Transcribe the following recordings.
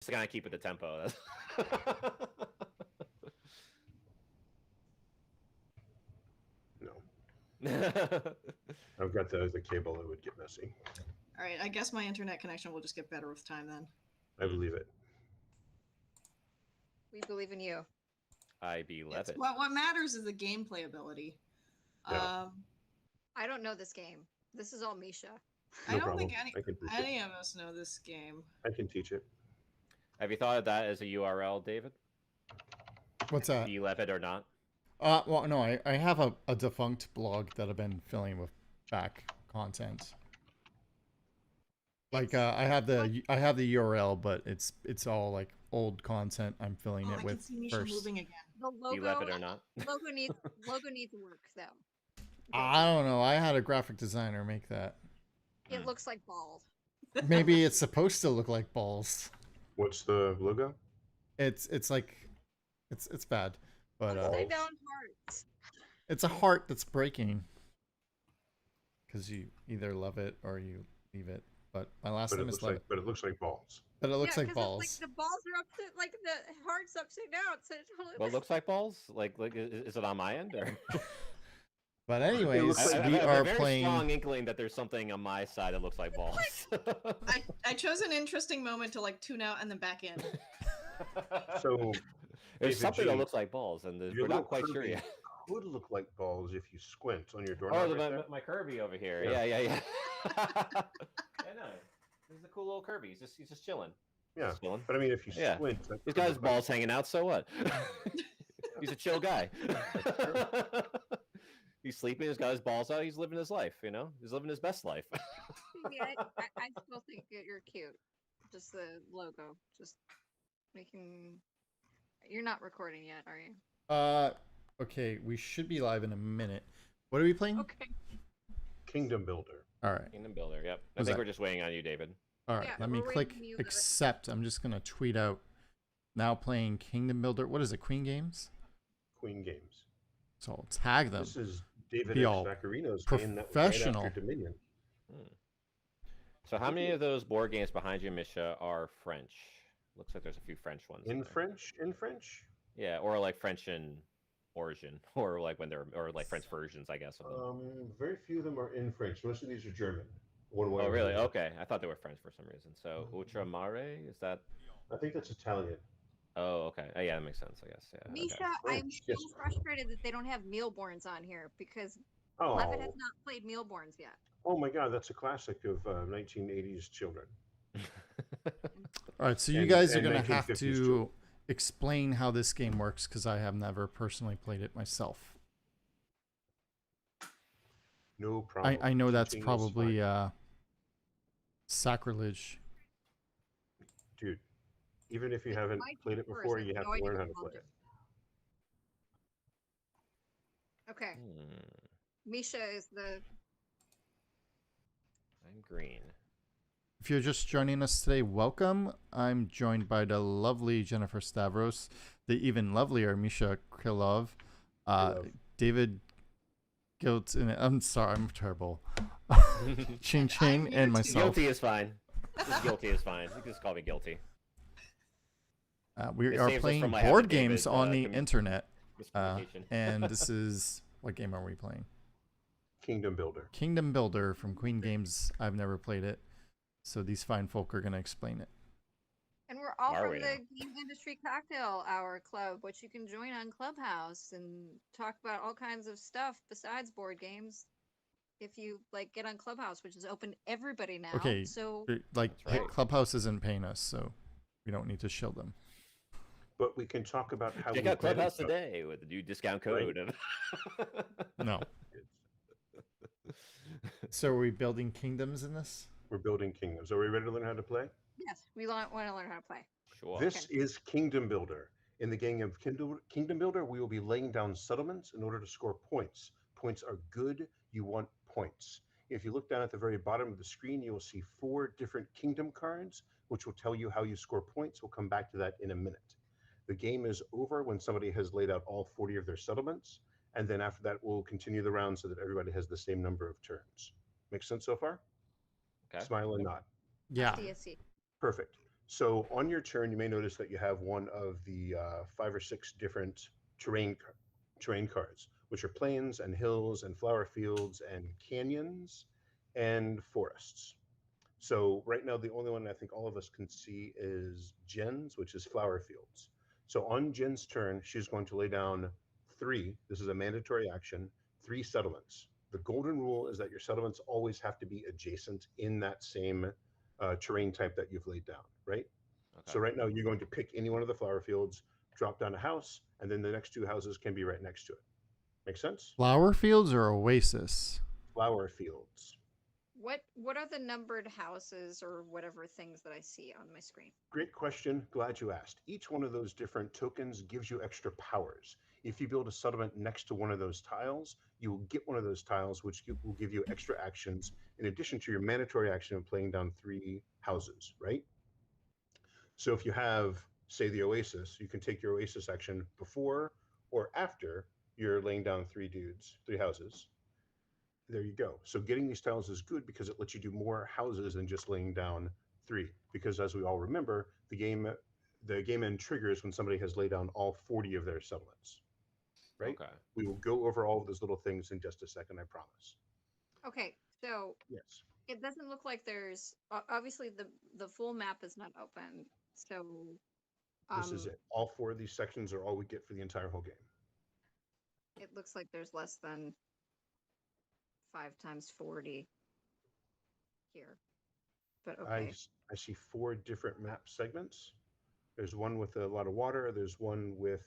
to kind of keep it the tempo. No. I've got the cable that would get messy. All right, I guess my internet connection will just get better with time then. I believe it. We believe in you. I be Leavitt. What matters is the gameplay ability. Yeah. I don't know this game. This is all Misha. I don't think I can teach any it. of us know this game. I can teach it. Have you thought of that as a URL, David? What's that? Be Leavitt or not? Well, no, I have a defunct blog that I've been filling with back content. Like I have the URL, but it's all like old content. I'm filling it I with can see Misha first. moving again. The Be Leavitt or not? logo needs work though. I don't know. I had a graphic designer make that. It looks like balls. Maybe it's supposed to look like balls. What's the logo? It's like it's bad, but Upside down hearts. it's a heart that's breaking. Because you either love it or you leave it. But my last name is Leavitt. But it looks like balls. But it looks like 'cause balls. It's like the balls are upside, like the heart's upside down. So it totally Well, it looks like balls. Like is it on my end or? But anyways, I we have are a very playing. strong inkling that there's something on my side that looks like balls. I chose an interesting moment to like tune out and then back in. So there's David something G, that looks like balls, and your we're little not quite sure Kirby yet. could look like balls if you squint on your Oh, doorknob. right there. my Kirby over here. Yeah. Yeah. Yeah, no, this is a cool little Kirby. He's just chilling. Yeah, Just chilling. but I mean, if you Yeah. squint, that He's could got his look like- balls hanging out. So what? He's a chill guy. He's sleeping. He's got his balls out. He's living his life. You know, he's living his best life. Yeah, I still think you're cute. Just the logo. Just making. You're not recording yet, are you? Okay, we should be live in a minute. What are we playing? Okay. Kingdom Builder. All right. Kingdom Builder. Yep. I What's think that? we're just waiting on you, David. All right. Yeah, Let me we're click waiting for you, accept. I'm just gonna tweet out. Now playing Kingdom Builder. What is it? Queen Games. Queen Games. So I'll tag them. This is David Be X. all Vaccarino's game that was right professional. after Dominion. So how many of those board games behind you, Misha, are French? Looks like there's a few French ones. In there. French? In French? Yeah, or like French in origin, or like when they're, or like French versions, I guess. Of them. Very few of them are in French. Most of these are German. One way Oh, or really? another. Okay, I thought they were French for some reason. So Ultramare, is that? I think that's Italian. Oh, okay. Oh, yeah, that makes sense. I guess. Yeah. okay. Misha, Oh, I'm so yes. frustrated that they don't have Mealborns on here because Oh. Leavitt has not played Mealborns yet. Oh my God, that's a classic of 1980s children. All right. So you And- guys are and gonna have 1950s to children. explain how this game works because I have never personally played it myself. No problem. I know that's Teaching is probably fine. sacrilege. Dude, even if you haven't might played be it worse. before, I you have have no to idea learn how what to I'll play do. it. Okay. Hmm, Misha is the. I'm green. If you're just joining us today, welcome. I'm joined by the lovely Jennifer Stavros, the even lovelier Misha Krylov, Krylov. David Guilt, and I'm sorry, I'm terrible. Ching Ching, I'm and here too. myself. Guilty is fine. Just guilty is fine. You can just call me guilty. We It are saves us playing from my board affidavit, games on the internet, Miscommunication. and this is what game are we playing? Kingdom Builder. Kingdom Builder from Queen Games. I've never played it, so these fine folk are gonna explain it. And we're all Are from we the now? Game Industry Cocktail Hour Club, which you can join on Clubhouse and talk about all kinds of stuff besides board games. If you like get on Clubhouse, which is open to everybody now. Okay, So like That's right. Clubhouse isn't paying us, so we don't need to shield them. But we can talk about how Check we out Clubhouse manage today with the new discount Right. code. No. So are we building kingdoms in this? We're building kingdoms. Are we ready to learn how to play? yes, we want to learn how to play. Sure. This is Kingdom Builder. In the game of Kingdom Builder, we will be laying down settlements in order to score points. Points are good. You want points. If you look down at the very bottom of the screen, you will see 4 different kingdom cards, which will tell you how you score points. We'll come back to that in a minute. The game is over when somebody has laid out all 40 of their settlements. And then after that, we'll continue the round so that everybody has the same number of turns. Make sense so far? Okay. Smile and nod. Yeah. CSC. Perfect. So on your turn, you may notice that you have one of the 5 or 6 different terrain cards, which are plains and hills and flower fields and canyons and forests. So right now, the only one I think all of us can see is Jen's, which is flower fields. So on Jen's turn, she's going to lay down 3. This is a mandatory action, 3 settlements. The golden rule is that your settlements always have to be adjacent in that same terrain type that you've laid down, right? Okay. So right now, you're going to pick any one of the flower fields, drop down a house, and then the next 2 houses can be right next to it. Make sense? Flower fields or oasis? Flower fields. What are the numbered houses or whatever things that I see on my screen? Great question. Glad you asked. Each one of those different tokens gives you extra powers. If you build a settlement next to one of those tiles, you will get one of those tiles, which will give you extra actions in addition to your mandatory action of playing down 3 houses, right? So if you have, say, the Oasis, you can take your Oasis action before or after you're laying down 3 houses. There you go. So getting these tiles is good because it lets you do more houses than just laying down 3. Because as we all remember, the game end triggers when somebody has laid down all 40 of their settlements. Right? Okay. We will go over all of those little things in just a second, I promise. Okay, so Yes. it doesn't look like there's obviously the full map is not open. So This is it. All 4 of these sections are all we get for the entire whole game. it looks like there's less than 5 times 40 here. But okay. I see 4 different map segments. There's one with a lot of water. There's one with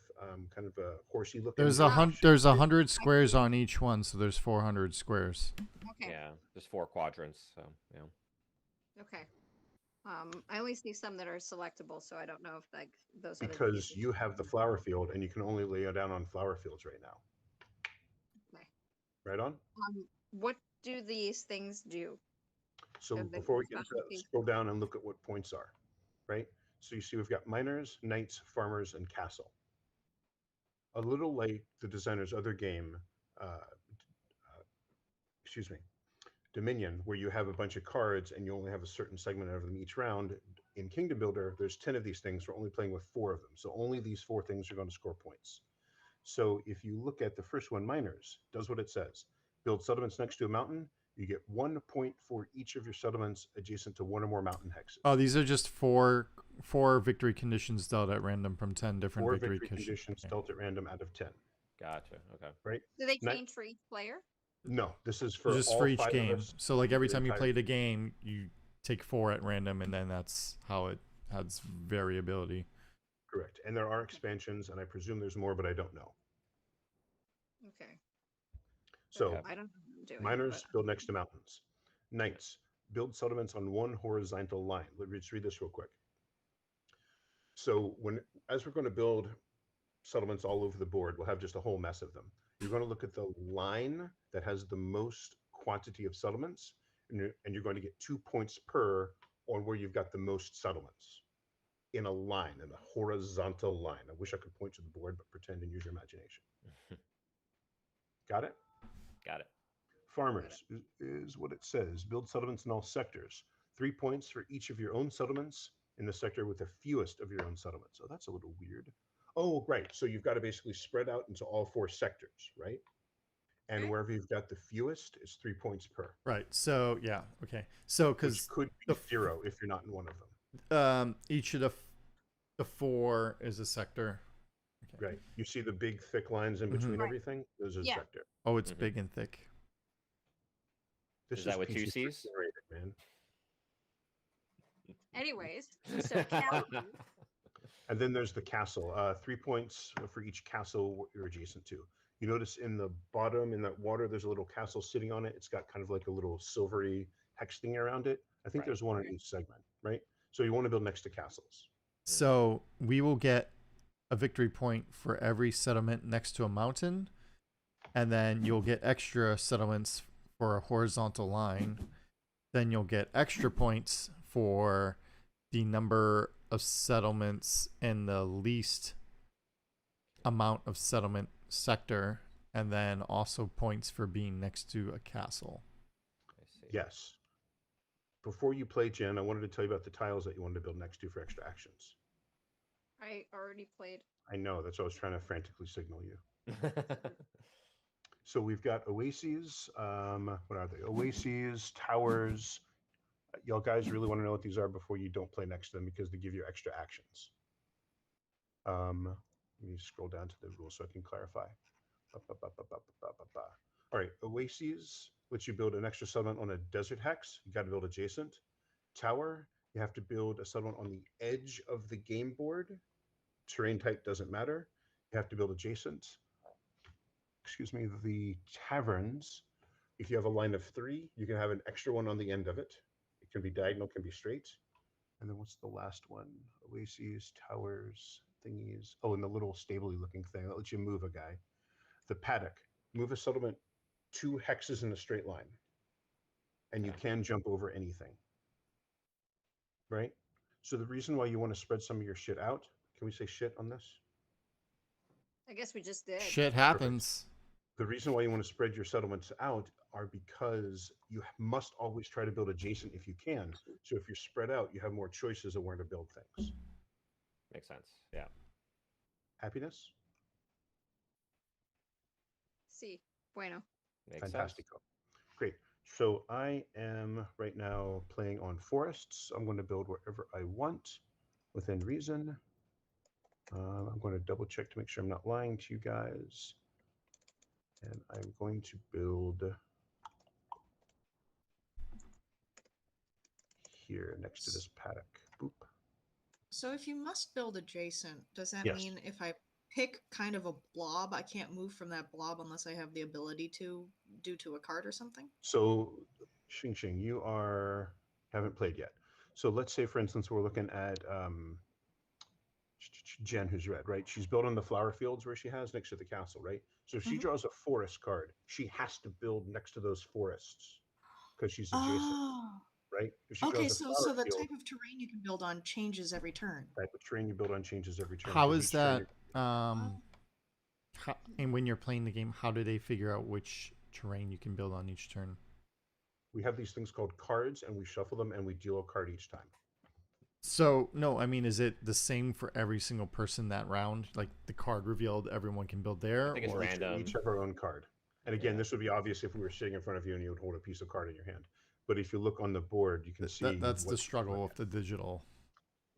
kind of a horsey looking. There's there's 100 squares on each one, so there's 400 squares. Okay. Yeah, there's 4 quadrants, so yeah. Okay. I only see some that are selectable, so I don't know if like those are the Because pieces. you have the flower field and you can only lay it down on flower fields right now. Okay. Right on? What do these things do? So Are they before we get into that, specialties? scroll down and look at what points are, right? So you see we've got miners, knights, farmers, and castle. A little like the designer's other game, Dominion, where you have a bunch of cards and you only have a certain segment of them each round. In Kingdom Builder, there's 10 of these things. We're only playing with 4 of them. So only these 4 things are going to score points. So if you look at the first one, miners, does what it says. Build settlements next to a mountain. You get 1 point for each of your settlements adjacent to 1 or more mountain hexes. Oh, these are just four victory conditions dealt at random from 10 different 4 victory conditions Okay. dealt at random out of 10. Gotcha. Okay. Right? Do they Not- change for each player? No, this is for Just all for each 5 of game. us. So like every the time you entire- play the game, you take 4 at random, and then that's how it has variability. Correct. And there are expansions, and I presume there's more, but I don't know. Okay. So I don't know what I'm doing. miners but- build next to mountains. Knights build settlements on 1 horizontal line. Let me just read this real quick. So as we're going to build settlements all over the board, we'll have just a whole mess of them. You're going to look at the line that has the most quantity of settlements, and you're going to get 2 points per on where you've got the most settlements in a line, in a horizontal line. I wish I could point to the board, but pretend and use your imagination. Got it? Got it. Farmers is what it says. Build settlements in all sectors. 3 points for each of your own settlements in the sector with the fewest of your own settlements. So that's a little weird. Oh, right. So you've got to basically spread out into all 4 sectors, right? And Okay. wherever you've got the fewest, it's 3 points per. Right. So yeah. Okay. So Which because could be the 0 if you're not in one of them. each of the 4 is a sector. Okay. Right. You see the big thick lines in between Right. everything? Those are Yeah. sector. Oh, it's Mhm. big and thick. This Is that with 2 PC Cs? generated, man. Anyways, so Cal, And then there's the castle. 3 points for each castle you're adjacent to. You notice in the bottom, in that water, there's a little castle sitting on it. It's got kind of like a little silvery hex thing around it. I think Right. there's one in each segment, right? So you want to build next to castles. So we will get a victory point for every settlement next to a mountain, and then you'll get extra settlements for a horizontal line. Then you'll get extra points for the number of settlements in the least amount of settlement sector, and then also points for being next to a castle. I see. Yes. before you play, Jen, I wanted to tell you about the tiles that you wanted to build next to for extra actions. I already played. I know, that's what I was trying to frantically signal you. So we've got oases. What are they? Oases, towers. Y'all guys really want to know what these are before you don't play next to them because they give you extra actions. Let me scroll down to the rules so I can clarify. All right, oases lets you build an extra settlement on a desert hex. You got to build adjacent. Tower, you have to build a settlement on the edge of the game board. Terrain type doesn't matter. You have to build adjacent. Excuse me, the taverns. If you have a line of 3, you can have an extra one on the end of it. It can be diagonal, can be straight. And then what's the last one? Oases, towers, thingies. Oh, and the little stably looking thing that lets you move a guy. The paddock. Move a settlement 2 hexes in a straight line. And you can jump over anything. Right? So the reason why you want to spread some of your shit out, can we say shit on this? I guess we just did. Shit happens. The reason why you want to spread your settlements out are because you must always try to build adjacent if you can. So if you're spread out, you have more choices of where to build things. Makes sense. Yeah. Happiness? Sí. Bueno. Makes sense. Fantastico. Great. So I am right now playing on forests. I'm going to build wherever I want within reason. I'm going to double check to make sure I'm not lying to you guys. And I'm going to build here next to this paddock. Boop. So if you must build adjacent, does that Yes. mean if I pick kind of a blob, I can't move from that blob unless I have the ability to, due to a card or something? So, Xing, you haven't played yet. So let's say, for instance, we're looking at Jen, who's red, right? She's built on the flower fields where she has next to the castle, right? So if she Mhm. draws a forest card, she has to build next to those forests because she's adjacent, Oh, right? If she okay. draws a So flower the field, type of terrain you can build on changes every turn. type of terrain you build on changes every turn. How because is each turn that? Oh. And when you're playing the game, how do they figure out which terrain you can build on each turn? we have these things called cards, and we shuffle them, and we deal a card each time. So no, I mean, is it the same for every single person that round? Like the card revealed, everyone can build there, I think it's or random. Each have our own card. And again, Yeah. this would be obvious if we were sitting in front of you and you would hold a piece of card in your hand. But if you look on the board, you can see that's the what- struggle of the digital.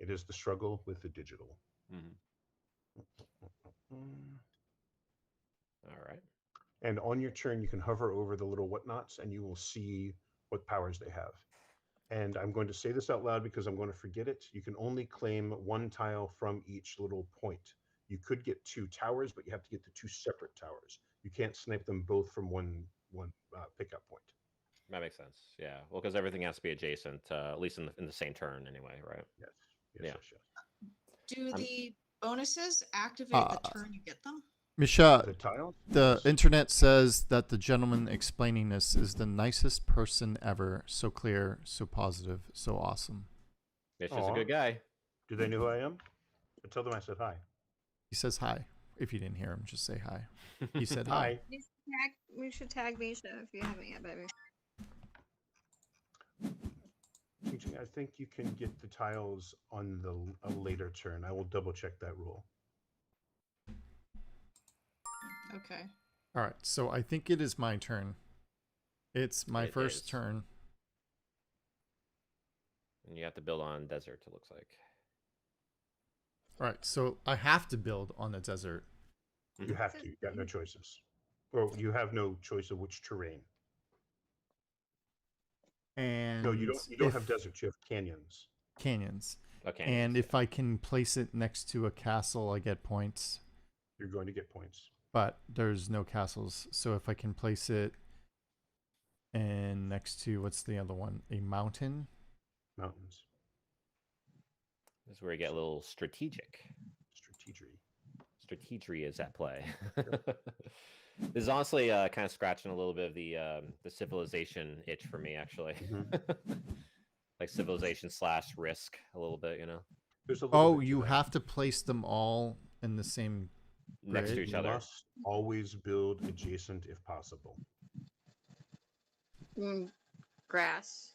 It is the struggle with the digital. Mhm. All right. And on your turn, you can hover over the little whatnots and you will see what powers they have. And I'm going to say this out loud because I'm going to forget it. You can only claim 1 tile from each little point. You could get 2 towers, but you have to get the 2 separate towers. You can't snipe them both from one pickup point. That makes sense. Yeah. Well, because everything has to be adjacent, at least in the same turn anyway, right? Yes. Yeah. Do I'm- the bonuses activate the turn you get them? Misha, The tiles? the Yes. internet says that the gentleman explaining this is the nicest person ever. So clear, so positive, so awesome. Mitch is a Aw. good guy. Do they know who I am? I tell them I said hi. He says hi. If you didn't hear him, just say hi. He said hi. We should tag Misha if you haven't yet, baby. I think you can get the tiles on a later turn. I will double check that rule. Okay. All right, so I think it is my turn. It's my It first is. turn. And you have to build on desert, it looks like. All right, so I have to build on the desert. You have to. You got no choices. Or you have no choice of which terrain. And No, you don't have if- deserts. You have canyons. canyons. Okay. And if I can place it next to a castle, I get points. You're going to get points. But there's no castles. So if I can place it and next to, what's the other one? A mountain. Mountains. This is where you get a little strategic. Strategery. Strategery is at play. This is honestly kind of scratching a little bit of the civilization itch for me, actually. Like civilization / risk a little bit, you know. There's a little Oh, bit to you that. have to place them all in the same Next to grid? each You other. must always build adjacent if possible. Grass.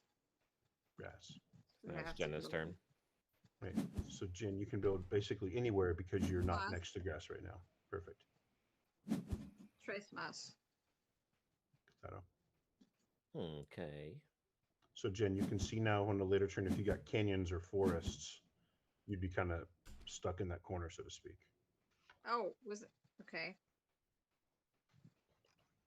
grass. We Now it's have to Jenna's build. turn. Right. So Jen, you can build basically anywhere because you're not Wow. next to grass right now. Perfect. Tres más. Claro. Okay. So Jen, you can see now on the later turn if you got canyons or forests, you'd be kind of stuck in that corner, so to speak. Oh, was it? Okay.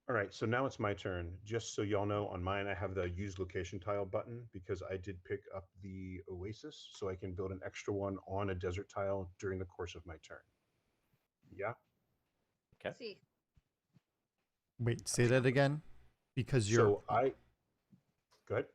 All right, so now it's my turn. Just so y'all know, on mine I have the use location tile button because I did pick up the oasis, so I can build an extra one on a desert tile during the course of my turn. Yeah. Okay. See. Wait, say that again. Because you're. So I. Go ahead.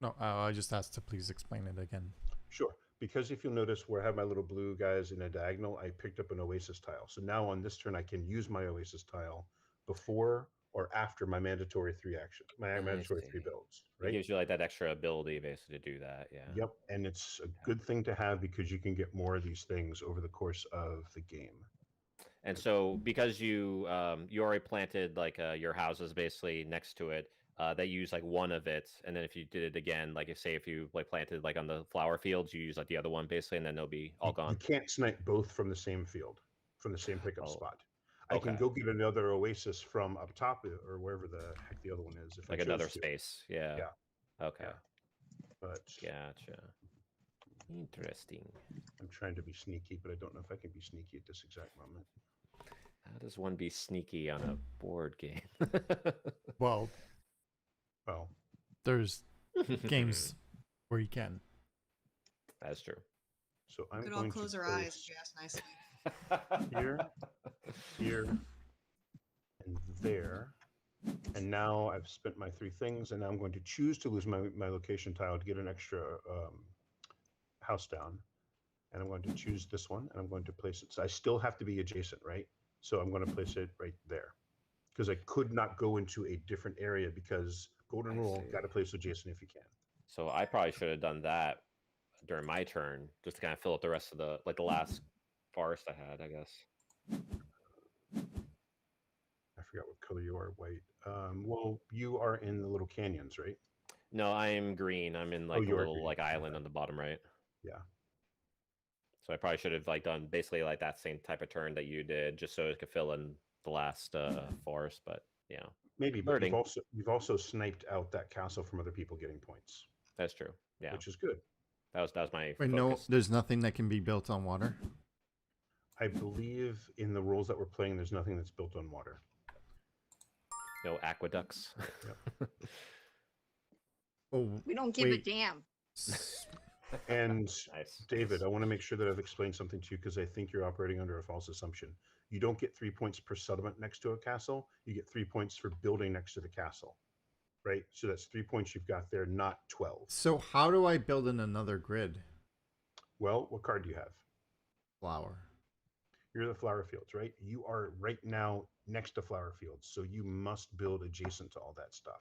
No, I just asked to please explain it again. Sure. Because if you'll notice where I have my little blue guys in a diagonal, I picked up an oasis tile. So now on this turn, I can use my oasis tile before or after my mandatory 3 action, my I mandatory see. 3 builds, It right? gives you like that extra ability basically to do that. Yeah. Yep. And it's a good thing to have because you can get more of these things over the course of the game. And so because you you already planted like your houses basically next to it, they use like one of it, and then if you did it again, like if you like planted like on the flower fields, you use like the other one basically, and then they'll be all You gone. can't snipe both from the same field, from the same pickup Oh, spot. I can okay. go get another oasis from up top or wherever the heck the other one is if Like I chose another to. space. Yeah. Yeah. Okay. Yeah. But Gotcha. Interesting. I'm trying to be sneaky, but I don't know if I can be sneaky at this exact moment. How does one be sneaky on a board game? Well, Well, there's games where you can. That's true. so We I'm could all going close to our eyes if place you ask nicely. here, here, and there. And now I've spent my 3 things, and now I'm going to choose to lose my location tile to get an extra house down. And I'm going to choose this one, and I'm going to place it. So I still have to be adjacent, right? So I'm going to place it right there. Because I could not go into a different area because golden I rule, see. got to place adjacent if you can. So I probably should have done that during my turn, just to kind of fill up the rest of the like the last forest I had, I guess. I forgot what color you are, white. Well, you are in the little canyons, right? No, I'm green. I'm in like a you are little green. like island on the bottom right. Yeah. So I probably should have like done basically like that same type of turn that you did, just so it could fill in the last forest. But yeah, Maybe, but Birding. you've also sniped out that castle from other people getting points, That's true. Yeah, which is good. that was my Wait, no, focus. there's nothing that can be built on water. I believe in the rules that we're playing, there's nothing that's built on water. No aqueducts. Oh, We don't give a wait. damn. And Nice. David, I want to make sure that I've explained something to you because I think you're operating under a false assumption. You don't get 3 points per settlement next to a castle. You get 3 points for building next to the castle, right? So that's 3 points you've got there, not 12. So how do I build in another grid? Well, what card do you have? Flower. You're the flower fields, right? You are right now next to flower fields, so you must build adjacent to all that stuff.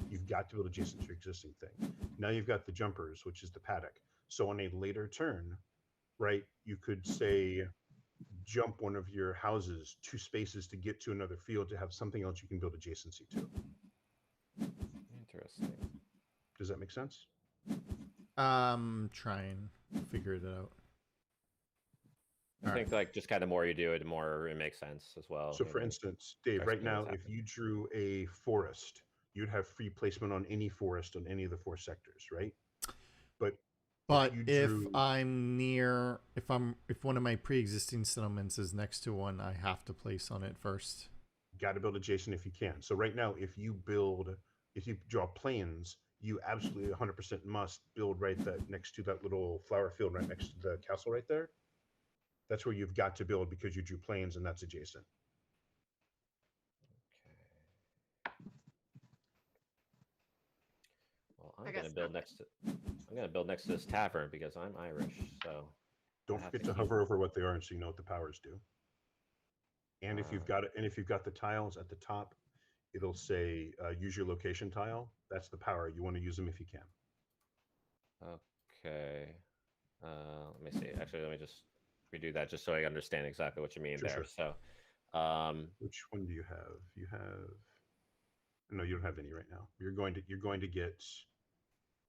You've got to build adjacent to your existing thing. Now you've got the jumpers, which is the paddock. So on a later turn, right, you could say jump one of your houses 2 spaces to get to another field to have something else you can build adjacency to. Interesting. Does that make sense? Try and figure it out. I think like just kind of more you do it, the more it makes sense as well. So you for know. instance, Dave, Starts right to know now, what's if happening. you drew a forest, you'd have free placement on any forest on any of the 4 sectors, right? But you if drew- I'm near, if one of my pre-existing settlements is next to one, I have to place on it first. Got to build adjacent if you can. So right now, if you draw plains, you absolutely 100% must build right next to that little flower field right next to the castle right there. That's where you've got to build because you drew plains and that's adjacent. Well, I I'm got gonna build next to. I'm gonna build next to this tavern because I'm Irish. So Don't have forget to to keep- hover over what they are and so you know what the powers do. And if you've Ah. got the tiles at the top, it'll say use your location tile. That's the power. You want to use them if you can. Okay. Let me see. Actually, let me just redo that just so I understand exactly what you mean Sure, there. sure. So, Which one do you have? You have no, you don't have any right now. You're going to get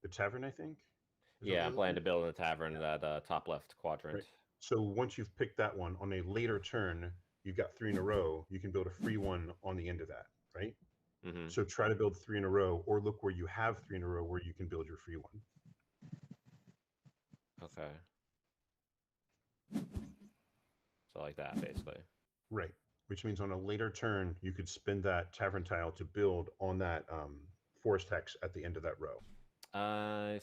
the tavern, I think. Is that Yeah, what I'm you're planning to looking build in the tavern, that top left quadrant. Right. So once you've picked that one, on a later turn, you've got 3 in a row, you can build a free one on the end of that, right? Mm-hmm. So try to build 3 in a row, or look where you have 3 in a row where you can build your free one. Okay. So like that, basically. Right. Which means on a later turn, you could spend that tavern tile to build on that forest hex at the end of that row. I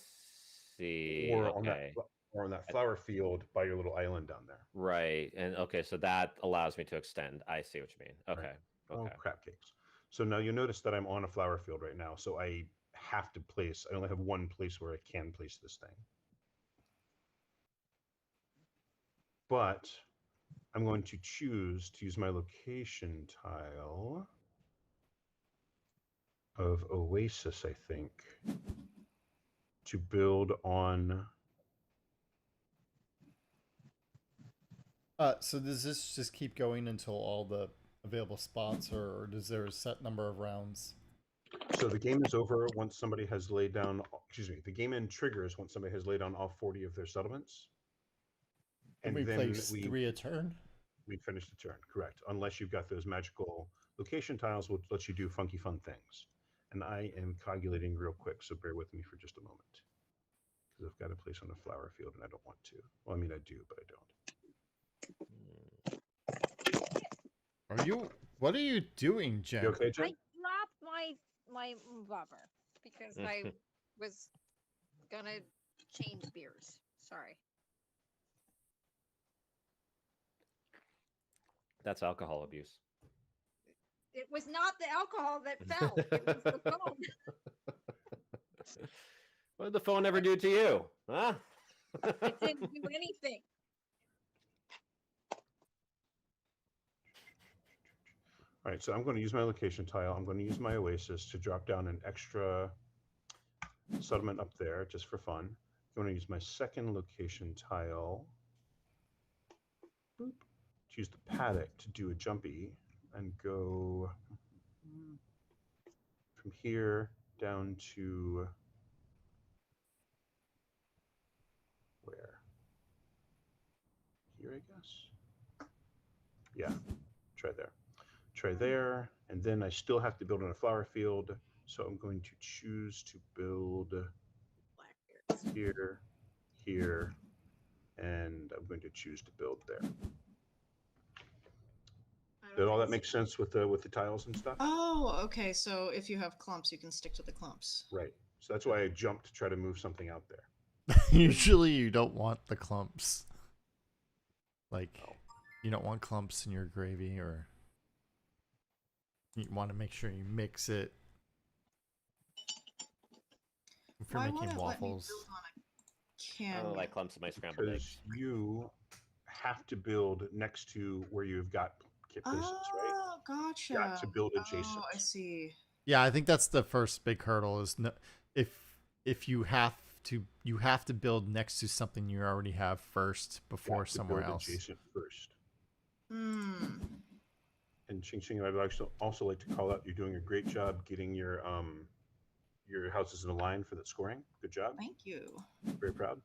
see. Or on that Okay. or on that flower field by your little island down there. Right. And okay, so that allows me to extend. I see what you mean. Okay. Oh, Okay. crap cakes. So now you'll notice that I'm on a flower field right now. So I have to place, I only have one place where I can place this thing. But I'm going to choose to use my location tile of Oasis, I think, to build on. So does this just keep going until all the available spots, or does there a set number of rounds? So the game is over once somebody has laid down, excuse me, the game end triggers once somebody has laid down all 40 of their settlements. And we place 3 a turn? We finish the turn, correct. Unless you've got those magical location tiles, which let you do funky fun things. And I am coagulating real quick, so bear with me for just a moment. Because I've got a place on the flower field and I don't want to. Well, I mean, I do, but I don't. What are you doing, Jen? You okay, Jen? I dropped my bummer because I was gonna change beers. Sorry. That's alcohol abuse. It was not the alcohol that fell. It was the phone. What did the phone ever do to you? Huh? It didn't do anything. All right, so I'm going to use my location tile. I'm going to use my Oasis to drop down an extra settlement up there just for fun. I'm going to use my second location tile. Boop. To use the paddock to do a jumpy and go from here down to where? Here, I guess. Yeah, try there. Try there, and then I still have to build on a flower field, so I'm going to choose to build here, here, and I'm going to choose to build there. Did all that make sense with the tiles and stuff? Oh, okay. So if you have clumps, you can stick to the clumps. Right. So that's why I jumped to try to move something out there. Usually you don't want the clumps. Like, you don't want clumps in your gravy, or you want to make sure you mix it. If you're Why making won't it let me waffles. build on a I canyon? don't like clumps of my scrambled Because eggs. you have to build next to where you've got places, right? Oh, gotcha. You got to build adjacent. Oh, I see. Yeah, I think that's the first big hurdle. Is no, if you have to build next to something you already have first You before have to somewhere build else. adjacent first. Hmm. And Ching Ching, I'd also like to call out, you're doing a great job getting your houses in a line for that scoring. Good job. Thank you. Very proud.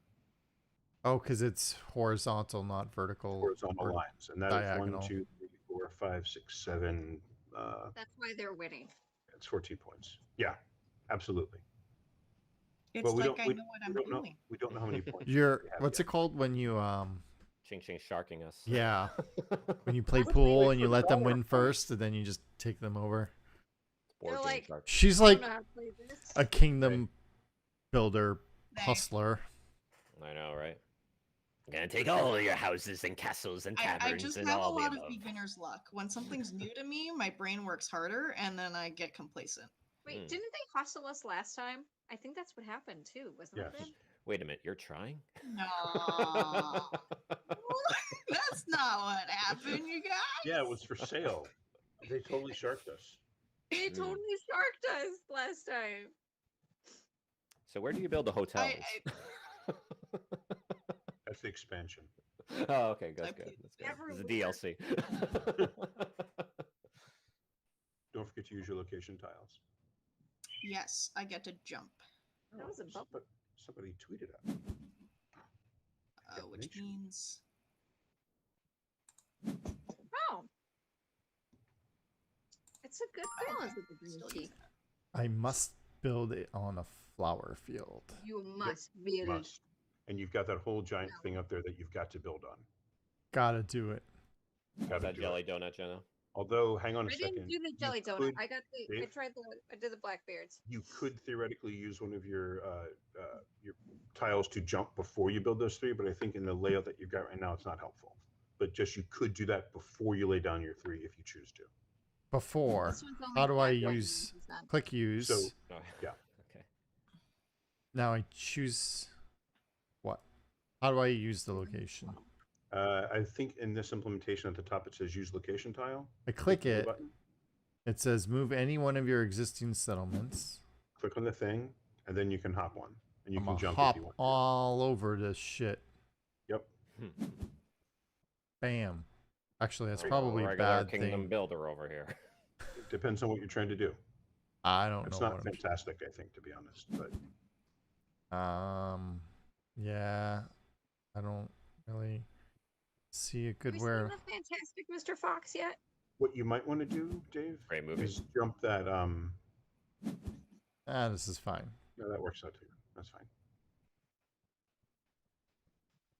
Oh, because it's horizontal, not vertical. Horizontal or lines, and that diagonal. is 1, 2, 3, 4, 5, 6, 7. That's why they're winning. It's 14 points. Yeah, absolutely. It's Well, we like don't- I we- know what we I'm don't know- doing. We don't know how many points. You're we have what's yet. it called when you Ching Ching sharking us. yeah, when you play Why would we pool wait and you for let them dollar win first and then you just take them over. Board They're game like- shark. She's I like don't know how to play this. a kingdom builder They- hustler. I know, right? I'm gonna take all your houses and castles and I taverns just and have a all the lot of above. beginner's luck. When something's new to me, my brain works harder, and then I get complacent. Wait, Hmm. didn't they hustle us last time? I think that's what happened too, wasn't Yes. it? Then? Wait a minute, you're trying? No, that's not what happened, you guys. Yeah, it was for sale. They totally sharked us. They Hmm. totally sharked us last time. So where do you build the hotels? That's the expansion. Oh, okay, that's I good. put That's good. It's a everywhere. DLC. Don't forget to use your location tiles. Yes, I get to jump. That was a bubble. Somebody tweeted it. Which Definition. means Oh. It's a good balance with the green still tea. use that. I must build it on a flower field. You must build. Must. And you've got that whole giant thing up there that you've got to build on. Gotta do it. Gotta That do jelly it. donut, Jenna. Although, hang on a I second. didn't do the you jelly donut. could- I Dave? did the blackbeards. You could theoretically use one of your tiles to jump before you build those 3, but I think in the layout that you've got right now, it's not helpful. But just you could do that before you lay down your 3 if you choose to. Before, This one's only how do I 5.9%. use? Click use. So Oh, Yeah. Okay. Now I choose what? How do I use the location? I think in this implementation at the top it says use location tile. I click the it. button, It says move any one of your existing settlements. click on the thing, and then you can hop one, and you I'm can gonna jump hop if you want. all over this shit. Yep. Bam. Actually, that's I'm a probably a regular bad kingdom thing. builder over here. It depends on what you're trying to do. I don't It's know not what I'm. fantastic, I think, to be honest. But Yeah, I don't really see a Have good we where. seen the fantastic Mr. Fox yet? what you might want to do, Dave, Great movie. is jump that. This is fine. No, that works out too. That's fine.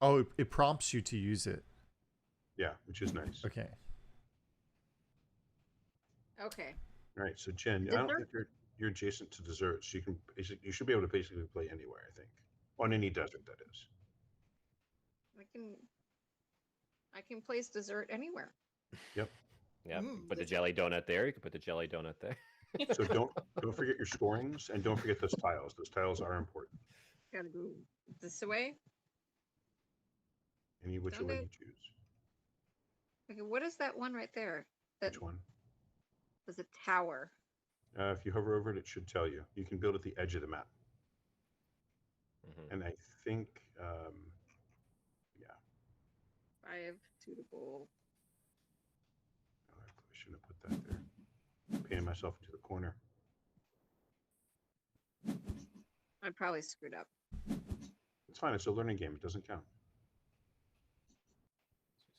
Oh, it prompts you to use it. Yeah, which is nice. Okay. Okay. All right, so Jen, I don't Dessert? think you're adjacent to desserts. You can you should be able to basically play anywhere. I think on any desert that is. I can place dessert anywhere. Yep. Yeah, Mm, put the that's jelly donut there. You can put the jelly donut there. So don't forget your scorings, and don't forget those tiles. Those tiles are important. Gotta go this way. Any which Found way it. you choose. Okay, what is that one right there? That Which one? was a tower. If you hover over it, it should tell you. You can build at the edge of the map. Mhm. And I think, yeah, 5 suitable. I probably shouldn't have put that there. Painting myself into the corner. I probably screwed up. It's fine. It's a learning game. It doesn't count.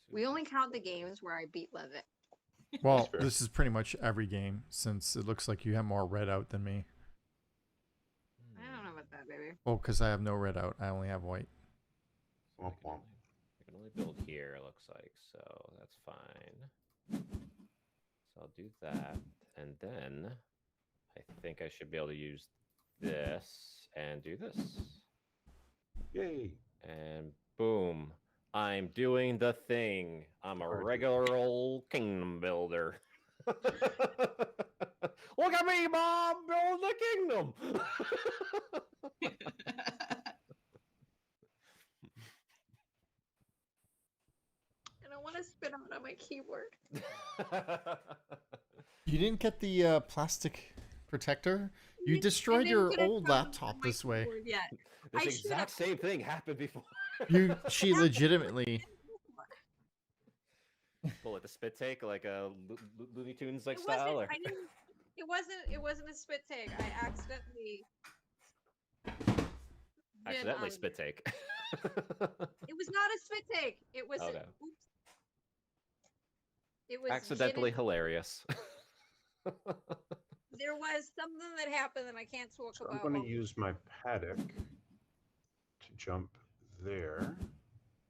We only count the games where I beat Leavitt. Well, fair. this is pretty much every game since it looks like you have more red out than me. I don't know about that, baby. Oh, because I have no red out. I only have white. Womp womp. I can only build here, it looks like, so that's fine. So I'll do that, and then I think I should be able to use this and do this. Yay. And boom, I'm doing the thing. I'm a regular old kingdom builder. Look at me, Mom, build the kingdom. And I want to spit out on my keyboard. You didn't get the plastic protector? You I destroyed didn't your get a old problem laptop on my this way. keyboard yet. This I exact should've- same thing happened before. She legitimately. Pull it the spit take like a Looney Tunes like It style. wasn't. Or... I didn't. It wasn't a spit take. I accidentally. Accidentally did, spit take. It was not a spit take. It was. Okay. Oops. It was Accidentally Jin- hilarious. There was something that happened that I can't talk So I'm about. going to use my paddock to jump there.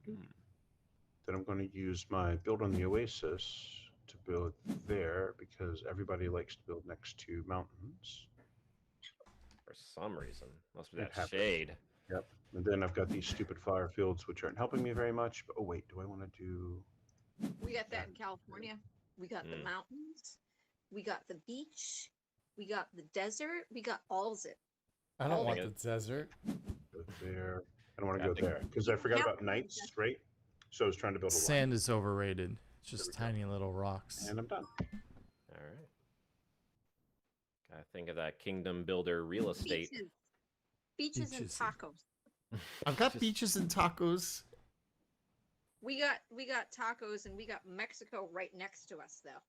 Then I'm going to use my build on the oasis to build there because everybody likes to build next to mountains. For some reason. Must be It that happens. shade. Yep. And then I've got these stupid flower fields which aren't helping me very much. But oh wait, do I want to do? We got that in California. We got the Mm. mountains. We got the beach. We got the desert. We got all of it. I don't don't want want the the desert. Go there. I don't want Yeah, I to go think- there because I forgot Yeah. about nights, right? So I was trying to build a line. Sand is overrated. It's There just we go. tiny little rocks. And I'm done. All right. Gotta think of that kingdom builder real estate. Beaches and Beaches. tacos. I've got Just- beaches and tacos. We got tacos and we got Mexico right next to us though.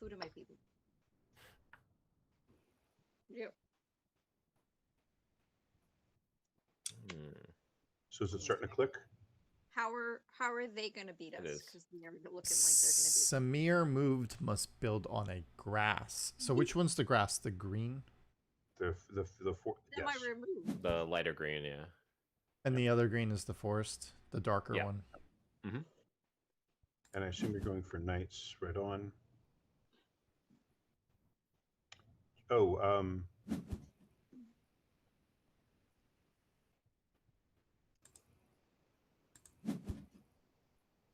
Food of my people. Yep. So is it starting to click? How are they going to beat us? is. Because they're looking like they're going to beat. Samir moved must build on a grass. So which one's the grass? The green? The four. That Yes. might remove. The lighter green, yeah. And the other green is the forest, the darker Yeah. one. And I assume you're going for knights right on. Oh,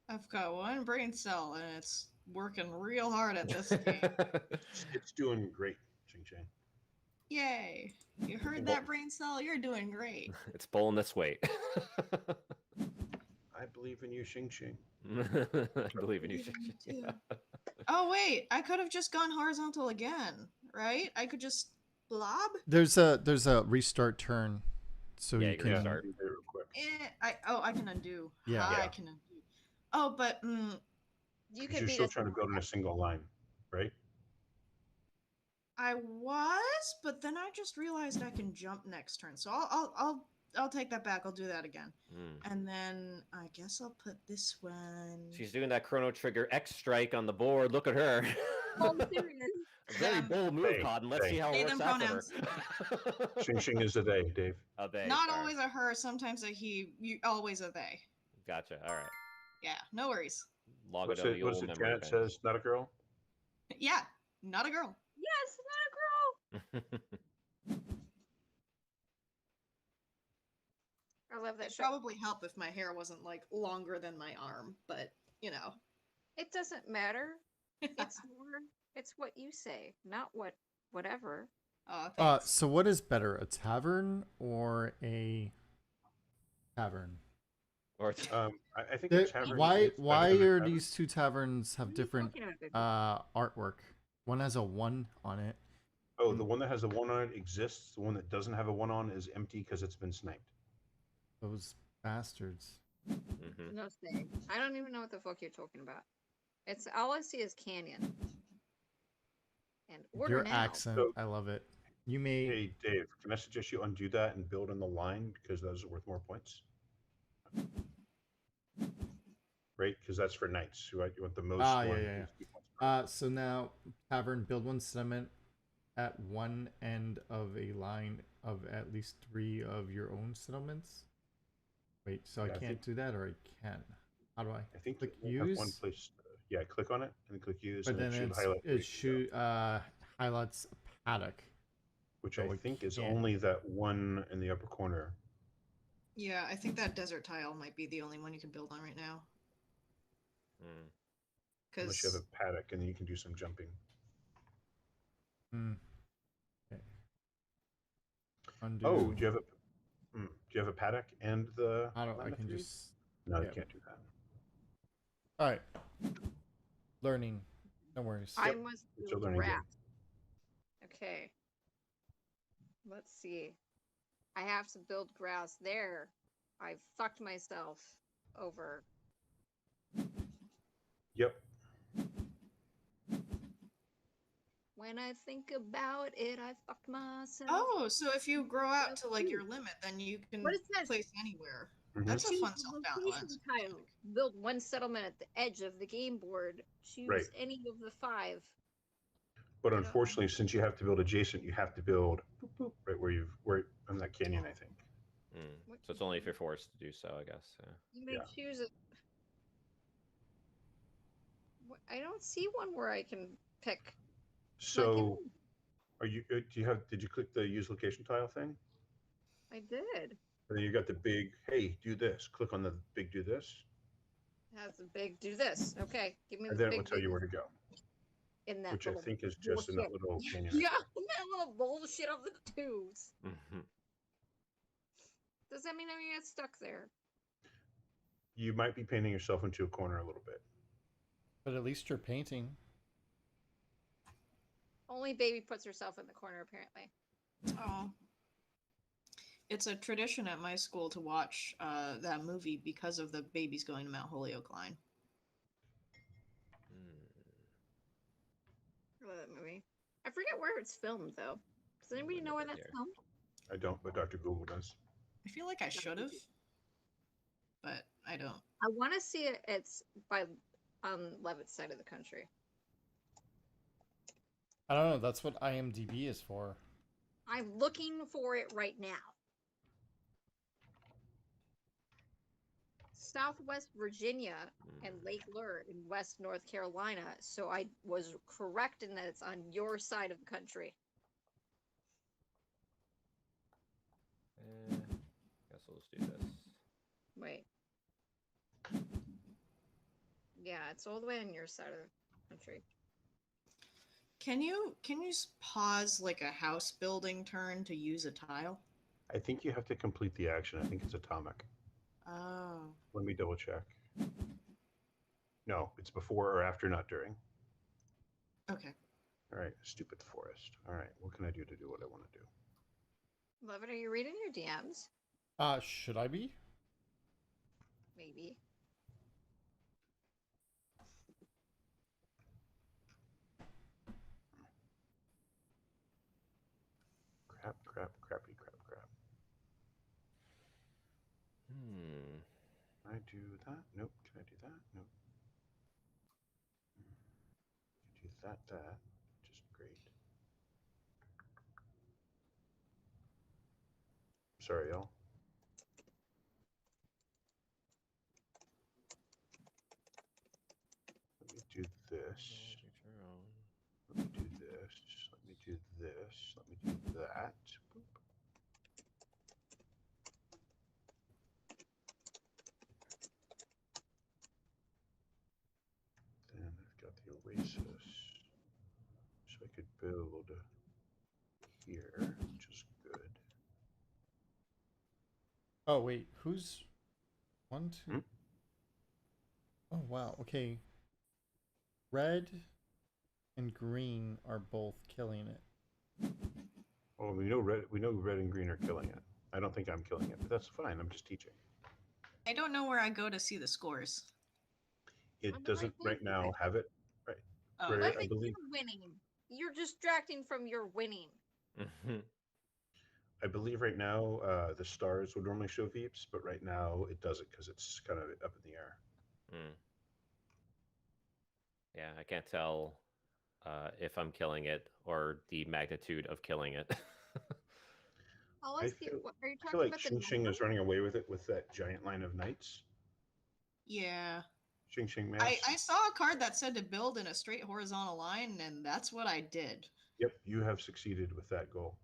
I've got one brain cell and it's working real hard at this game. it's doing great, Ching Chang. Yay! You heard that, brain cell? You're doing great. It's pulling its weight. I believe in you, Xing Xing. I believe in you. Believe in you Shang-Chi. too. Oh wait, I could have just gone horizontal again, right? I could just blob. There's a restart turn, so Yeah, you you can can. restart. Do that real quick. I can undo. Yeah. I Yeah. can undo. Oh, but You 'Cause could you're beat still us. trying to build in a single line, right? I was, but then I just realized I can jump next turn. So I'll take that back. I'll do that again. And then I guess I'll put this one. She's doing that Chrono Trigger X strike on the board. Look at her. Oh, I'm serious. A very Them. bold move, They- Cotton. Let's they. see how They, it works them out for her. Xing Xing is a they, Dave. A they. Not all right. always a her, sometimes a he. Always a they. Gotcha. All right. Yeah, no worries. Log What's it on it? the What's old it? memory Janet bank. says, not a girl. Yeah, not a girl. Yes, not a girl. I love that It'd show. probably help if my hair wasn't like longer than my arm, but you know. It doesn't matter. It's more. It's what you say, not whatever. Oh, thanks. So what is better, a tavern or a tavern? Or I think There- the tavern why is better why than a are tavern. these two taverns have What are you different talking about, baby? artwork? One has a 1 on it. Oh, the one that has a one on it exists. The one that doesn't have a one on is empty because it's been sniped. Those bastards. No thing. I don't even know what the fuck you're talking about. It's all I see is canyon. And order Your now. accent, So- I love it. You may Hey, Dave, can I suggest you undo that and build on the line because those are worth more points? Right? Because that's for knights, right? You want the most Ah, yeah, one. yeah, is 2 points per. so now tavern, build one settlement at one end of a line of at least 3 of your own settlements. Wait, so Yeah, I I can't think- do that, or I can? How do I? I think click you have one use? place. Yeah, click on it and click use, But and then it should highlight. where it you can go, should highlights paddock. which so I it think is can't. only that one in the upper corner. Yeah, I think that desert tile might be the only one you can build on right now. Unless you have Because a paddock, and then you can do some jumping. Okay. Undo. Oh, do you have a? Do you have a paddock and the? I don't. I Mammoth can Reed? just. No, you yeah. can't do that. All right. Learning. No worries. I must It's a build learning game. rat. Okay. Let's see. I have to build grass there. I fucked myself over. Yep. When I think about it, I fucked myself. oh, so if you grow out to like your limit, then you can What is that? place anywhere. Mhm. That's a Choose fun the self-balance. location tile. Build one settlement at the edge of the game board. Choose Right. any of the 5. But unfortunately, since you have to build adjacent, you have to build right where on that canyon, I think. So it's only if you're forced to do so, I guess. Yeah. You may Yeah. choose it. I don't see one where I can pick. So, are you? Did you click the use location tile thing? I did. And then you got the big. Hey, do this. Click on the big. Do this. It has the big do this. Okay, give me And the then it big will tell do you where this to go, in that which I little think is just in that bullshit. little canyon. Yeah, that little bullshit of the tubes. Does that mean I'm gonna get stuck there? You might be painting yourself into a corner a little bit. But at least you're painting. Only baby puts herself in the corner, apparently. Oh. It's a tradition at my school to watch that movie because of the babies going to Mount Holyoke line. I love that movie. I forget where it's filmed, though. Does anybody know where that's Here. filmed? I don't, but Dr. Google does. I feel like I should have, but I don't. I want to see it. It's by Leavitt's side of the country. I don't know. That's what IMDb is for. I'm looking for it right now. Southwest Virginia and Lake Lure in West North Carolina. So I was correct in that it's on your side of the country. Guess we'll just do this. Wait. Yeah, it's all the way on your side of the country. Can you pause like a house building turn to use a tile? I think you have to complete the action. I think it's atomic. Oh. Let me double check. No, it's before or after, not during. Okay. All right, stupid forest. All right, what can I do to do what I want to do? Leavitt, are you reading your DMs? Should I be? Maybe. Crap, crap, crappy, crap, crap. Hmm. Can I do that? Nope. Can I do that? Nope. Do that, which is great. Sorry, y'all. Let me do this. Let me do this. Let me do this. Let me do that. Boop. Then I've got the oasis. So I could build here, which is good. Oh wait, who's 1, 2? Hmm? Oh wow. Okay. Red and green are both killing it. Well, we know red and green are killing it. I don't think I'm killing it, but that's fine. I'm just teaching. I don't know where I go to see the scores. It I'm doesn't right now have it. Right. Oh, Where Leavitt, I believe you're winning. You're distracting from your winning. I believe right now the stars would normally show Veeps, but right now it doesn't because it's kind of up in the air. Yeah, I can't tell if I'm killing it or the magnitude of killing it. I'll I ask you, feel, are you I feel talking like about the Xing Xing number? is running away with it with that giant line of knights. yeah. Xing Xing I mass. saw a card that said to build in a straight horizontal line, and that's what I did. Yep, you have succeeded with that goal.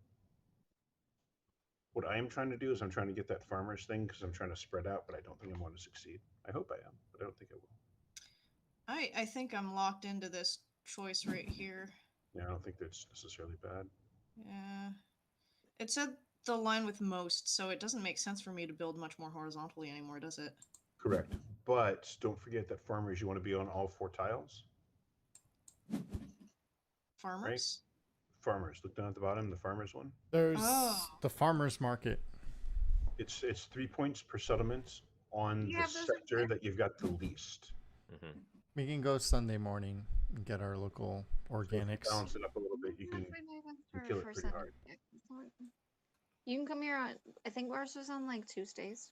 What I am trying to do is I'm trying to get that farmer's thing because I'm trying to spread out, but I don't think I'm going to succeed. I hope I am, but I don't think I will. I think I'm locked into this choice right here. Yeah, I don't think that's necessarily bad. Yeah. It said the line with most, so it doesn't make sense for me to build much more horizontally anymore, does it? Correct. But don't forget that farmers, you want to be on all 4 tiles. Farmers? Right? Farmers. Look down at the bottom, the farmers one. There's Oh. the farmer's market. It's 3 points per settlement on You the have those sector that you've got the least. We can go Sunday morning and get our local So if organics. you balance it up a little bit, you can kill it pretty hard. You can come here on, I think ours was on like Tuesdays.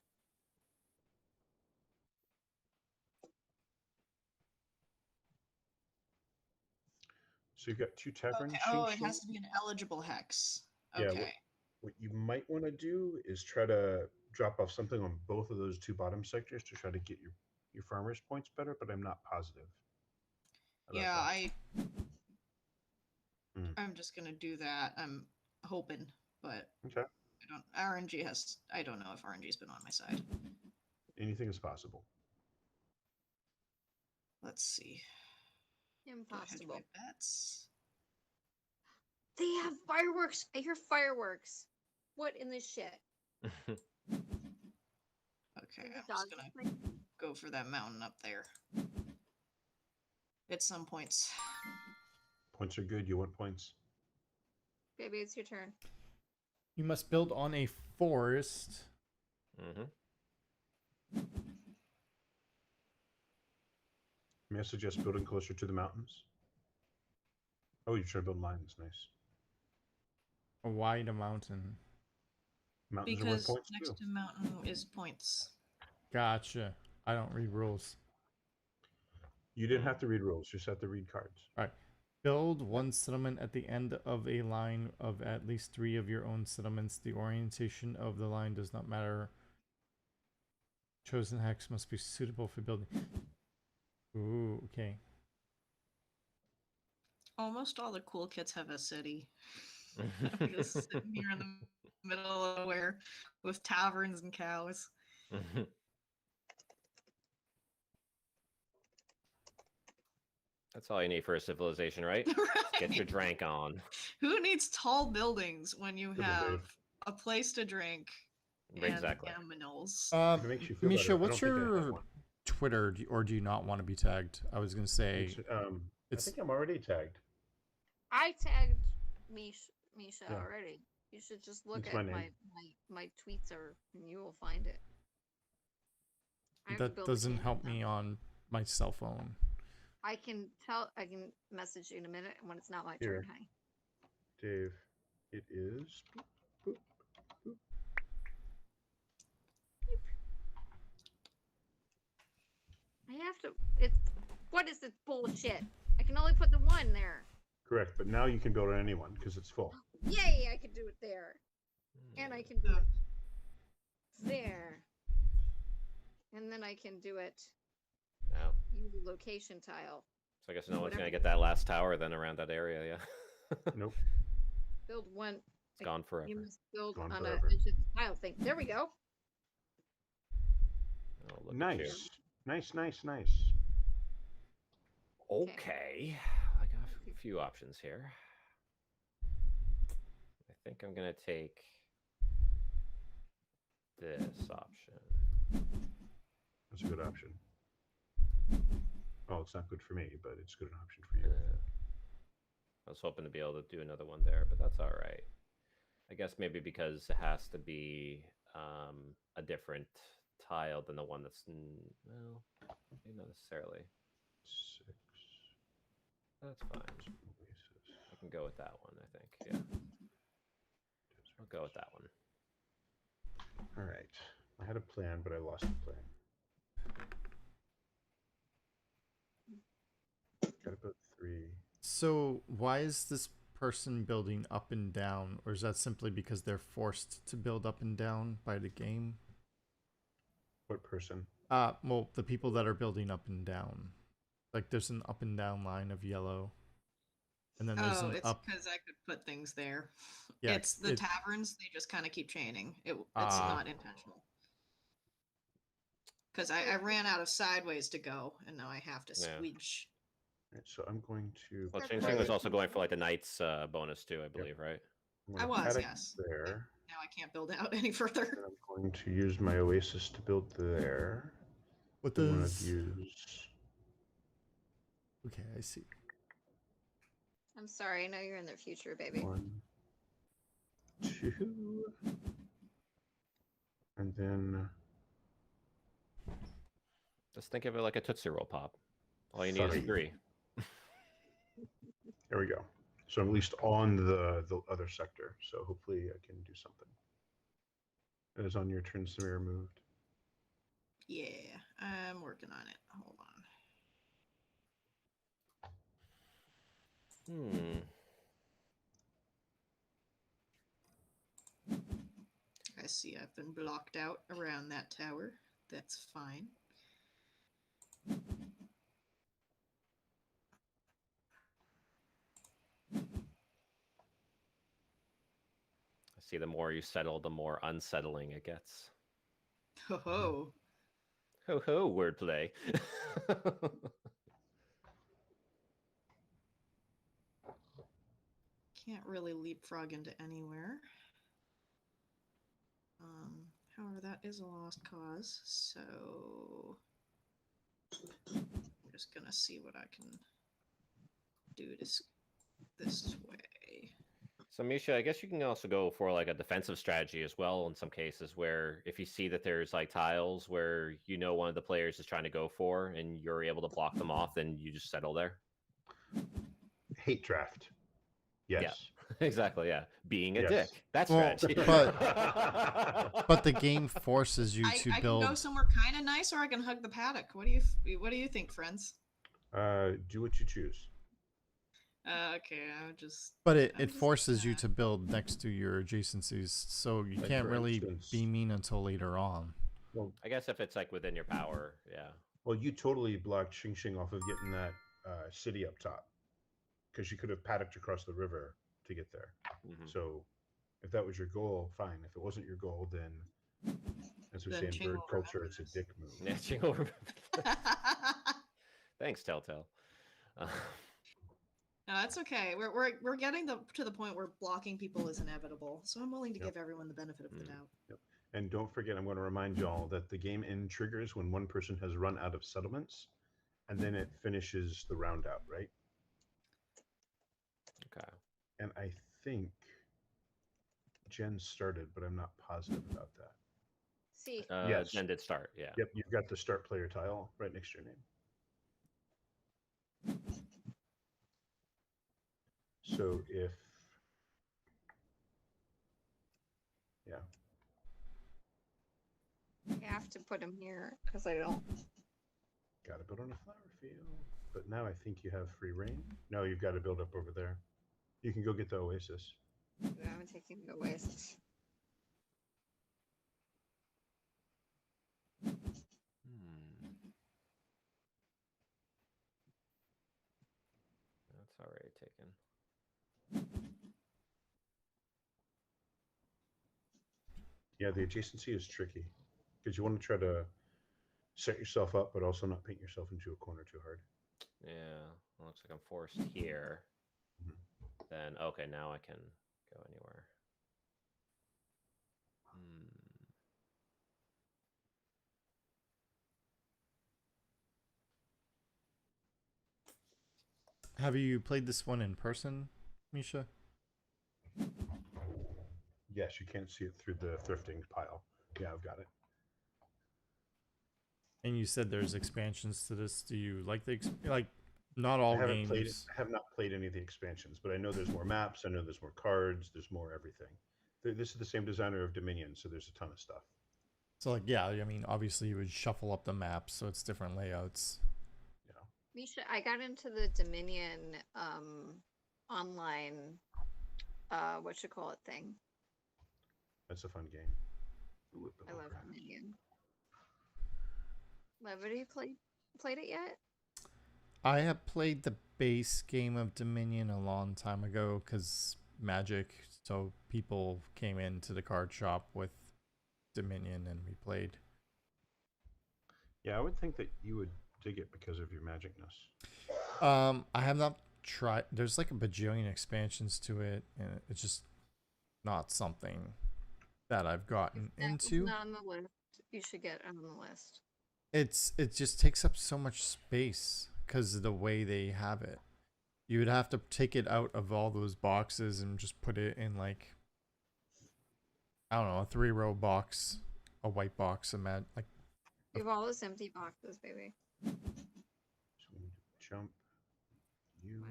So you've got 2 taverns. Okay. Oh, it has to be an eligible hex. Okay. Yeah, what you might want to do is try to drop off something on both of those 2 bottom sectors to try to get your farmers points better, but I'm not positive. Yeah, that. I'm just gonna do that. I'm hoping, but Okay. I don't know if RNG's been on my side. Anything is possible. Let's see. Do I hedge Impossible. my bets? They have fireworks. I hear fireworks. What in this shit? Okay, I'm just gonna go for that mountain up there. It's some points. Points are good. You want points? Baby, it's your turn. You must build on a forest. May I suggest building closer to the mountains? Oh, you're trying to build lines. Nice. A wide mountain. Mountains are Because worth points next too. to mountain is points. Gotcha. I don't read rules. You didn't have to read rules; you just have to read cards. All right. Build one settlement at the end of a line of at least 3 of your own settlements. The orientation of the line does not matter. Chosen hex must be suitable for building. Ooh, okay. Almost all the cool kits have a city. I'm just sitting here in the middle of nowhere with taverns and cows. That's all you need for a civilization, right? Get your drink on. Who needs tall buildings when you Good one, have Dave. a place to drink Exactly. and aminals? If it makes you feel Misha, better, I what's don't think I have your one. Twitter, or do you not want to be tagged? I was gonna say It's, I it's think I'm already tagged. I tagged Misha Yeah. already. You should just look It's at my my, name. my tweets and you will find it. I have to that build a doesn't kingdom help now. me on my cell phone. I can message you in a minute when it's not my Here. turn, honey. Dave, it is. Boop, boop. I have to. What is this bullshit? I can only put the one there. Correct, but now you can build on anyone because it's full. Yay! I can do it there, and I can do it there, and then I can do it. Wow. Use a location tile. So I guess no one's Whatever. gonna get that last tower then around that area, yeah. Nope. Build one. It's gone forever. You must build Gone on forever. a edge of the tile thing. There we go. Oh, look at you. Nice. Nice. Okay. I got a few options here. I think I'm gonna take this option. That's a good option. Oh, it's not good for me, but it's a good option for you. I was hoping to be able to do another one there, but that's all right. I guess maybe because it has to be a different tile than the one that's well, maybe not necessarily. 6. That's fine. Oasis. I can go with that one. I think. Yeah, I'll go with that one. All right. I had a plan, but I lost the plan. Gotta put 3. So why is this person building up and down, or is that simply because they're forced to build up and down by the game? What person? Well, the people that are building up and down. Like there's an up and down line of yellow. And then there's an It's up. because I could put things there. Yeah, It's the taverns, they just kind of keep chaining. It's not intentional. Because I ran out of sideways to go, and now I have to Yeah. switch. All right, so I'm going to. Well, That's Ching right. was also going for like the knight's bonus too, I believe, right? I'm I gonna was, add it yes. There. Now I can't build out any further. And I'm going to use my oasis to build there. What I'm going does? to use. Okay, I see. I'm sorry. I know you're in the future, baby. 1, 2, and then Just think of it like a Tootsie Roll pop. All you need is 3. 3. There we go. So I'm at least on the other sector. So hopefully I can do something. It is on your turn, Samir moved. Yeah, I'm working on it. Hold on. I see I've been blocked out around that tower. That's fine. I see the more you settle, the more unsettling it gets. Ho ho. Ho ho, wordplay. Can't really leapfrog into anywhere. However, that is a lost cause, so I'm just gonna see what I can do this way. So Misha, I guess you can also go for like a defensive strategy as well in some cases where if you see that there's like tiles where you know one of the players is trying to go for and you're able to block them off, then you just settle there. Hate draft. Yes. Exactly. Yeah. Being a Yes. dick. That's Well, strategy. but the game forces you to I build. can go somewhere kind of nice, or I can hug the paddock. What do you think, friends? Do what you choose. Okay, But I'm it just forces you gonna- to build next to your adjacencies, so you Like, can't for really instance- be mean until later on. Well, I guess if it's like within your power, yeah. well, you totally blocked Xing Xing off of getting that city up top, because you could have paddocked across the river to get there. Mhm. So, if that was your goal, fine. If it wasn't your goal, then, as we Then say in Ching bird will culture, remember it's a this. dick move. Yeah, Jingle remember that. Thanks, Telltale. No, that's okay. We're getting to the point where blocking people is inevitable. So I'm willing to Yep. give everyone the benefit of the Mm. doubt. And don't forget, I'm going to remind y'all that the game end triggers when one person has run out of settlements, and then it finishes the round out, right? Okay. And I think Jen started, but I'm not positive about that. See, Yes. Jen did start. Yeah. Yep, you've got the start player tile right next to your name. So if, yeah, you have to put them here because I don't. got to build on a flower field. But now I think you have free reign. No, you've got to build up over there. You can go get the oasis. I'm taking the Oasis. That's already taken. Yeah, the adjacency is tricky because you want to try to set yourself up, but also not paint yourself into a corner too hard. Yeah. Well, looks like I'm forced here. Mhm. Then okay, now I can go anywhere. Have you played this one in person, Misha? Yes, you can't see it through the thrifting pile. Yeah, I've got it. And you said there's expansions to this. Do you like like? Not all I haven't played it. games. I have not played any of the expansions, but I know there's more maps. I know there's more cards. There's more everything. This is the same designer of Dominion, so there's a ton of stuff. So like, yeah, I mean, obviously you would shuffle up the maps, so it's different layouts. Misha, I got into the Dominion online what you call it thing. That's a fun game. Ooh, I love Dominion. Levitt, have you played it yet? I have played the base game of Dominion a long time ago because Magic. So people came into the card shop with Dominion and we played. Yeah, I would think that you would dig it because of your magicness. I have not tried. There's like a bajillion expansions to it, and it's just not something that I've gotten into. Not on the list. You should get on the list. It just takes up so much space because of the way they have it. You would have to take it out of all those boxes and just put it in like, I don't know, a 3-row box, a white box, like. You have all those empty boxes, baby. So we need to jump you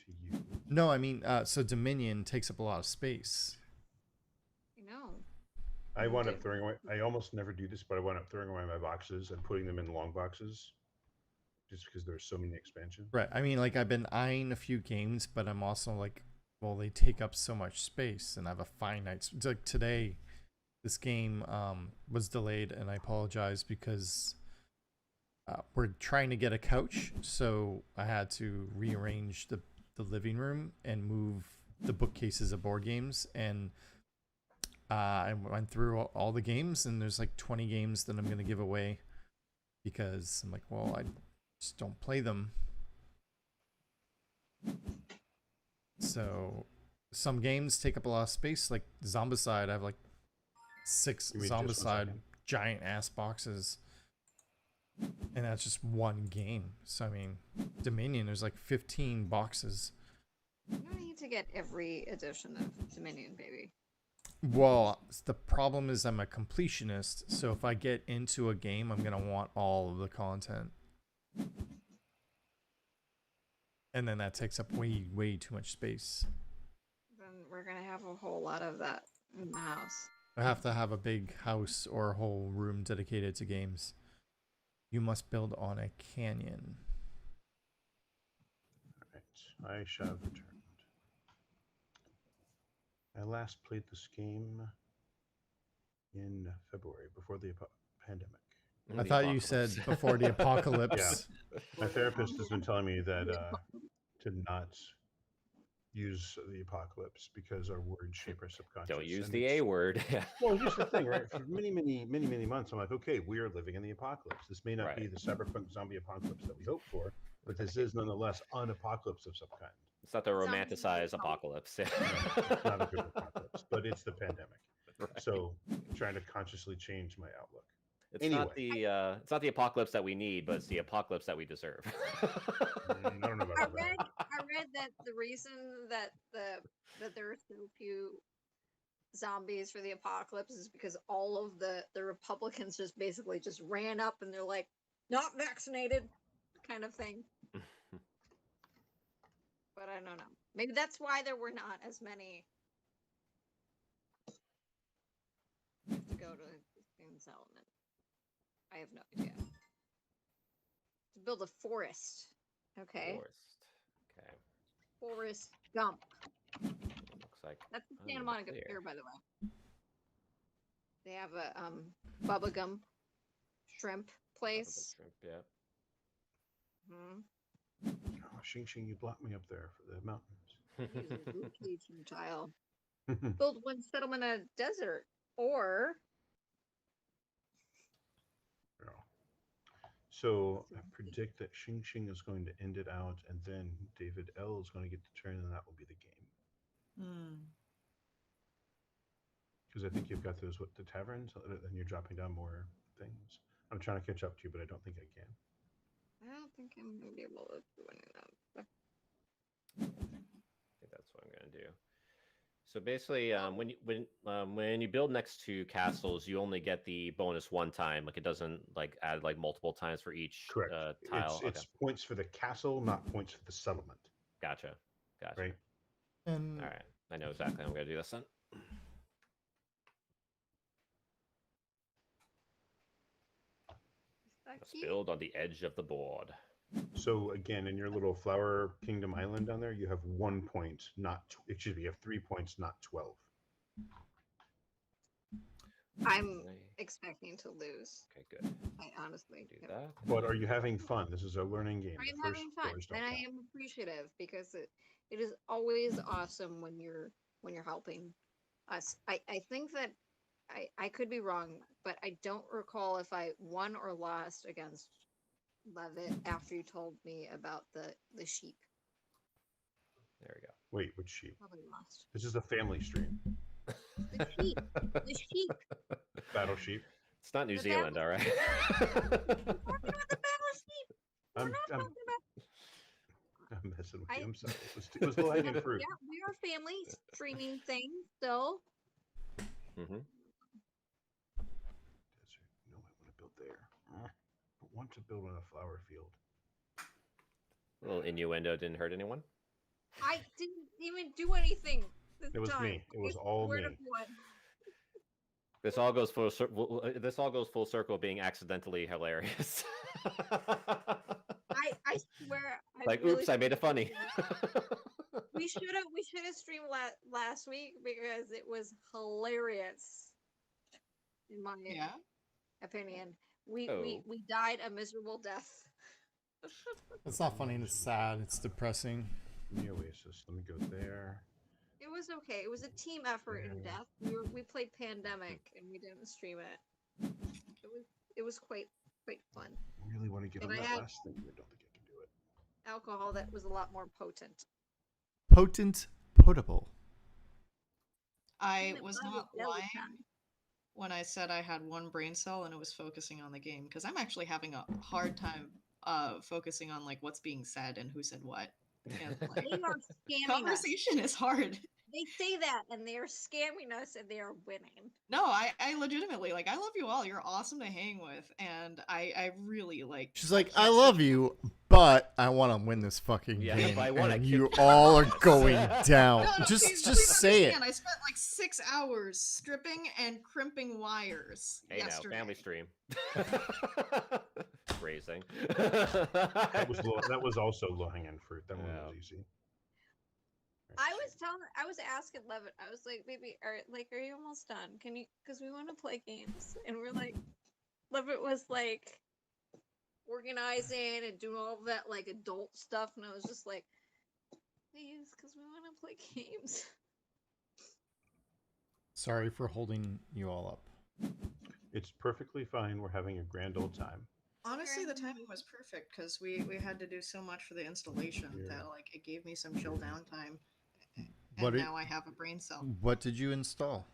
to you. No, I mean, so Dominion takes up a lot of space. You know. I wound up throwing away. I almost never do this, but I wound up throwing away my boxes and putting them in long boxes, just because there's so many expansions. Right. I mean, like I've been eyeing a few games, but I'm also like, well, they take up so much space, and I have a finite. Like today, this game was delayed, and I apologize because we're trying to get a couch, so I had to rearrange the living room and move the bookcases of board games, and I went through all the games, and there's like 20 games that I'm gonna give away because I'm like, well, I just don't play them. So some games take up a lot of space, like Zombicide. I have like 6 Give me just 1 Zombicide second. giant ass boxes, and that's just one game. So I mean, Dominion, there's like 15 boxes. You don't need to get every edition of Dominion, baby. Well, the problem is I'm a completionist, so if I get into a game, I'm gonna want all of the content, and then that takes up way too much space. Then we're gonna have a whole lot of that in the house. I have to have a big house or a whole room dedicated to games. You must build on a canyon. Alright, I shall have returned. I last played this game in February, before the pandemic. I thought you said before the apocalypse. My therapist has been telling me that to not use the apocalypse because our words shape our subconscious. Don't use and the it's- A word. Well, here's the thing, right? For many months, I'm like, okay, we are living in the apocalypse. This may not be Right. the cyberpunk zombie apocalypse that we hope for, but this is nonetheless an apocalypse of some kind. It's not the Sounds romanticize like- apocalypse. No, it's not a good apocalypse, but it's the pandemic. Right. So, trying to consciously change my outlook. It's not the apocalypse that we need, but it's the apocalypse that we deserve. I don't know about I all that. read that the reason that there are so few zombies for the apocalypse is because all of the Republicans just basically just ran up and they're like, not vaccinated, kind of thing. But I don't know. Maybe that's why there were not as many to go to in settlement. I have no idea. To build a forest. Okay. Forest. Okay. Forest Gump. Looks like That's the Santa Monica unclear. Pier, by the way. They have a Bubba Gum shrimp place. Shrimp, yeah. Oh, Xing Xing, you blocked me up there for the mountains. Location tile. Build one settlement in a desert, or No. So I predict that Xing Xing is going to end it out, and then David L is going to get the turn, and that will be the game. Hmm. Because I think you've got those the taverns, and you're dropping down more things. I'm trying to catch up to you, but I don't think I can. I don't think I'm gonna be able to do any of that. I think that's what I'm gonna do. So basically, when you build next to castles, you only get the bonus one time. Like it doesn't like add like multiple times for each Correct. tile. It's points for the castle, not points for the settlement. Gotcha. Right. And All right. I know exactly how I'm gonna do this then. Let's build on the edge of the board. So again, in your little Flower Kingdom Island down there, you have 1 point, not excuse me, you have 3 points, not 12. I'm Okay, expecting to lose. good. I honestly Do am. that. But are you having fun? This is a learning game. I am The first having fun, floors don't and I count. am appreciative because it is always awesome when you're helping us. I think that I could be wrong, but I don't recall if I won or lost against Leavitt after you told me about the sheep. There we go. Wait, which sheep? Probably lost. This is a family stream. The sheep. The sheep. Battle sheep. It's not New The Zealand, all right. We're talking about the battle sheep. We're I'm, not I'm, talking about. I'm messing with I- you. I'm sorry. It was low hanging fruit. Yeah, we are family streaming thing still. Mm-hmm. Desert. No, I want to build there. I want to build on a flower field. A little innuendo didn't hurt anyone. I didn't even do anything this It was time. me. It was I all swear me. to God. This all goes full circle. This all goes full circle, being accidentally hilarious. I swear. Like, really oops, I made it funny. We should have streamed last week because it was hilarious. In my opinion, we died a miserable death. it's not funny, it's sad, it's depressing. The Oasis. Let me go there. It was okay. It was a team effort in death. We played Pandemic and we didn't stream it. It was quite fun. I really want to get And on I that had- last thing, but I don't think I can do it. Alcohol that was a lot more potent. Potent potable. I Even was if I not was lying done. when I said I had one brain cell and it was focusing on the game, because I'm actually having a hard time focusing on like what's being said and who said what. And, like, They are scamming us. conversation is hard. They say that, and they are scamming us, and they are winning. No, I legitimately like. I love you all. You're awesome to hang with, and I really like. She's like, can't I love sleep. you, but I want to win this fucking Yeah, game, but I wanna and kick you your all are ass. going down. No, just please say it. understand, I spent like 6 hours stripping and crimping wires Hey now, yesterday. family stream. Raising. That was also low hanging fruit. That one Yeah. was easy. I was asking Leavitt, I was like, baby, are you almost done? Can you, because we want to play games. And we're like, Leavitt was like organizing and doing all that like adult stuff. And I was just like, please, because we want to play games. Sorry for holding you all up. It's perfectly fine. We're having a grand old time. Honestly, the timing was perfect because we had to do so much for the installation that like it gave me some chill downtime. And now I have a brain cell. What did you install?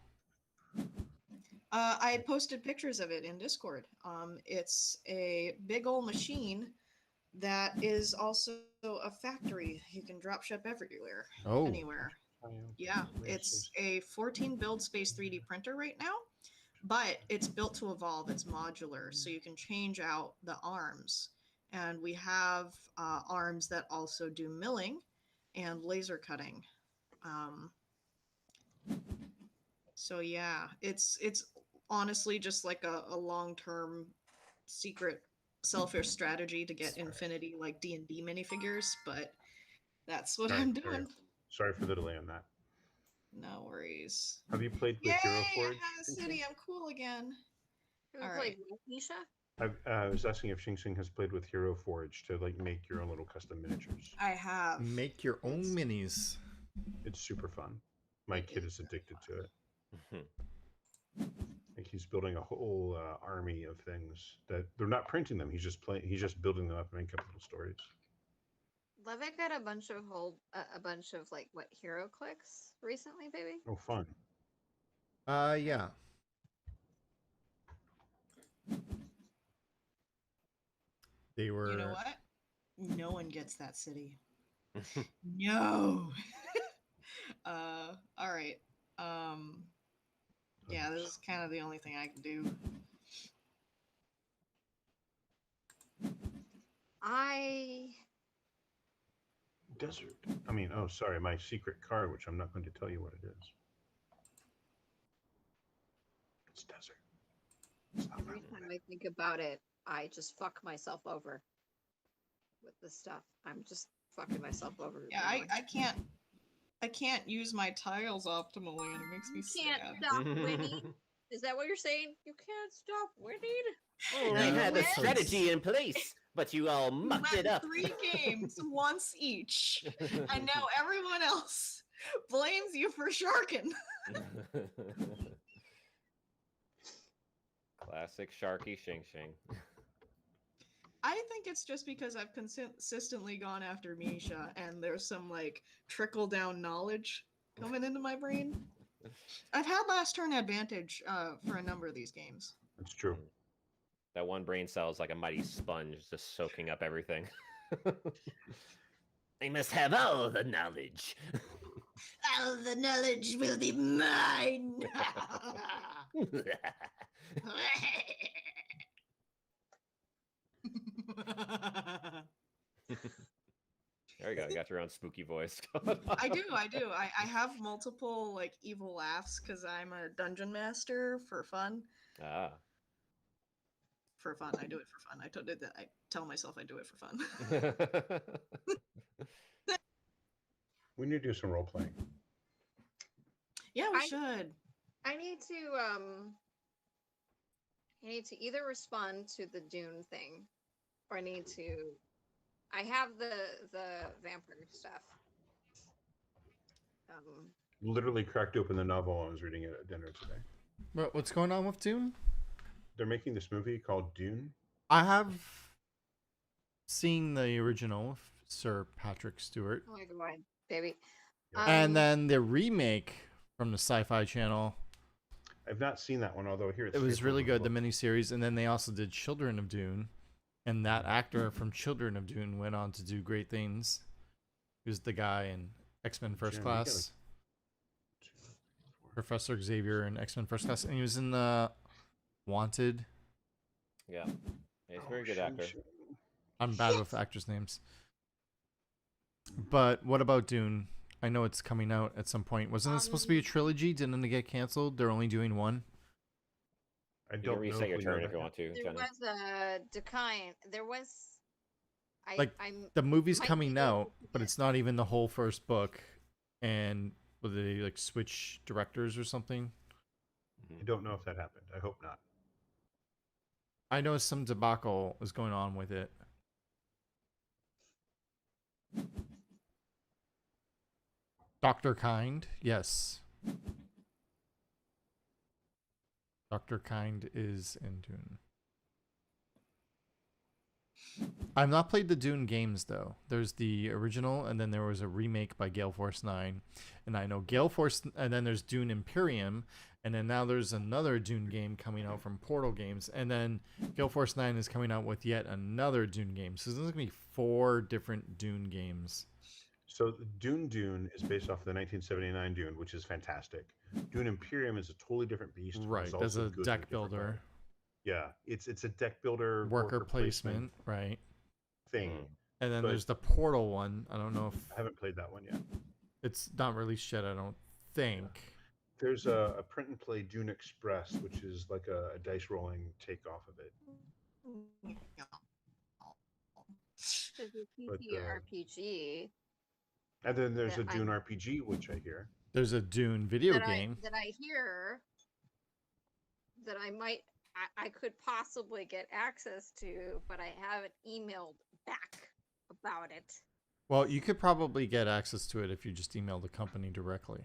I posted pictures of it in Discord. It's a big old machine that is also a factory. You can drop ship everywhere, anywhere. Yeah, it's a 14 build space 3D printer right now, but it's built to evolve. It's modular, so you can change out the arms. And we have arms that also do milling and laser cutting. So yeah, it's honestly just like a long-term secret selfish strategy to get infinity like D&D minifigures, but that's what I'm doing. Sorry for the delay on that. No worries. Have you played with Yay, Hero I Forge? have a city. I'm cool again. Can we All play right. Nisha? I was asking if Xing Xing has played with Hero Forge to like make your own little custom miniatures. I have. Make your own minis. It's super fun. My kid is addicted to it. Like he's building a whole army of things that they're not printing them. He's just building them up and making up little stories. Levitt got a bunch of like what hero clicks recently, baby. Oh, fun! Yeah. They were. You know what? No one gets that city. No. All right. Yeah, this is kind of the only thing I can do. Desert. I mean, oh, sorry, my secret card, which I'm not going to tell you what it is. It's desert. It's not Every time I think about it, I just fuck myself over with this stuff. I'm just fucking myself over. Yeah, I can't use my tiles optimally, and it makes me sad. Can't stop winning. Is that what you're saying? You can't stop winning. Oh, I had a strategy in place, but you all mucked it up. 3 games once each, and now everyone else blames you for sharking. Classic Sharky Shing Shing. I think it's just because I've consistently gone after Misha, and there's some like trickle down knowledge coming into my brain. I've had last turn advantage for a number of these games. That's true. That one brain cell is like a mighty sponge, just soaking up everything. I must have all the knowledge. All the knowledge will be mine. There you go. You got your own spooky voice. I do. I have multiple like evil laughs because I'm a dungeon master for fun. Ah. For fun, I do it for fun. I tell myself I do it for fun. We need to do some role playing. Yeah, we should. I need to either respond to the Dune thing, or I have the vampire stuff. Literally cracked open the novel I was reading it at dinner today. What's going on with Dune? They're making this movie called Dune. I have seen the original of Sir Patrick Stewart. Oh my god, baby. And then the remake from the Sci-Fi Channel. I've not seen that one, although here it was really good, the miniseries. And then they also did Children of Dune. And that actor from Children of Dune went on to do great things. He was the guy in X-Men First Class. Professor Xavier in X-Men First Class, and he was in the Wanted. Yeah, he's a very good actor. I'm bad with actors' names. But what about Dune? I know it's coming out at some point. Wasn't it supposed to be a trilogy? Didn't it get canceled? They're only doing one. I You don't can know reset if your we know turn if that you want to, There Jenna. was a decline. There was. The movie's might coming be able out, to but get- it's not even the whole first book. And will they like switch directors or something? I don't know if that happened. I hope not. I know some debacle is going on with it. Dr. Kind, yes. Dr. Kind is in Dune. I've not played the Dune games though. There's the original, and then there was a remake by Gale Force 9. And I know Gale Force, and then there's Dune Imperium, and then now there's another Dune game coming out from Portal Games, and then Gale Force 9 is coming out with yet another Dune game. So there's going to be 4 different Dune games. So Dune is based off the 1979 Dune, which is fantastic. Dune Imperium is a totally different beast. but Right, it's there's also a good in deck different builder, way. Yeah, it's a deck builder, worker placement, right? thing. And then But- there's the Portal one. I don't know I if haven't played that one yet. it's not released yet, I don't think. There's a print and play Dune Express, which is like a dice rolling takeoff of it. There's a But, TTRPG And then there's Yeah, a Dune RPG, which I hear. There's a Dune video that game. I hear that I could possibly get access to, but I haven't emailed back about it. Well, you could probably get access to it if you just email the company directly.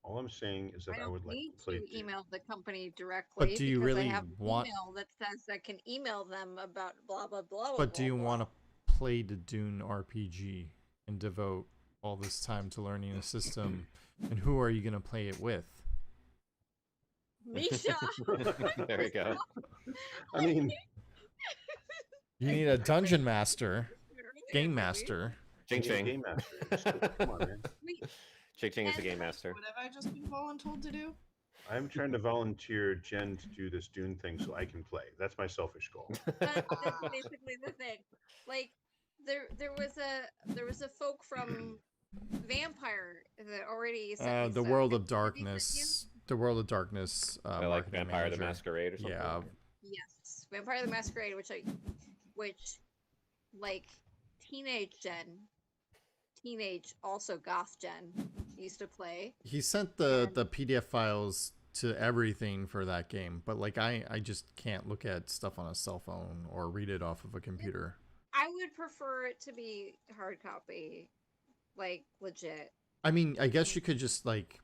All I'm saying is that I I don't would like need to play to Dune. email the company directly. do you because really I have an want- email that says I can email them about blah blah blah. But do you want to play the Dune RPG and devote all this time to learning the system? And who are you going to play it with? Misha? There we go. I mean, You need a dungeon master, game master. Ching he's a Ching. game master. So, come on, man. Ching Ching is the game master. What have I just been voluntold to do? I'm trying to volunteer Jen to do this Dune thing so I can play. That's my selfish goal. That's basically the thing. Like there was a folk from Vampire that already sent me The stuff. World Have of you seen Darkness. The World of Darkness. I like marketing Vampire the manager. Masquerade or something. Yeah. Yes, Vampire the Masquerade, which like teenage also goth Gen used to play. He sent the PDF files to everything for that game, but like I just can't look at stuff on a cell phone or read it off of a computer. I would prefer it to be hard copy, like legit. I mean, I guess you could just like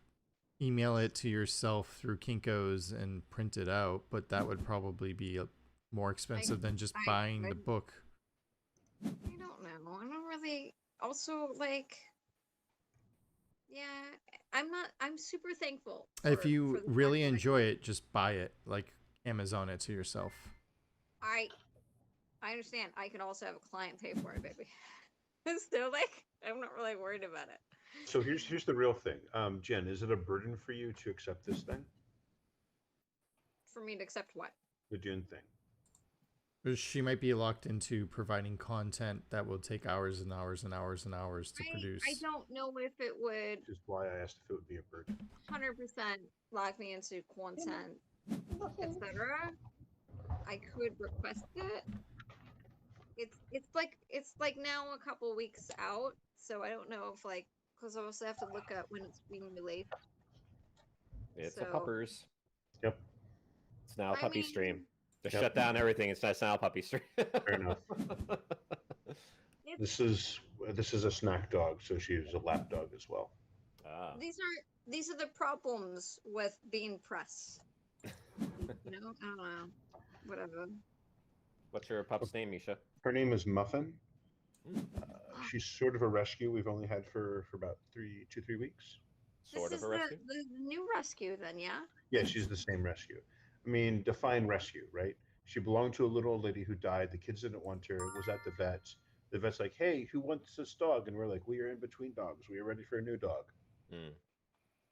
email it to yourself through Kinko's and print it out, but that would probably be more expensive than just buying the book. I don't know. I don't really. Also, like, yeah, I'm super thankful. If you for the really fact that enjoy it, just buy it, like Amazon it to yourself. I understand. I can also have a client pay for it, baby. So, like, I'm not really worried about it. So here's the real thing. Jen, is it a burden for you to accept this thing? For me to accept what? The Dune thing. She might be locked into providing content that will take hours and hours and hours and hours to produce. I don't know if it would Which is why I asked if it would be a burden. 100% lock me into content, etc. I could request it. It's like now a couple weeks out, so I don't know if like because I also have to look at when it's being released. It's a So- puppers. Yep. It's now a I puppy mean- stream. Just Yep. shut down everything. It's now a puppy stream. Fair enough. This is a snack dog, so she's a lap dog as well. Ah. These are the problems with being press. You know, I don't know. Whatever. What's your pup's name, Misha? Her name is Muffin. She's sort of a rescue. We've only had for about 3 weeks. Sort This of a is rescue. the new rescue, then, yeah. Yeah, she's the same rescue. I mean, define rescue, right? She belonged to a little old lady who died. The kids didn't want her. Was at the vet. The vet's like, "Hey, who wants this dog?" And we're like, "We are in between dogs. We are ready for a new dog." Hmm.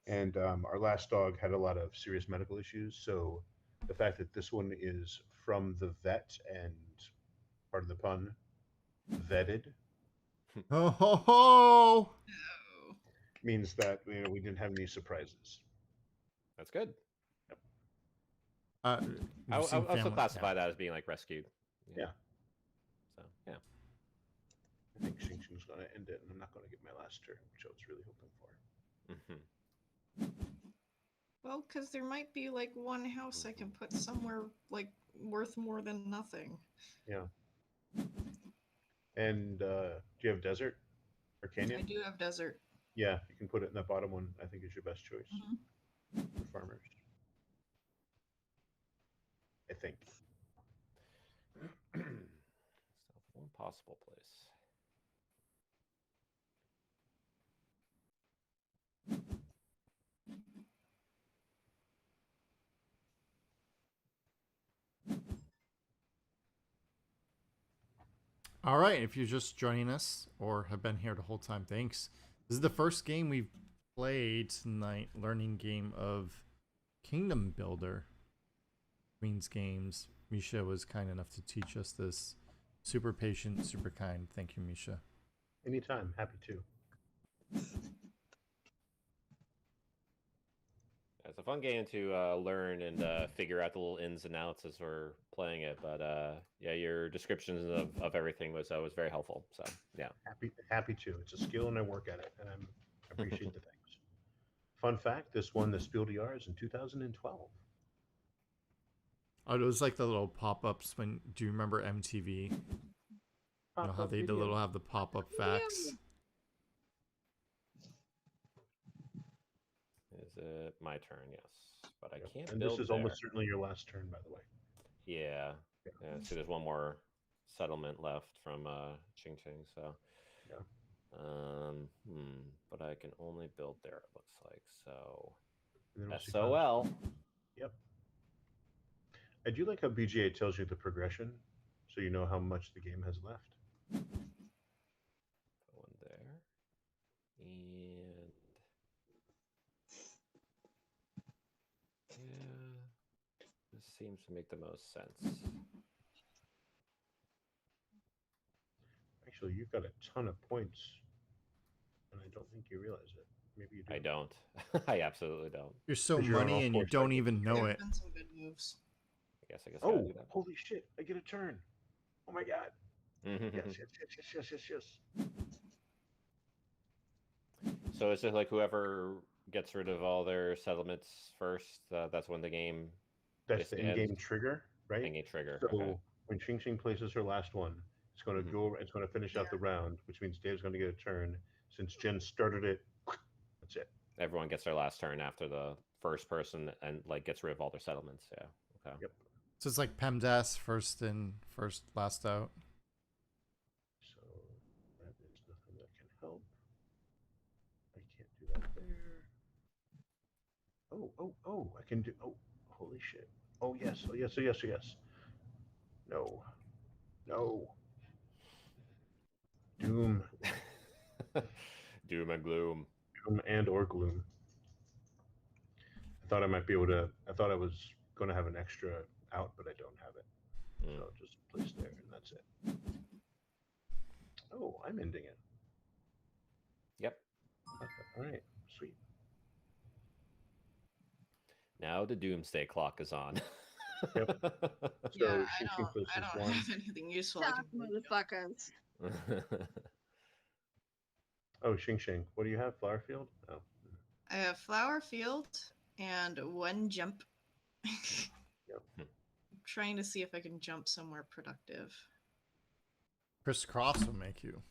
And our last dog had a lot of serious medical issues. So the fact that this one is from the vet and, pardon the pun, vetted, Ho ho ho! Oh. means that we didn't have any surprises. That's good. Uh, I you've seen would also family- classify yeah. that as being like rescued. Yeah. So yeah. I think Xing Xing's going to end it, and I'm not going to get my last turn, which I was really hoping for. Well, because there might be like one house I can put somewhere like worth more than nothing. Yeah. And do you have desert or canyon? I do have desert. Yeah, you can put it in that bottom one. I think is your best choice Mhm. for farmers. I think. So one possible place. All right, if you're just joining us or have been here the whole time, thanks. This is the first game we've played tonight, learning game of Kingdom Builder. Queen's Games. Misha was kind enough to teach us this. Super patient, super kind. Thank you, Misha. Anytime, happy to. It's a fun game to learn and figure out the little ins and outs as we're playing it. But yeah, your descriptions of everything was very helpful. So yeah, Happy to. It's a skill, and I work at it, and I appreciate the things. Fun fact: this won the Spiel des Jahres in 2012. Oh, it was like the little pop-ups when. Do you remember MTV? You know how Pop-up they video. little have the pop-up facts. is it my turn? Yes, but I Yep. can't And build this is there. almost certainly your last turn, by the way. Yeah. Yeah. See, there's one more settlement left from Ching Ching. So. Yeah. But I can only build there. It looks like so. And then we'll see SOL. Yep. I do like how BGA tells you the progression, so you know how much the game has left. Put one there. And yeah, this seems to make the most sense. Actually, you've got a ton of points, and I don't think you realize it. Maybe you do. I don't. I absolutely don't. You're so 'Cause you're on all money and you 4 don't cycles. even know There it. have been some good moves. I guess I gotta Oh, do that. holy shit! I get a turn. Oh my god! Mm-hmm. Yes. So is it like whoever gets rid of all their settlements first? That's when the game That's the basically ends? in-game trigger, right? Thingy trigger. So Okay. when Xing Xing places her last one, it's going to Mhm. go. It's going to finish out the round, which means Dave's going to get a turn. Since Jen started it, that's it. Everyone gets their last turn after the first person and like gets rid of all their settlements. Yeah. Okay. Yep. So it's like PEMDAS, first in, first last out. So that is nothing that can help. I can't do that there. Oh! I can do. Oh, holy shit! Oh yes! No. Doom Doom and gloom. and or gloom. I thought I might be able to. I thought I was going to have an extra out, but I don't have it. Mm. So just place there, and that's it. Oh, I'm ending it. Yep. All right, sweet. Now the doomsday clock is on. Yep. So Yeah, Xing Xing places I don't one. have anything useful. I Stop, can build. motherfuckers. Oh, Xing Xing. What do you have? Flower field? Oh. I have flower field and one jump. Yep. I'm trying to see if I can jump somewhere productive. Crisscross will make you.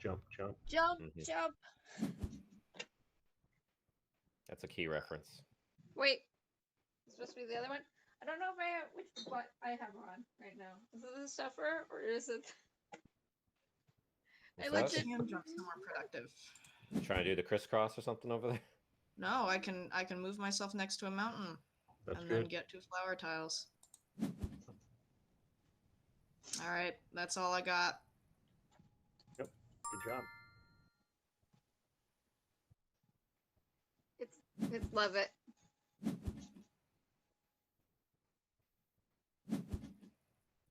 Jump. Jump, Mhm. jump. That's a key reference. Wait. It's supposed to be the other one? I don't know if I have which what I have on right now. Is it the stuffer or is it What's I that? legit- Can jump somewhere productive. You trying to do the crisscross or something over there? No, I can move myself next to a mountain That's and good. then get 2 flower tiles. All right, that's all I got. Good job. it's It's Leavitt.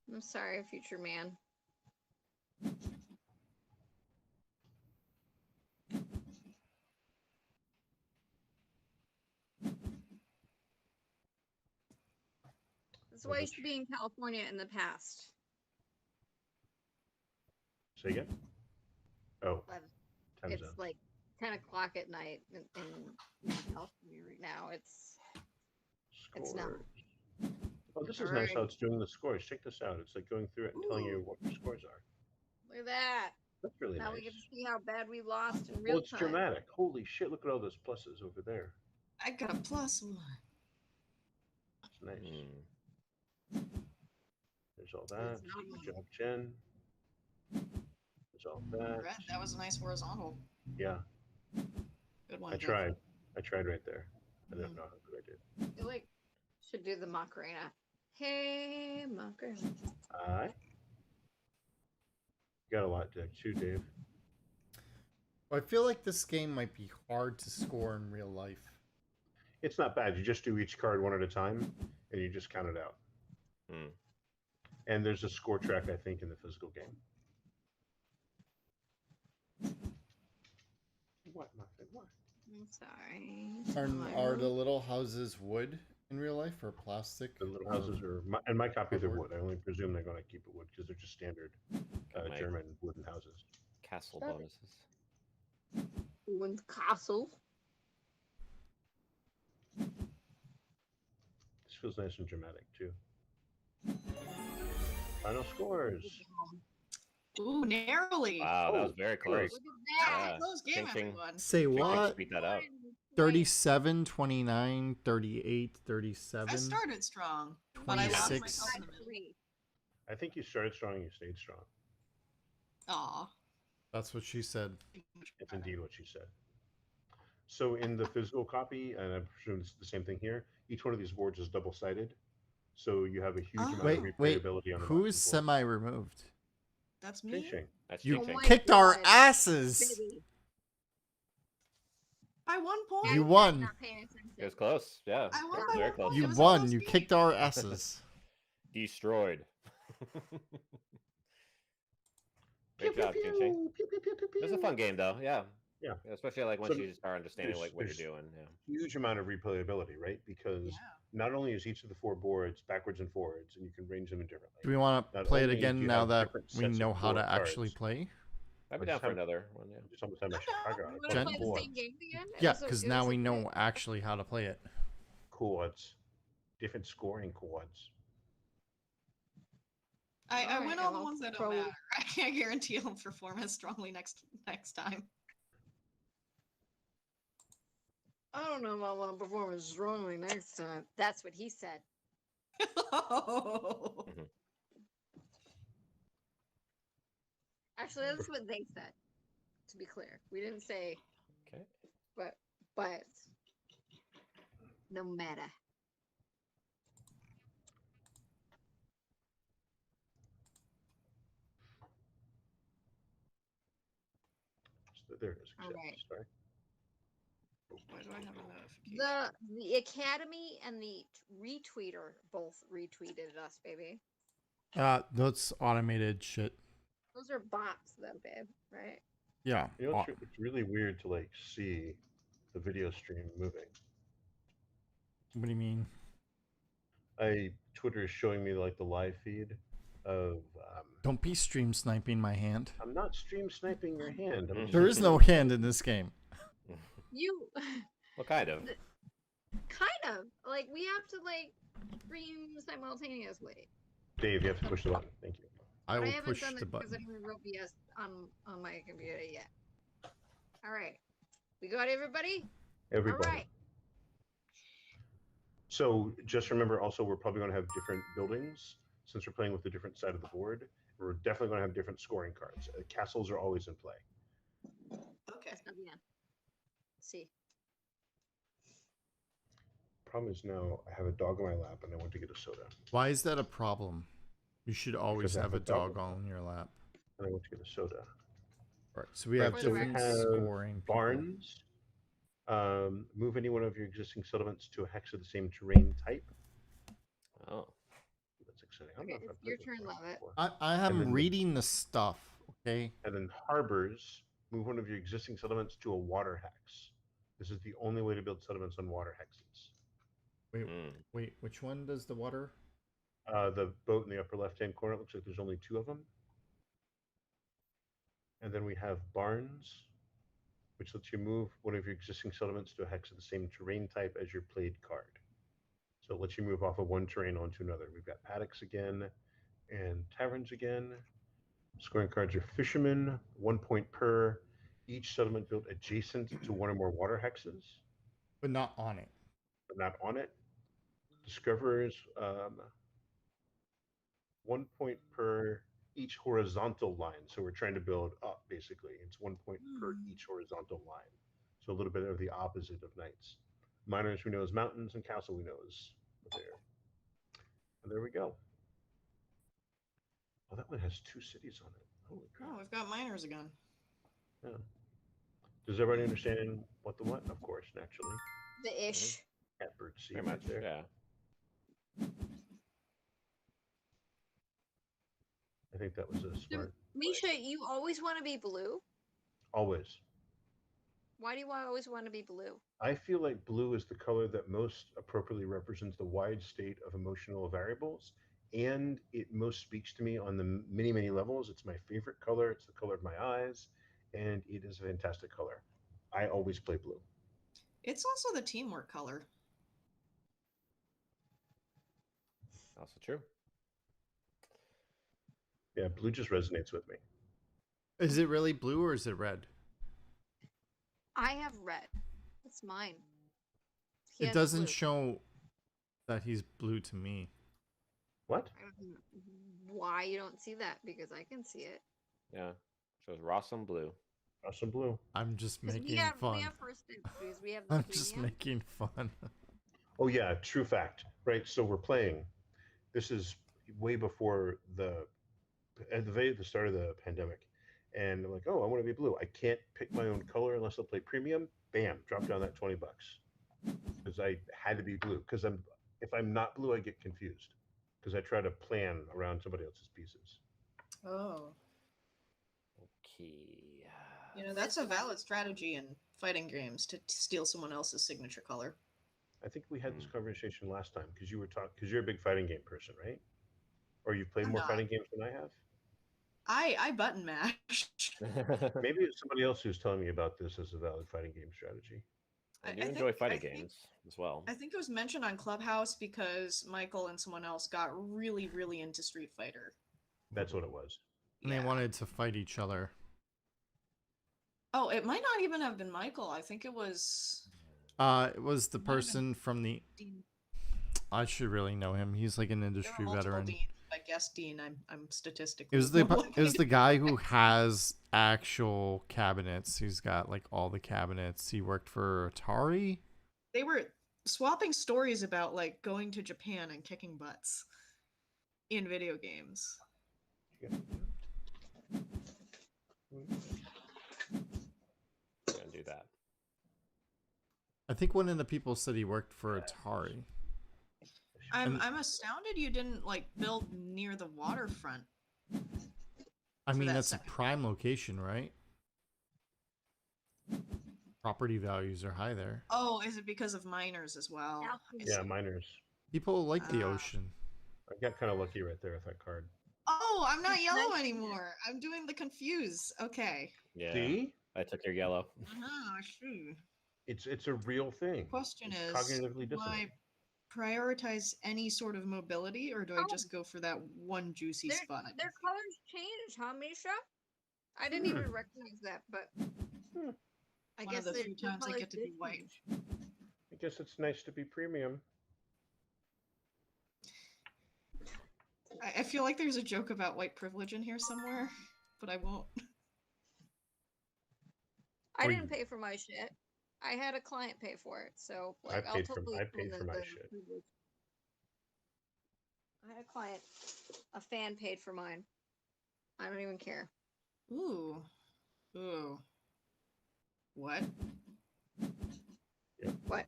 I'm sorry, future man. That's why I used to be in California in the past. Say again? Oh, But time it's zone. like 10 o'clock at night in California right now. It's not. Scores. Oh, this is All nice right. how it's doing the scores. Check this out. It's like going through it and telling you Ooh. what your scores are. Look at that. That's really Now nice. we get to see how bad we lost in Well, real it's time. dramatic. Holy shit, look at all those pluses over there. I got a +1. It's nice. Hmm. There's all that. It's not Good job, Jen. There's all that. Red, that was a nice horizontal. Yeah, Good one. I Jeff. tried. I tried right there. I don't Mhm. know how good I did. I feel like should do the Macarena. Hey, Macarena. I got a lot to too, Dave. I feel like this game might be hard to score in real life. It's not bad. You just do each card one at a time, and you just count it out. Hmm. And there's a score track, I think, in the physical game. What, Muffin? What? I'm sorry. Are the little houses wood in real life or plastic? The little or- houses are, and my copies are cardboard? wood. I only presume they're going to keep it wood because they're just standard My German wooden houses. castle Stop it. bonuses. Ruined castle. This feels nice and dramatic too. Final scores. Ooh, narrowly. Wow, that Oh, was very great. close. Look at that. Yeah. Close game, Ching, ching. everyone. Say Ching, ching, what? Beat that out. 37, 29, 38, I 37. started strong, but I lost 26. myself in the middle. I think you started strong. You stayed strong. Aw. That's what she said. It's indeed what she said. So in the physical copy, and I presume it's the same thing here, each one of these boards is double-sided. So you have a huge amount Wait, of wait. replayability on the Who bottom is board. semi-removed? That's me. Ching-ching. That's You ching, ching. my kicked our God. asses. Baby. By 1 point. You I'm won. not paying attention. It was close. Yeah. I won It was by very 1 close. point. You It was a won. close You game. kicked our asses. Destroyed. Pew, Great pew, job, Ching Ching. pew, pew, pew, pew, It was a pew. fun game, though. Yeah. Yeah. Especially like once So you start understanding like what you're there's- doing. Yeah. Huge amount of replayability, right? Because Yeah. not only is each of the 4 boards backwards and forwards, and you can range them in differently. Do we want to Not play it only do again you now have that different we sets of know how to board actually cards. play? I'd be I down just for have- another one. Yeah. It's almost time I should figure You out. want to Jen- play the Cool same odds. game again? It Yeah, was a- because it now was a we know good- actually how to play it. Quads. Different scoring quads. I Alright, win all the I'll ones that don't pro- matter. I can't guarantee I'll perform as strongly next time. I don't know if I want to perform as strongly next time. That's what he said. Actually, that's what they said. To be clear, we didn't say, Okay. but no matter. So there it is. All right. Sorry. Why do I have a notification? The Academy and the retweeter both retweeted us, baby. That's automated shit. Those are bots, though, babe. Right? Yeah. You know, it's really weird to like see the video stream moving. What do you mean? Twitter is showing me like the live feed of. Don't be stream sniping my hand. I'm not stream sniping your hand. I'm There is no hand in this game. You What kind of? kind of like we have to like stream simultaneously. Dave, you have to push the button. Thank you. I But will haven't push done the it because I button. haven't wrote BS on my computer yet. All right, we got everybody. Everybody. All right. So just remember, also we're probably going to have different buildings since we're playing with the different side of the board. We're definitely going to have different scoring cards. Castles are always in play. Okay. SWN. See. Problem is now I have a dog on my lap and I want to get a soda. Why is that a problem? You should always Because I have a have a dog. dog on your lap. And I want to get a soda. Right. So we Right, have so we different have scoring. people. Barnes, Move any one of your existing settlements to a hex of the same terrain type. Oh. That's exciting. I don't Okay, know if it's I've your played turn, this Leavitt. before. I And am then reading the stuff. Okay. And then harbors, move one of your existing settlements to a water hex. This is the only way to build settlements on water hexes. Wait, Mm. wait. Which one does the water? The boat in the upper left-hand corner, it looks like there's only 2 of them. And then we have barns, which lets you move one of your existing settlements to a hex of the same terrain type as your played card. So it lets you move off of one terrain onto another. We've got paddocks again and taverns again. Scoring cards are fishermen, 1 point per. Each settlement built adjacent to one or more water hexes, But not on it. but not on it. Discoverers, 1 point per each horizontal line. So we're trying to build up, basically. It's 1 point per each horizontal line. So a little bit of the opposite of knights. Miners we know as mountains, and castle we know as there. And there we go. Oh, that one has 2 cities on it. Holy crap. Oh, we've got miners again. Yeah. Does everybody understand what the what? Of course, naturally. The ish. Catbird seed Pretty right much. there. Yeah. I think that was a smart. Misha, you always want to be blue? Always. Why do you always want to be blue? I feel like blue is the color that most appropriately represents the wide state of emotional variables, and it most speaks to me on the many, many levels. It's my favorite color. It's the color of my eyes, and it is a fantastic color. I always play blue. It's also the teamwork color. Also true. Yeah, blue just resonates with me. Is it really blue or is it red? I have red. It's mine. He It has doesn't blue. show that he's blue to me. What? I don't know why you don't see that, because I can see it. Yeah. Shows Ross on blue. Awesome blue. I'm just 'Cause making fun. we have first dibs. We have the I'm just premium. making fun. Oh yeah, true fact. Right. So we're playing. This is way before at the start of the pandemic, and I'm like, oh, I want to be blue. I can't pick my own color unless I play premium. Bam, drop down that $20 because I had to be blue. Because if I'm not blue, I get confused because I try to plan around somebody else's pieces. Oh. Okay. You know, that's a valid strategy in fighting games to steal someone else's signature color. I think we had this conversation last time because you're a big fighting game person, right? Or you've played I'm more not. fighting games than I have. I button mash. Maybe it's somebody else who's telling me about this as a valid fighting game strategy. I do enjoy fighting games as well. I think it was mentioned on Clubhouse because Michael and someone else got really, really into Street Fighter. That's what it was. And they wanted to fight each other. Oh, it might not even have been Michael. I think it was. It was the person from the. Dean. I should really know him. He's like an industry veteran. Dean. I guess Dean. I'm statistically. It was the guy who has actual cabinets. He's got like all the cabinets. He worked for Atari. They were swapping stories about like going to Japan and kicking butts in video games. I'm gonna do that. I think one of the people said he worked for Atari. I'm astounded you didn't like build near the waterfront. I mean, that that's a second prime location, right? Property values are high there. Oh, is it because of miners as well? I Yeah, see. miners. People like the ocean. I got kind of lucky right there with that card. Oh, I'm not yellow anymore. I'm doing the confuse. Okay. Yeah. See? I took your yellow. I see. It's a real thing. Question It's is, cognitively do I dissonant. prioritize any sort of mobility, or do I just go for that one juicy Their, spot? their colors change, huh, Misha? I didn't even recognize that, but I One guess of the their few times I colors get to did be white. change. I guess it's nice to be premium. I feel like there's a joke about white privilege in here somewhere, but I won't. I didn't pay for my shit. I had a client pay for it, so like I paid I'll totally I spend paid for my shit. privilege. I had a client, a fan paid for mine. I don't even care. Ooh. Ooh. What? What?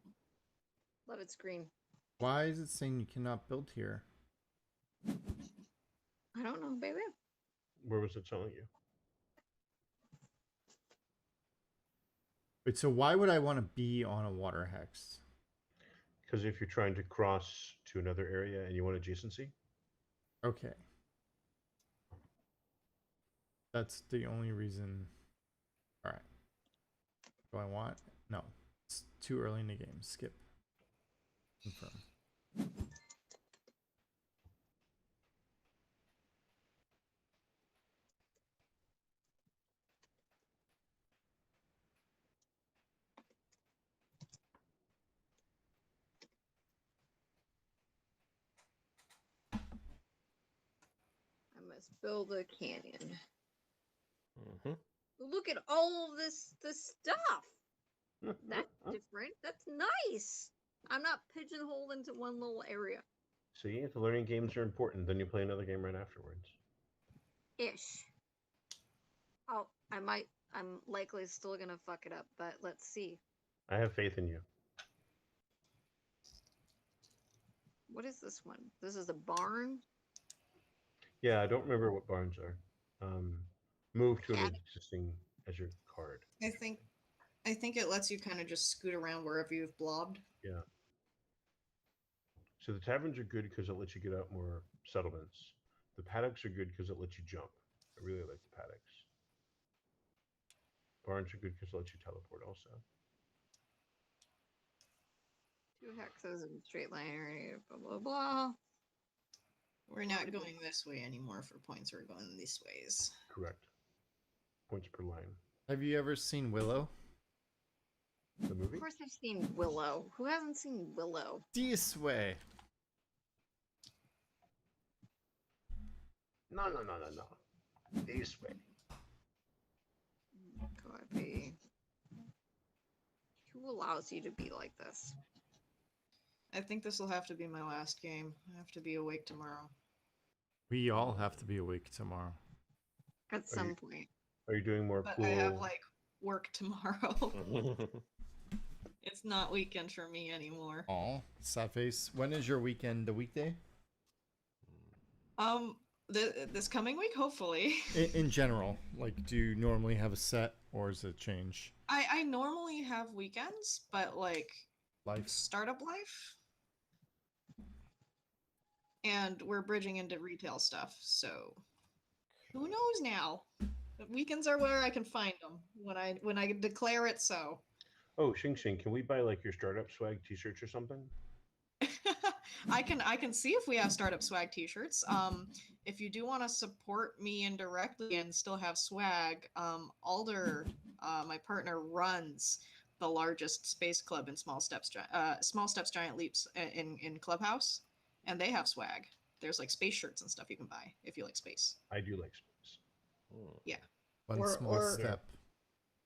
Love it, screen. Why is it saying you cannot build here? I don't know, baby. Where was it telling you? Wait, so why would I want to be on a water hex? Because if you're trying to cross to another area and you want adjacency, Okay. That's the only reason. Alright. Do I want? No. It's too early in the game. Skip. Confirm. I must build a canyon. Mm-hmm. Look at all of this stuff. That's different. That's nice. I'm not pigeonholed into one little area. see, if the learning games are important, then you play another game right afterwards. Ish. I'm likely still gonna fuck it up, but let's see. I have faith in you. What is this one? This is a barn? Yeah, I don't remember what barns are. Move to an Attic. existing as your card. I think it lets you kind of just scoot around wherever you've blobbed. Yeah. So the taverns are good because it lets you get out more settlements. The paddocks are good because it lets you jump. I really like the paddocks. Barns are good because it lets you teleport also. 2 hexes in straight line, blah, blah, blah. We're not going this way anymore for points. We're going these ways. Correct. Points per line. Have you ever seen Willow? The movie? Of course I've seen Willow. Who hasn't seen Willow? This way. No. This way. Copy. Who allows you to be like this? I think this will have to be my last game. I have to be awake tomorrow. We all have to be awake tomorrow. At some point. Are you doing more But pool? I have like work tomorrow. It's not weekend for me anymore. Oh, sad face. When is your weekend? The weekday? This coming week, hopefully. In general, like, do you normally have a set, or does it change? I normally have weekends, but like Life. startup life, and we're bridging into retail stuff. So who knows now? Weekends are where I can find them when I declare it so. Oh, Xing Xing, can we buy like your startup swag t-shirts or something? I can see if we have startup swag t-shirts. If you do want to support me indirectly and still have swag, Alder, my partner, runs the largest space club in Small Steps Giant Leaps in Clubhouse, and they have swag. There's like space shirts and stuff you can buy if you like space. I do like space. Yeah. One small step.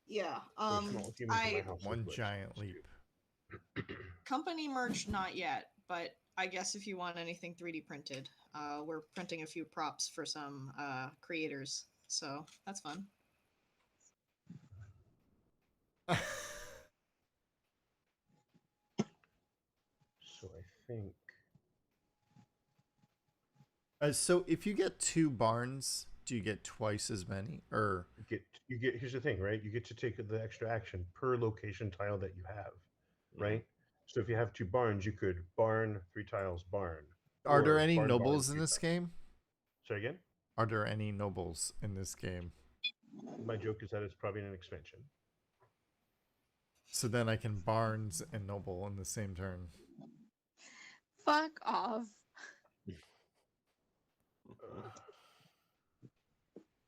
Yeah. Small humans in my house One with giant legs. leap. Company merch, not yet, but I guess if you want anything 3D printed, we're printing a few props for some creators, so that's fun. So I think So if you get 2 barns, do you get twice as many? Or you get here's the thing, right? You get to take the extra action per location tile that you have, right? So if you have 2 barns, you could barn 3 tiles barn. are there or any barn, nobles barn, in 3 this tiles. game? Say again? Are there any nobles in this game? My joke is that it's probably an expansion. So then I can barns and noble in the same turn. Fuck off.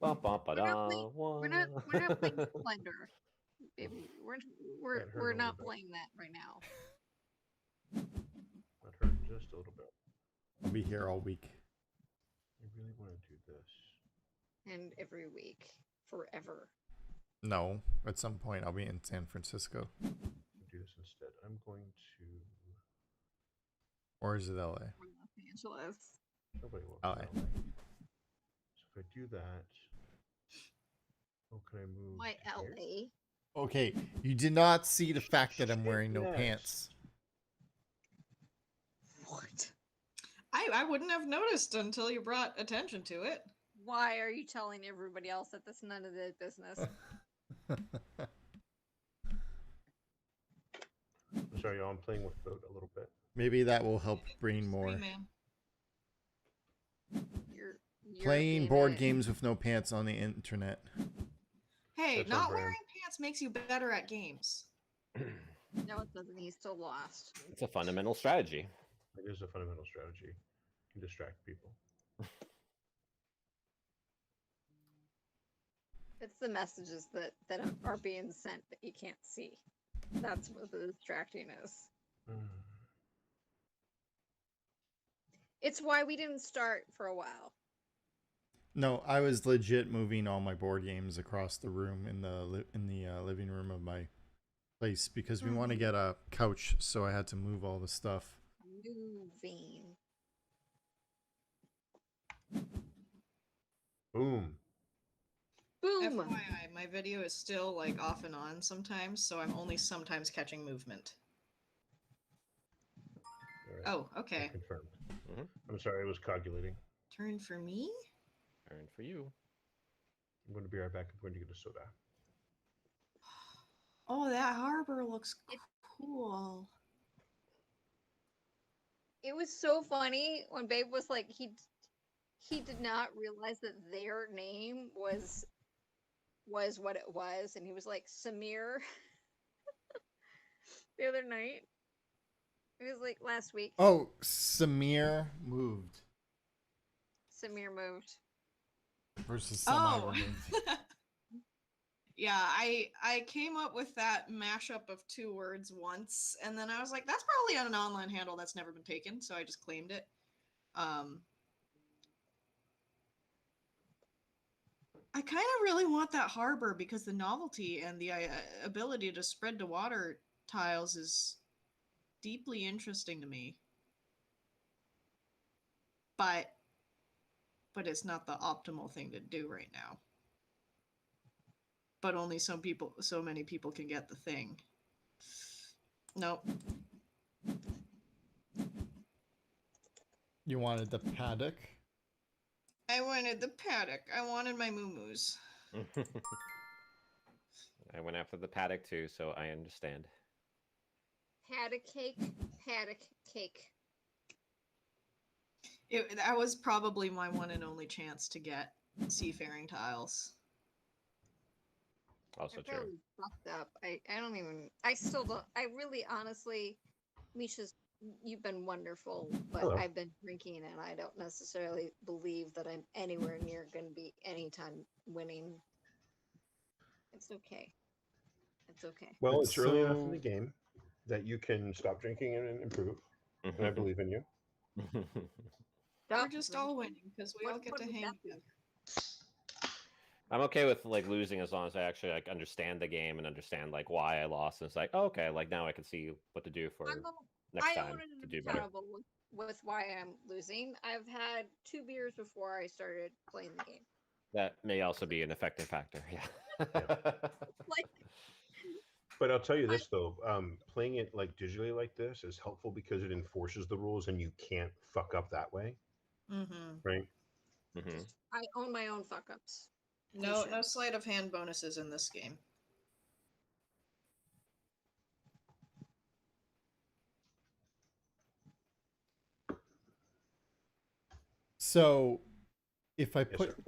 We're not playing Splendor, baby. We're not playing that right now. That hurt just a little bit. I'll be here all week. I really want to do this. And every week, forever. No, at some point I'll be in San Francisco. I'll do this instead. I'm going to. Or is it LA? Los Angeles. Nobody wants LA. that. So if I do that, oh, can I move? My to here? LA. Okay, you did not see the fact that I'm wearing no Yes. pants. What? I wouldn't have noticed until you brought attention to it. Why are you telling everybody else that that's none of their business? I'm sorry, y'all. I'm playing with boat a little bit. Maybe that will help bring more. Man. You're Playing being board a- games with no pants on the internet. Hey, That's on not brand. wearing pants makes you better at games. No, it doesn't. He's still lost. It's a fundamental strategy. It is a fundamental strategy. Can distract people. It's the messages that are being sent that you can't see. That's what the distracting is. Mm. It's why we didn't start for a while. No, I was legit moving all my board games across the room in the living room of my place because we want to get a couch, so I had to move all the stuff. Moving. Boom. Boom. FYI, my video is still like off and on sometimes, so I'm only sometimes catching movement. All right, Oh, okay. confirmed. Mhm. I'm sorry, I was cogulating. Turn for me? Turn for you. I'm going to be right back. I'm going to get a soda. Oh, that harbor looks cool. It was so funny when Babe was like he did not realize that their name was what it was, and he was like Samir the other night. It was like last week. Oh, Samir moved Samir moved. versus semi removed. Yeah, I came up with that mashup of two words once, and then I was like, that's probably on an online handle that's never been taken, so I just claimed it. I kind of really want that harbor because the novelty and the ability to spread to water tiles is deeply interesting to me. But it's not the optimal thing to do right now. But only so many people can get the thing. Nope. You wanted the paddock? I wanted the paddock. I wanted my moo-moos. I went after the paddock too, so I understand. Paddock cake. That was probably my one and only chance to get seafaring tiles. Also I true. probably fucked up. I still don't. I really, honestly, Misha's, you've been wonderful, but Hello. I've been drinking and I don't necessarily believe that I'm anywhere near going to be anytime winning. It's okay. It's okay. Well, It's it's early enough in so- the game that you can stop drinking and improve. And I believe in you. We're just all winning because we all get to hang together. I'm okay with like losing as long as I actually like understand the game and understand like why I lost. And it's like, oh, okay, like now I can see what to do for next time to do better. Accountable with why I'm losing. I've had 2 beers before I started playing the game. That may also be an affecting factor. Yeah. Like, But I'll tell you this though, playing it like digitally like this is helpful because it enforces the rules and you can't fuck up that way, Mm-hmm. right? Mhm. I own my own fuck ups. No sleight of hand bonuses in this game. So, if I Yes, put,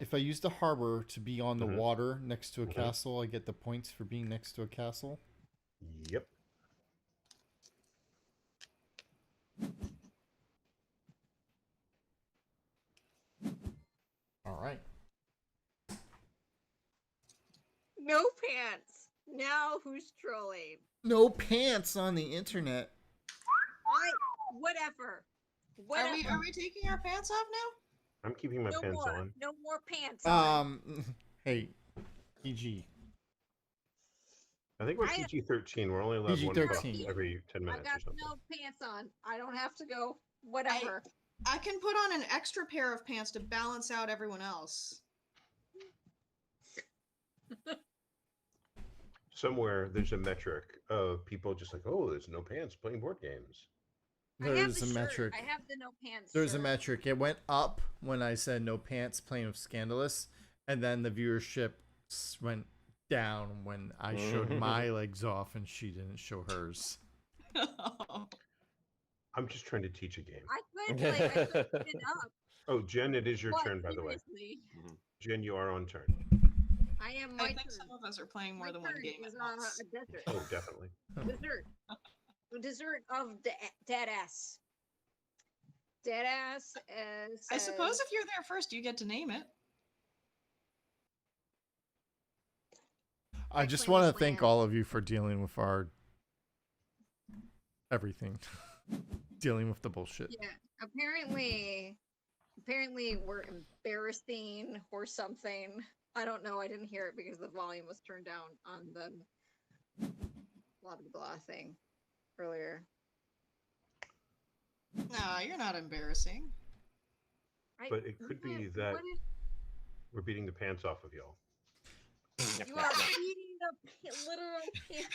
if I use the harbor to be on the Mhm. water next to a Mhm. castle, I get the points for being next to a castle. Yep. All right. No pants. Now who's trolling? No pants on the internet. Whatever. Are we taking our pants off now? I'm keeping my No pants more. on. No more pants on. Hey, PG. I think we're I- PG-13. We're only allowed one PG-13. puff every 10 I minutes got or something. no pants on. I don't have to go. Whatever. I can put on an extra pair of pants to balance out everyone else. somewhere there's a metric of people just like, oh, there's no pants playing board games. I have There's the a shirt. metric. I have the no pants. There's a shirt. metric. It went up when I said no pants playing with Scandalous, and then the viewership went down when I showed my legs off and she didn't show hers. I'm just trying to teach a game. I could put it up. Oh, Jen, it is your but turn, by the way. seriously, Jen, you are on turn. I am I my think turn. some of us are playing more My than one turn game is at once. a desert. Oh, definitely. Dessert. The dessert of dead ass. Dead ass. I suppose if you're there first, you get to name it. I just want to thank all of you for dealing with our everything. Dealing with the bullshit. Yeah. Apparently we're embarrassing or something. I don't know. I didn't hear it because the volume was turned down on the blah blah blah thing earlier. No, you're not embarrassing. But it could be that we're beating the pants off of y'all. You are beating the literal pants.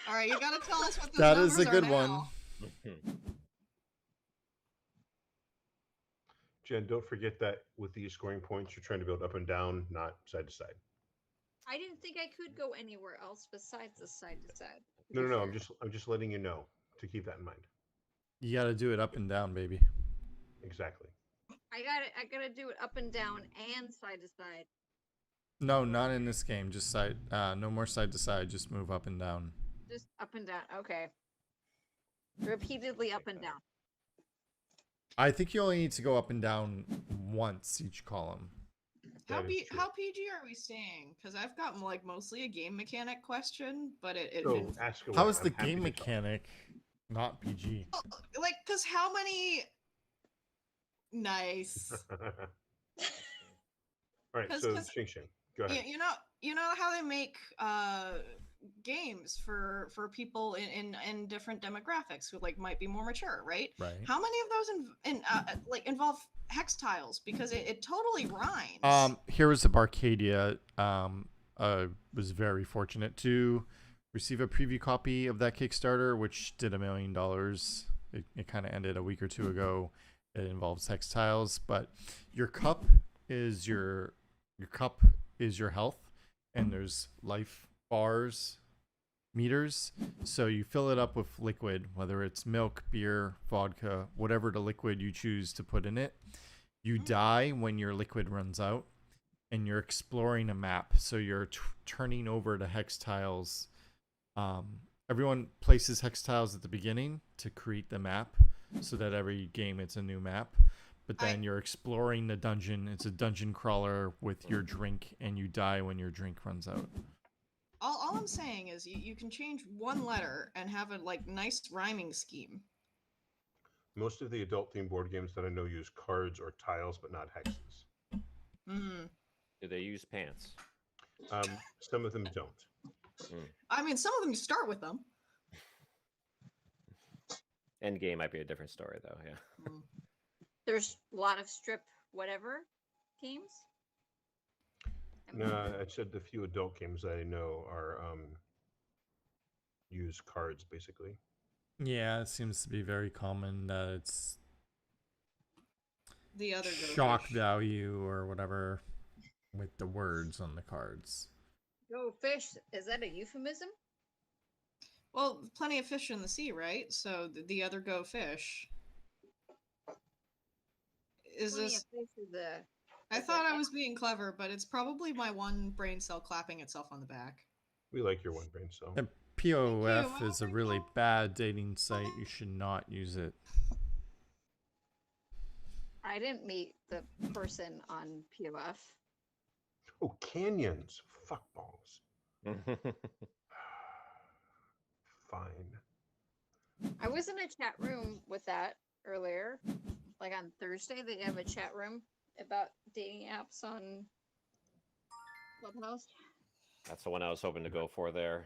All right, you gotta tell us what the That numbers is a good are one. now. Jen, don't forget that with these scoring points, you're trying to build up and down, not side to side. I didn't think I could go anywhere else besides the side to side. No. I'm just letting you know to keep that in mind. You got to do it up and down, baby. Exactly. I gotta do it up and down and side to side. No, not in this game. Just side. No more side to side. Just move up and down. Just up and down. Okay. Repeatedly up and down. I think you only need to go up and down once each column. How That is true. PG are we staying? Because I've got like mostly a game mechanic question, but it So ask away. How is the I'm happy game to talk. mechanic not PG? like because how many? Nice. All right, 'Cause- so 'cause- Xing Xing, go ahead. You know how they make games for people in different demographics who like might be more mature, right? Right. How many of those involve hex tiles? Because it totally rhymes. Here was the Barcadia. Was very fortunate to receive a preview copy of that Kickstarter, which did $1 million. It kind of ended a week or two ago. It involves hex tiles, but your cup is your health, and there's life bars, meters. So you fill it up with liquid, whether it's milk, beer, vodka, whatever the liquid you choose to put in it. You die when your liquid runs out, and you're exploring a map. So you're turning over the hex tiles. Everyone places hex tiles at the beginning to create the map, so that every game it's a new map. But then you're exploring the dungeon. It's a dungeon crawler with your drink, and you die when your drink runs out. All I'm saying is you can change one letter and have a like nice rhyming scheme. Most of the adult themed board games that I know use cards or tiles, but not hexes. Mm. Do they use pants? Some of them don't. I mean, some of them you start with them. Endgame might be a different story, though. Yeah. Mm. There's a lot of strip whatever games. No, I said the few adult games that I know are use cards basically. Yeah, it seems to be very common that it's The other shock Go Fish. value or whatever with the words on the cards. Go fish. Is that a euphemism? Well, plenty of fish in the sea, right? So the other go fish. Is Plenty this? of fish is a. I thought I was being clever, but it's probably my one brain cell clapping itself on the back. We like your one brain cell. And POF Thank you. is a really bad dating site. You should not use it. I didn't meet the person on POF. Oh, canyons. Fuck balls. Fine. I was in a chat room with that earlier. Like on Thursday, they have a chat room about dating apps on Clubhouse. That's the one I was hoping to go for there,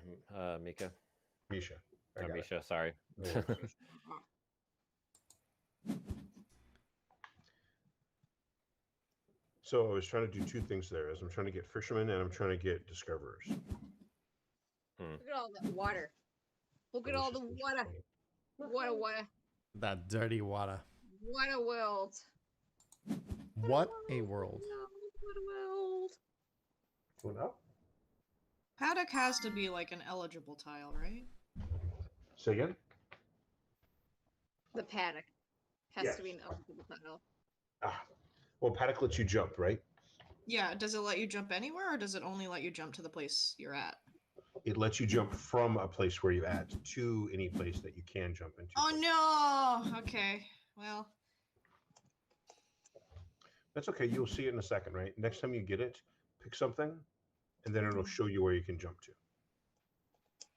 Mika. Misha. I Or got it. Misha, sorry. No worries. So I was trying to do two things there. As I'm trying to get fishermen and I'm trying to get discoverers. Look at all that water. Look at Let's all the just water. Water. That dirty water. What a world. What a world. What a world. Going up? Paddock has to be like an eligible tile, right? Say again? The paddock has Yes. to be an eligible tile. Ah. Well, paddock lets you jump, right? Yeah, does it let you jump anywhere or does it only let you jump to the place you're at? It lets you jump from a place where you're at to any place that you can jump into. Oh no! Okay, well, That's okay. You'll see it in a second, right? Next time you get it, pick something, and then it'll show you where you can jump to.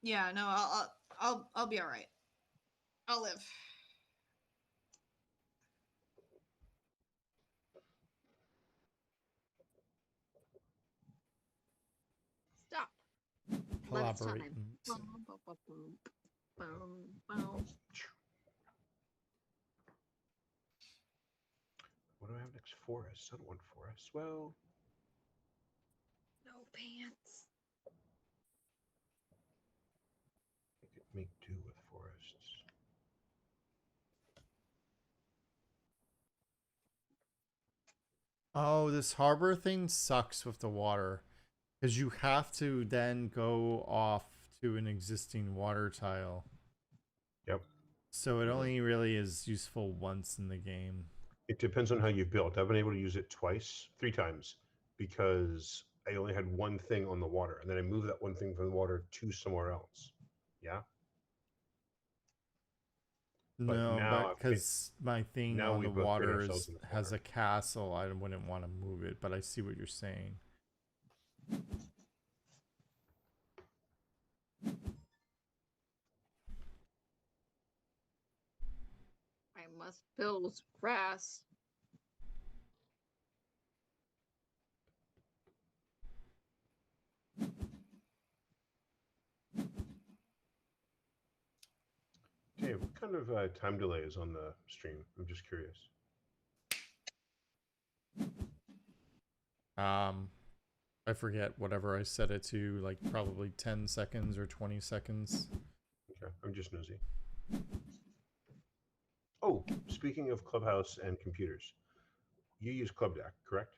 yeah, no, I'll be all right. I'll live. Stop. Levitt's time. Collaborating. What do I have next? Forest. I don't want forest. Well, No pants. I could make do with forests. Oh, this harbor thing sucks with the water. Because you have to then go off to an existing water tile. Yep. So it only really is useful once in the game. It depends on how you built. I've been able to use it three times, because I only had one thing on the water, and then I moved that one thing from the water to somewhere else. Yeah. But No, now but I've because my thing now on we the both put water ourselves in the has corner. a castle, I wouldn't want to move it, but I see what you're saying. I must build grass. Dave, what kind of time delay is on the stream? I'm just curious. I forget whatever I set it to, like probably 10 seconds or 20 seconds. Okay, I'm just nosy. Oh, speaking of Clubhouse and computers, you use Club Deck, correct?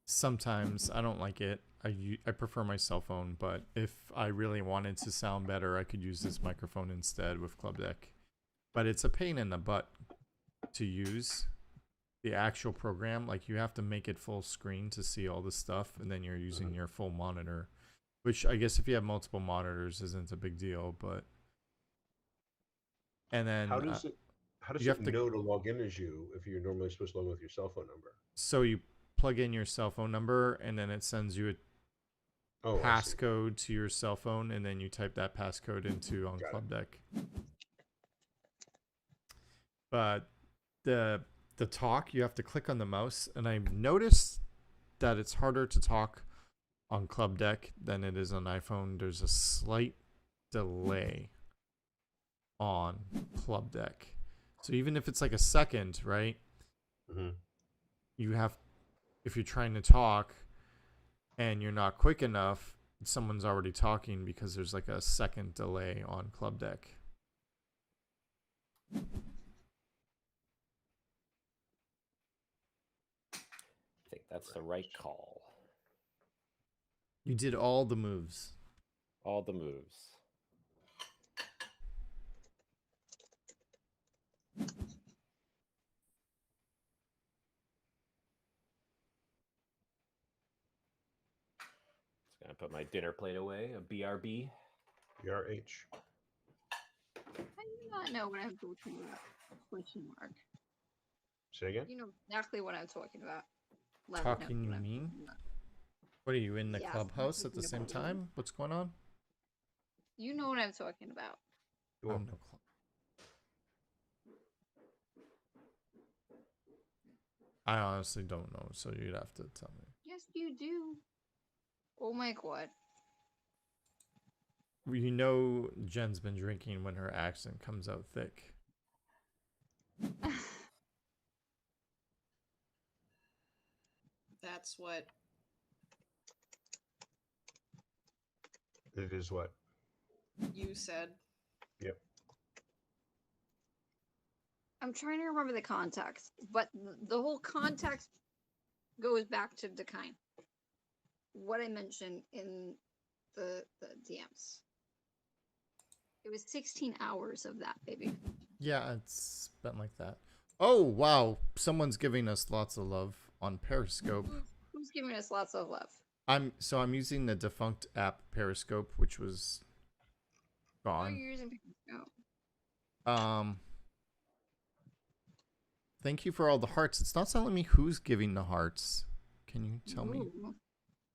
Sometimes I don't like it. I prefer my cell phone, but if I really wanted to sound better, I could use this microphone instead with Club Deck. But it's a pain in the butt to use. The actual program, like you have to make it full screen to see all the stuff, and then you're using your full monitor, which I guess if you have multiple monitors isn't a big deal, but and then How does you it have to- know to log in as you if you're normally supposed to log in with your cell phone number? so you plug in your cell phone number and then it sends you a Oh, I see. passcode to your cell phone, and then you type that passcode into on Got it. Club Deck. But the talk, you have to click on the mouse, and I've noticed that it's harder to talk on Club Deck than it is on iPhone. There's a slight delay on Club Deck. So even if it's like a second, right? Mhm. You have, if you're trying to talk and you're not quick enough, someone's already talking because there's like a second delay on Club Deck. I think that's the right call. You did all the moves. All the moves. Just gonna put my dinner plate away. A BRB. BRH. I do not know what I'm talking about. Question mark. Say again? You know exactly what I'm talking about. Levitt knows Talking, what you I'm mean? talking about. What are you in the Yes, clubhouse I'm at the talking same about time? What's going on? You know what I'm talking about. Cool. I'm no club. I honestly don't know, so you'd have to tell me. Yes, you do. Oh my god. You know Jen's been drinking when her accent comes out thick. that's what. It is what? You said. Yep. I'm trying to remember the context, but the whole context goes back to Dakine. What I mentioned in the DMs. It was 16 hours of that, baby. Yeah, it's been like that. Oh, wow. Someone's giving us lots of love on Periscope. Who's giving us lots of love? I'm using the defunct app Periscope, which was Why are gone. you using Periscope? Thank you for all the hearts. It's not telling me who's giving the hearts. Can you tell me? Ooh.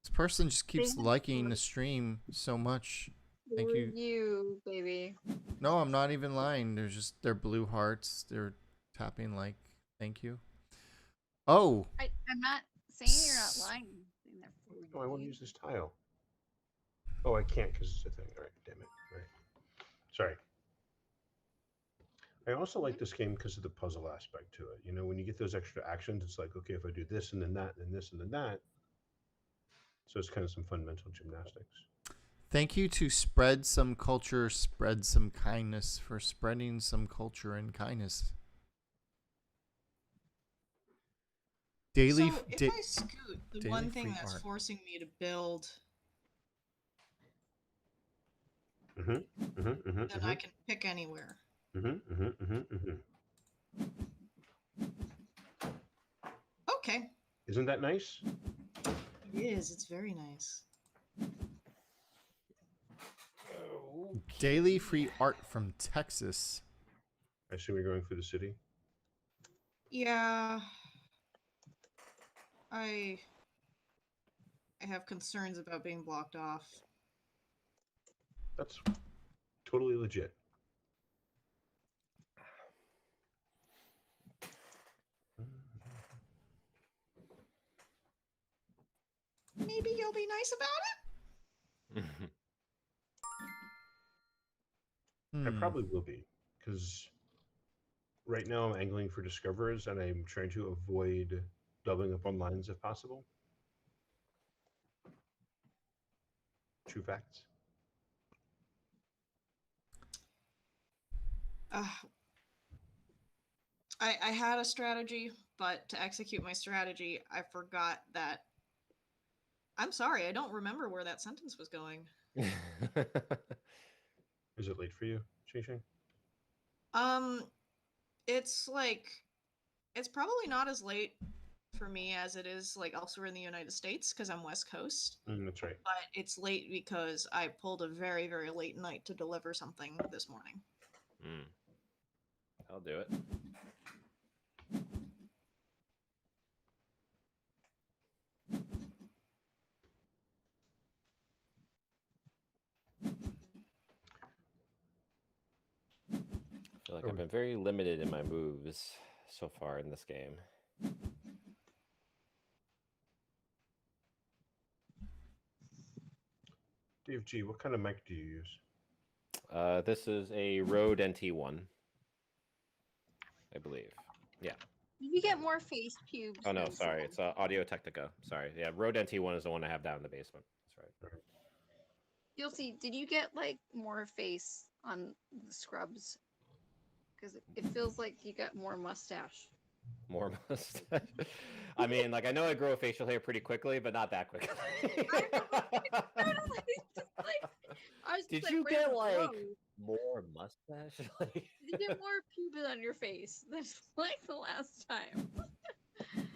This person just keeps They have liking the hearts. stream so much. Thank For you. you, baby. No, I'm not even lying. They're blue hearts. They're tapping like thank you. Oh, I'm not saying you're not lying. I'm saying they're for Oh, I want to you. use this tile. Oh, I can't because it's a thing. All right, damn it. All right. Sorry. I also like this game because of the puzzle aspect to it. You know, when you get those extra actions, it's like, okay, if I do this and then that and then this and then that. So it's kind of some fun mental gymnastics. thank you to Spread Some Culture, Spread Some Kindness for spreading some culture and kindness. Daily. So if I scoot, the daily one thing free that's art. forcing me to build, then I can pick anywhere. Okay. Isn't that nice? It is. It's very nice. Daily free art from Texas. I assume you're going for the city. Yeah. I have concerns about being blocked off. That's totally legit. Maybe you'll be nice about it? I probably will be, because right now I'm angling for discoverers and I'm trying to avoid doubling up on lines if possible. True facts. I had a strategy, but to execute my strategy, I forgot that. I'm sorry, I don't remember where that sentence was going. Is it late for you, Shing? It's like, it's probably not as late for me as it is like elsewhere in the United States because I'm West Coast. That's right. But it's late because I pulled a very, very late night to deliver something this morning. I'll do it. I feel like I've been very limited in my moves so far in this game. Dave G, what kind of mic do you use? This is a Rode NT1, I believe. Yeah. You get more face pubes. Oh no, than sorry. someone. It's Audio Technica. Sorry. Yeah, Rode NT1 is the one I have down in the basement. That's right. Guilty. Did you get like more face on the scrubs? Because it feels like you got more mustache. More mustache. I mean, like I know I grow facial hair pretty quickly, but not that quickly. Did you get like more mustache? You get more pubes on your face than like the last time.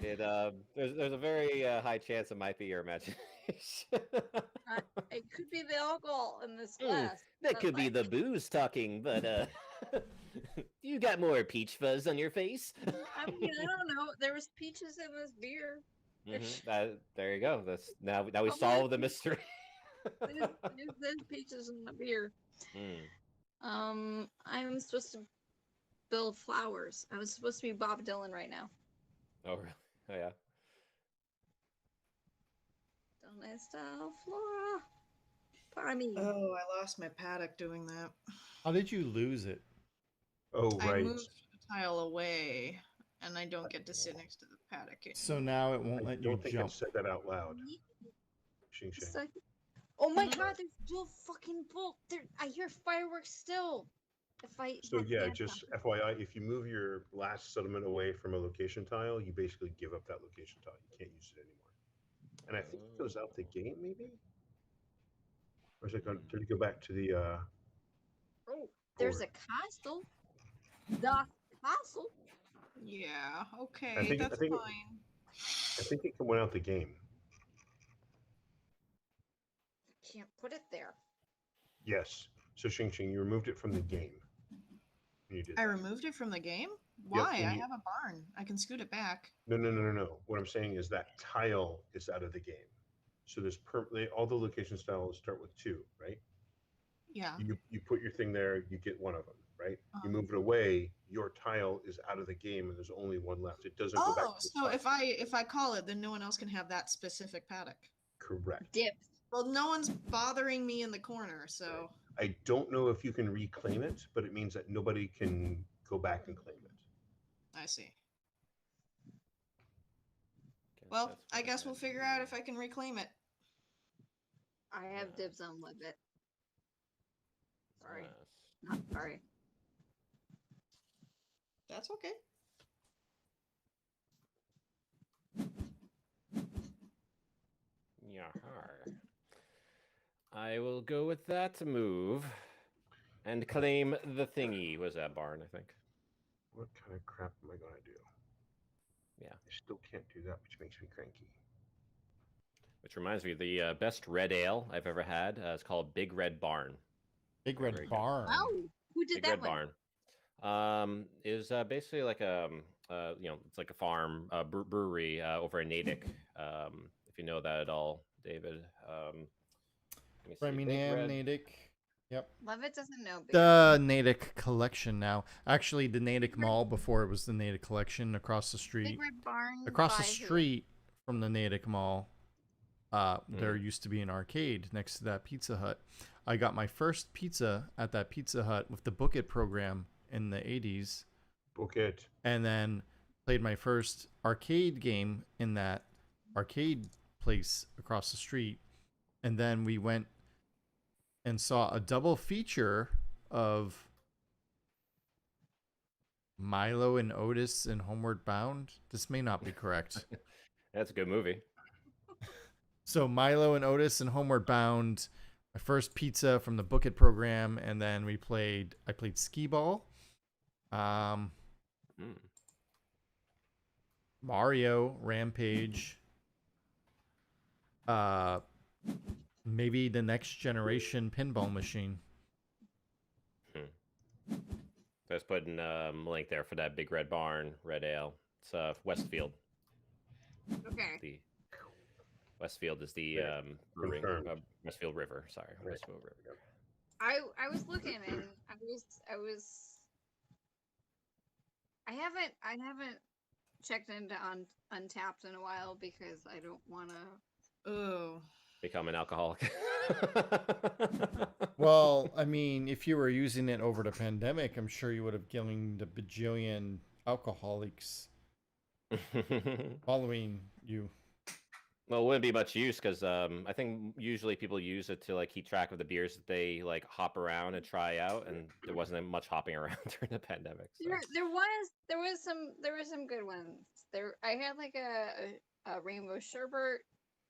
There's a very high chance it might be your imagination. It could be the alcohol in this glass. That could be the booze talking, but you got more peach fuzz on your face. I mean, I don't know. There was peaches in this beer. There you go. That's now we solve the mystery. There's peaches in the beer. I'm supposed to build flowers. I was supposed to be Bob Dylan right now. Oh really? Oh yeah. Don't I style flora? Pardon me. Oh, I lost my paddock doing that. How did you lose it? Oh, right. I moved the tile away, and I don't get to sit next to the paddock. So now it won't I let you don't think jump. I've said that out loud. Xing It's Xing. like, oh my god, there's still fucking bolt. There, I hear fireworks still. If I So had yeah, hand just up. FYI, if you move your last settlement away from a location tile, you basically give up that location tile. You can't use it anymore. And I think it goes out the game, maybe? Or is it going to go back to the Oh, there's board? a castle. The castle. Yeah, I okay, think that's it, fine. I think it went out the game. Can't put it there. Yes. So Xing Xing, you removed it from the game. You did I that. removed it from the game? Yep, Why? when I you- have a barn. I can scoot it back. No. What I'm saying is that tile is out of the game. So there's all the location styles start with 2, right? Yeah. You put your thing there, you get one of them, right? You Um, move it away, your tile is out of the game, and there's only one left. It doesn't go back Oh, to the so top. if I call it, then no one else can have that specific paddock. Correct. Dips. Well, no one's bothering me in the corner, so I don't know if you can reclaim it, but it means that nobody can go back and claim it. I see. Well, I guess we'll figure out if I can reclaim it. I have dibs on Leavitt. Sorry. Not sorry. That's okay. Yahar. I will go with that move and claim the thingy. Was that barn, I think. What kind of crap am I going to do? Yeah. I still can't do that, which makes me cranky. Which reminds me, the best red ale I've ever had is called Big Red Barn. Big Very Red good. Barn. Wow. Who did Big that Red one? Barn. Is basically like a it's like a farm brewery over in Natick. If you know that at all, David. Let me see. Big Framingham, Red. Natick. Yep. Leavitt doesn't know. The Natick Collection now. Actually, the Natick Mall before it was the Natick Collection across the street. Big Red Barn. Across the by who? street from the Natick Mall, there used to be an arcade next to that Pizza Hut. I got my first pizza at that Pizza Hut with the Book It program in the 80s. Book it. And then played my first arcade game in that arcade place across the street. And then we went and saw a double feature of Milo and Otis and Homeward Bound. This may not be correct. That's a good movie. So Milo and Otis and Homeward Bound, my first pizza from the Book It program, and then I played skee ball. Mario, Rampage. Maybe the next generation pinball machine. Let's put in a link there for that Big Red Barn, Red Ale. It's Westfield. Okay. The Westfield is the brewing. Westfield River. Sorry, Westfield River. I was looking and I haven't checked into Untapped in a while because I don't want to. Oh. Become an alcoholic. Well, I mean, if you were using it over the pandemic, I'm sure you would have given the bajillion alcoholics following you. Well, it wouldn't be much use because I think usually people use it to like keep track of the beers that they like hop around and try out, and there wasn't much hopping around during the pandemic. So. There was some good ones. I had like a rainbow sherbet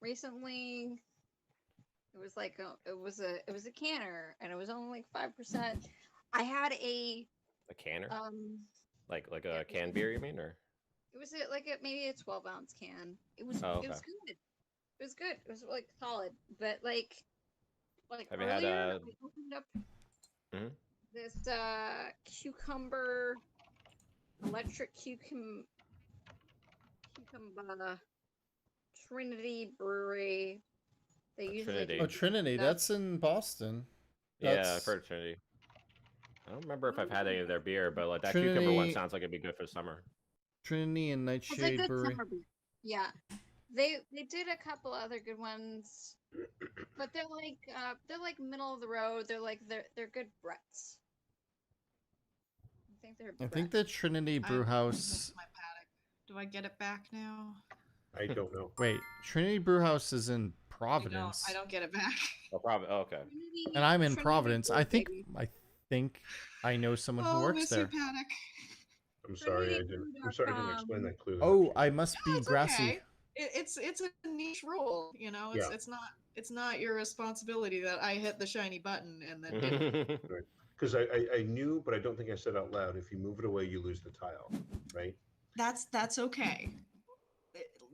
recently. It was like it was a canner, and it was only like 5%. I had a canner, like a canned beer, you mean, or it was maybe a 12-ounce can. It was okay. it was good. It was good. It was like solid, but like have you earlier, had I opened up this cucumber electric cucumber Trinity Brewery. They usually Trinity. Oh, Trinity. That's in Boston. Yeah, I've heard of Trinity. I don't remember if I've had any of their beer, but like that Trinity... cucumber one sounds like it'd be good for summer. Trinity and Nightshade it's like Brewery. Summer beer. Yeah, they did a couple other good ones, but they're like middle of the road. They're good Bretts. I think the Trinity Brewhouse. My paddock. Do I get it back now? I don't know. Wait, Trinity Brewhouse is in I Providence, don't get it back. Oh, probably. Oh, okay. and I'm in Trinity Providence. Brew, I think baby. I know someone who Oh, works miss there. you, Paddock. I'm sorry, I didn't. I'm sorry, I didn't explain that clearly. enough Oh, to you. I must No, be it's grassy. okay. It's a niche rule, you know. Yeah. It's not your responsibility that I hit the shiny button and then didn't. Because I knew, but I don't think I said out loud. If you move it away, you lose the tile, right? That's okay.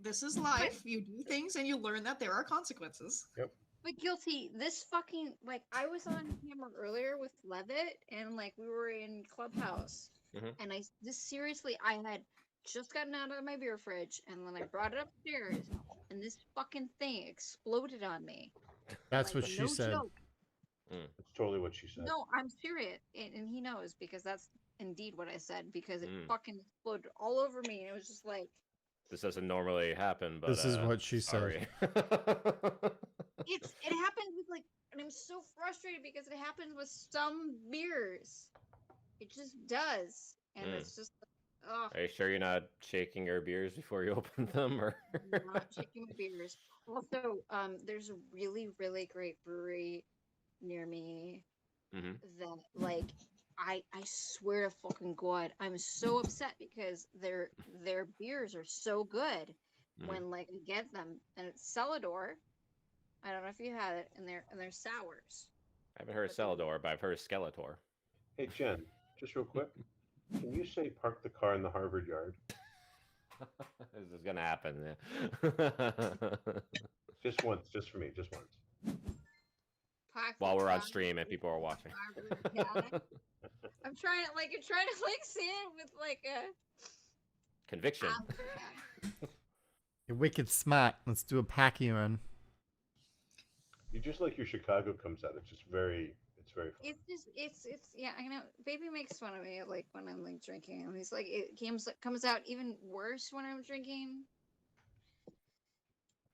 This is life. You do things and you learn that there are consequences. But guilty, this fucking like I was on camera earlier with Leavitt and like we were in Clubhouse and seriously I had just gotten out of my beer fridge and then I brought it upstairs and this fucking thing exploded on me. That's Like, what she no said. joke. That's totally what she said. No, I'm serious, and he knows because that's indeed what I said because it Mm. fucking exploded all over me and it was just like This doesn't normally happen, but This is what she sorry. it happens with like, and I'm so frustrated because it happens with some beers. It just does, and it's just, ugh. Are you sure you're not shaking your beers before you open them, or I'm not shaking my beers. Also, there's a really, really great brewery near me that, like, I swear to fucking God, I'm so upset because their beers are so good when like I get them, and it's Celador. I don't know if you had it, and they're sours. I haven't heard of Celador, but I've heard of Skeletor. Hey Jen, just real quick, can you say park the car in the Harvard yard? This is gonna happen. Yeah. Just once, just for me, just once. While we're on stream and people are watching. I'm trying to like say it with like a Conviction. You're wicked smart. Let's do a packy run. You just like your Chicago comes out. It's just very, it's very fun. It's yeah. I know. Baby makes fun of me like when I'm like drinking, and he's like it comes out even worse when I'm drinking.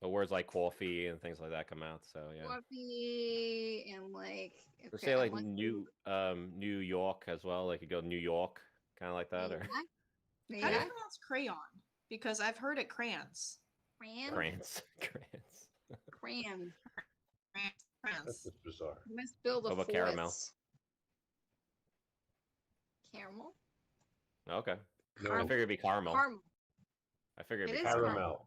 But words like coffee and things like that come out. So yeah. Coffee and like. Or say like New York as well. Like you go New York, kind of like that, or How do you pronounce crayon? Because I've heard it crayons. crayons. Crayon. That's just bizarre. You must build a about caramel? Caramel? Okay. No, I figured it'd be caramel. I figured it'd be caramel.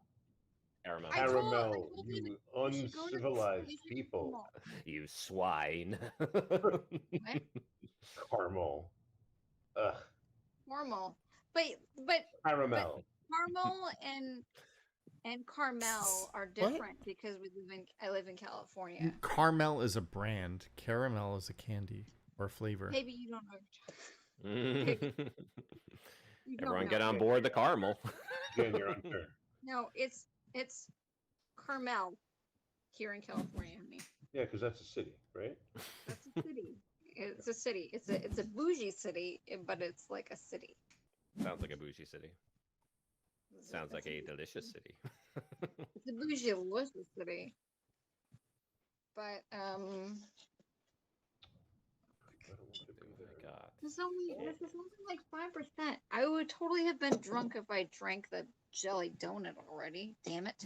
Caramel. Caramel, you uncivilized people. You swine. Caramel. Ugh. Caramel. But Caramel. caramel and caramel are different because I live in California. Carmel is a brand. Caramel is a candy or flavor. Maybe you don't know. Everyone get on board the caramel. Again, you're unfair. No, it's Carmel here in California, honey. Yeah, because that's a city, right? That's a city. It's a city. It's a bougie city, but it's like a city. Sounds like a bougie city. Sounds like a delicious city. It's a bougie, delicious city. But this is only like 5%. I would totally have been drunk if I drank the jelly donut already. Damn it.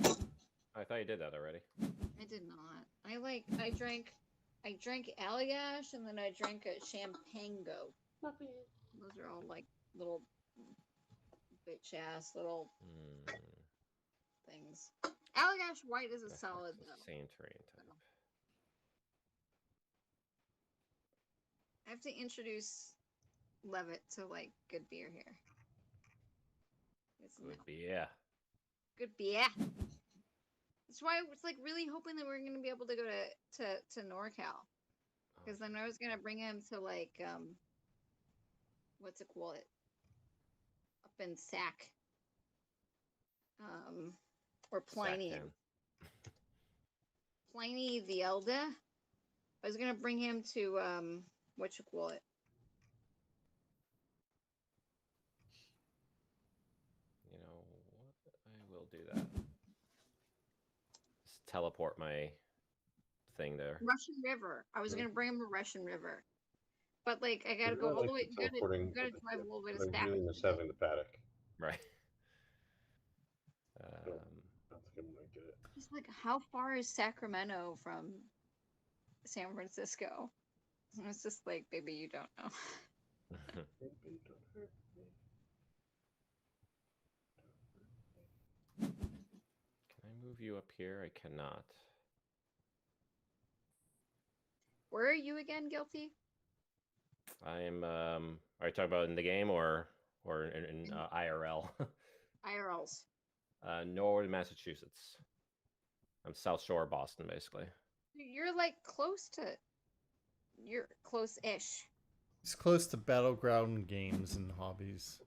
I thought you did that already. I did not. I drank Allagash and then I drank a Champango. Those are all like little bitch ass little things. Allagash white is a solid though. Same terrain type. I have to introduce Leavitt to like good beer here. Good beer. Good beer. That's why I was like really hoping that we were gonna be able to go to NorCal, because then I was gonna bring him to like what's it called up in Sac, or Pliny. Pliny the Elder. I was gonna bring him to what you call it. You know what? I will do that. Just teleport my thing there. Russian River. I was gonna bring him to Russian River, but like I gotta go all the way. Gotta drive all the way to Stack. Doing this having the paddock. Right. I think I'm gonna get it. It's like, how far is Sacramento from San Francisco? And it's just like, baby, you don't know. Baby, don't hurt me. Can I move you up here? I cannot. Where are you again, Guilty? I'm. Are you talking about in the game or in IRL? IRLs. Norwood, Massachusetts. I'm South Shore, Boston, basically. You're like close to. You're close-ish. It's close to Battleground Games and Hobbies.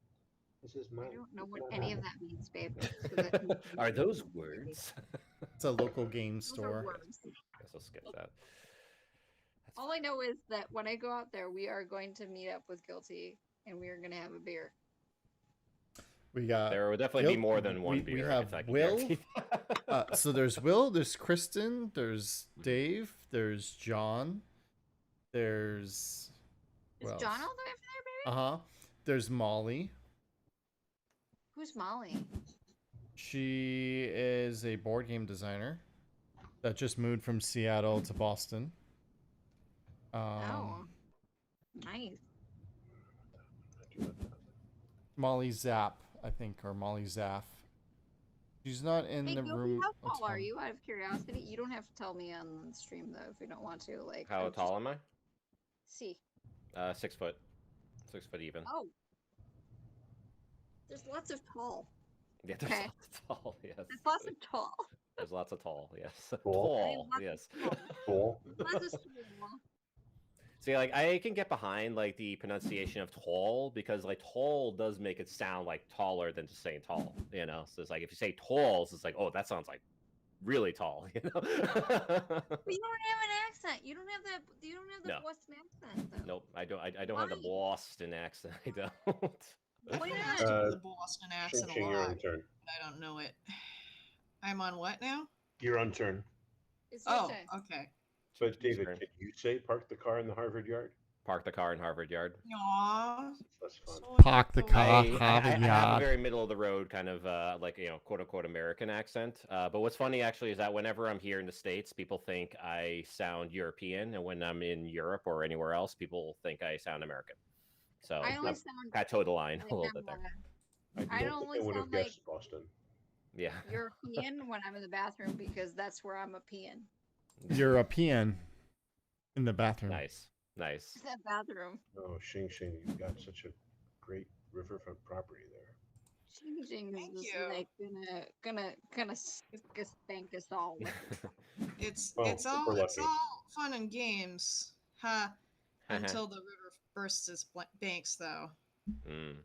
This is my. I don't know this what is my any of house. that means, babe. So that means Are those baby. words? It's a local game Those are store. words. Guess I'll skip that. That's All I know is that when I go out there, we are going to meet up with Guilty, and we are going to have a beer. We got There will definitely be Gil- more than one we beer. have if I can Will. guarantee that. So there's Will, there's Kristen, there's Dave, there's John, there's Is who John all else? the way over there, baby? Uh-huh. There's Molly. Who's Molly? She is a board game designer that just moved from Seattle to Boston. Oh, nice. Molly Zapp, I think, or Molly Zaff. She's not in Hey, the Guilty, room. how a tall are ton. you? Out of curiosity, you don't have to tell me on the stream though if you don't want to. Like, How I'm tall am I? See. 6 foot. 6 foot even. Oh, there's lots of tall. Yeah, there's okay. lots of tall. Yes. There's lots of tall. There's lots of tall. Yes. Tall. Tall. Yes. Cool. Lots of tall. See, like I can get behind like the pronunciation of tall because like tall does make it sound like taller than just saying tall. You know, so it's like if you say talls, it's like, oh, that sounds like really tall. You know. But you don't have an accent. You don't have that. You don't have the No. Boston accent though. Nope, I don't. I don't have the Why? Boston accent. I don't. Why not? not? Do the Boston accent a Ching, you're on lot, turn. but I don't know it. I'm on what now? You're on turn. It's your Oh, turn. okay. So, David, Turn. can you say park the car in the Harvard yard? Park the car in Harvard Yard. Aw. That's fun. so Park the adorable. car. I Harvard have a Yard. very middle of the road kind of like quote unquote American accent. But what's funny actually is that whenever I'm here in the States, people think I sound European, and when I'm in Europe or anywhere else, people think I sound American. So I only I've sound kind of towed the line like a little I'm, bit there. I don't don't think only I would have sound like guessed Boston. Yeah. European when I'm in the bathroom because that's where I'm a peeing. European in the bathroom. Nice. Nice. It's that bathroom. Oh, Shing, you've got such a great riverfront property there. Changing Thank is you. like gonna spank us all. It's Oh, it's all super it's lucky. all fun and games, huh? Until the river bursts its banks, though. Mm.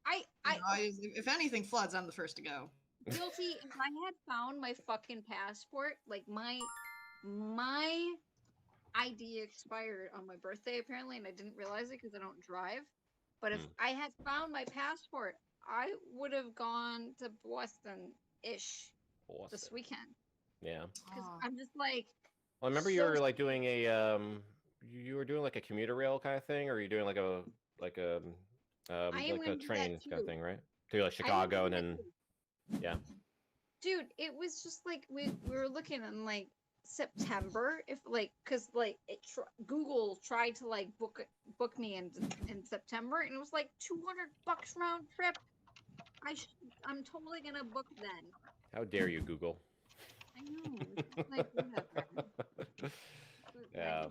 I You know, if anything floods, I'm the first to go. Guilty. If I had found my fucking passport, like my ID expired on my birthday apparently, and I didn't realize it because I don't drive. But if I had found my passport, I would have gone to Boston-ish this Awesome. weekend. Yeah. Because Oh. I'm just like, Well, I remember you so were like doing a you were doing like a commuter rail kind of thing, or you doing like a I am like gonna a do that train kind of too. thing, right? To like I am Chicago and gonna then do- yeah. Dude, it was just like we were looking in like September, if like, cause like Google tried to like book me in September, and it was like $200 round trip. I'm totally gonna book then. How dare you, Google? I know. It's just like whatever. But, Yeah.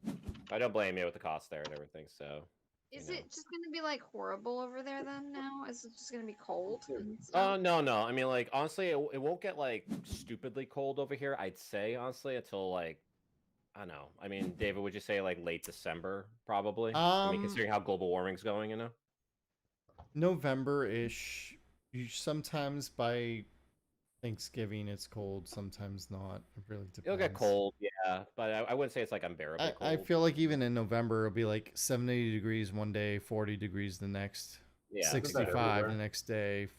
like, I don't blame you with the cost there and everything. So is you know. it just gonna be like horrible over there then? Now is it just gonna be cold? And Oh stuff? no. I mean, like honestly, it won't get like stupidly cold over here. I'd say honestly until like I don't know. I mean, David, would you say like late December probably? I mean, considering how global warming's going, you know. November-ish. You sometimes by Thanksgiving it's cold, sometimes not. It really depends. It'll get cold, yeah, but I wouldn't say it's like unbearably cold. I feel like even in November it'll be like 70 degrees one day, 40 degrees the next, Yeah, 65 the next day,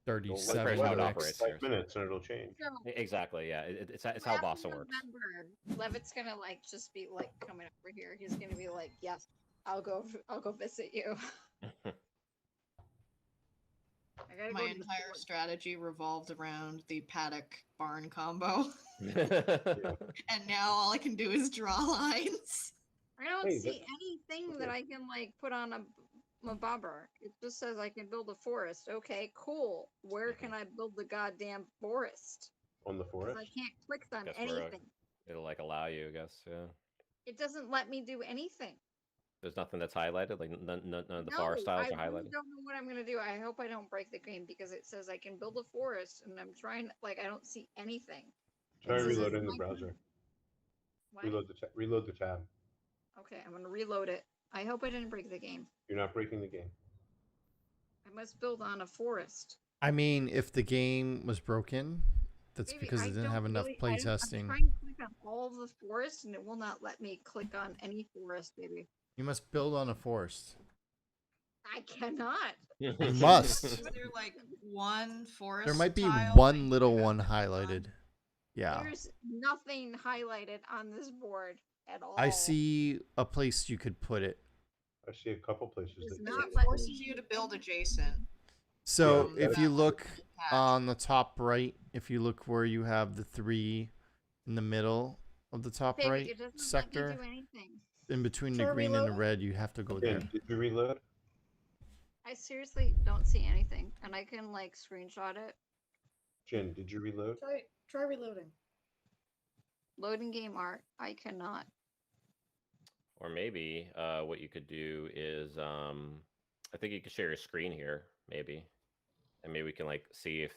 37 how the it next. operates. 5 minutes and it'll change. So, Exactly, yeah. It's how after Boston works. November, Levitt's gonna like just be like coming over here. He's gonna be like, "Yes, I'll go visit you." I gotta My go to the entire forest. strategy revolved around the paddock barn combo, Yeah. and now all I can do is draw lines. I don't Hey, see anything that I can like put on a bobber. It just says I can build a forest. Okay, cool. Where can I build the goddamn forest? On the Because forest. I can't click on Guess we're, anything. it'll like allow you, I guess. Yeah. It doesn't let me do anything. There's nothing that's highlighted. Like none of the No, forest styles I are really highlighted. don't know what I'm gonna do. I hope I don't break the game because it says I can build a forest, and I'm trying. Like I don't see anything. Try It says reloading the my- browser. What? Reload the tab. Okay, I'm gonna reload it. I hope I didn't break the game. You're not breaking the game. I must build on a forest. I mean, if the game was broken, that's Baby, because I it didn't don't have enough really- play I'm testing. trying to click on all of the forest, and it will not let me click on any forest, baby. You must build on a forest. I cannot. You must. Is there like one forest? There might be tile that one you little have one to click on? highlighted. Yeah. There's nothing highlighted on this board at all. I see a place you could put it. I see a couple places It's that. not It letting forces me you to build adjacent. So Yeah, if that you one look patch. on the top right, if you look where you have the 3 in the middle of the top Baby, right it doesn't sector, let me do anything. in between the Try green and the reloading? red, you have to go there. Jen, did you reload? I seriously don't see anything, and I can like screenshot it. Jen, did you reload? Try reloading. Loading game art. I cannot. Or maybe what you could do is I think you could share your screen here, maybe, and maybe we can like see if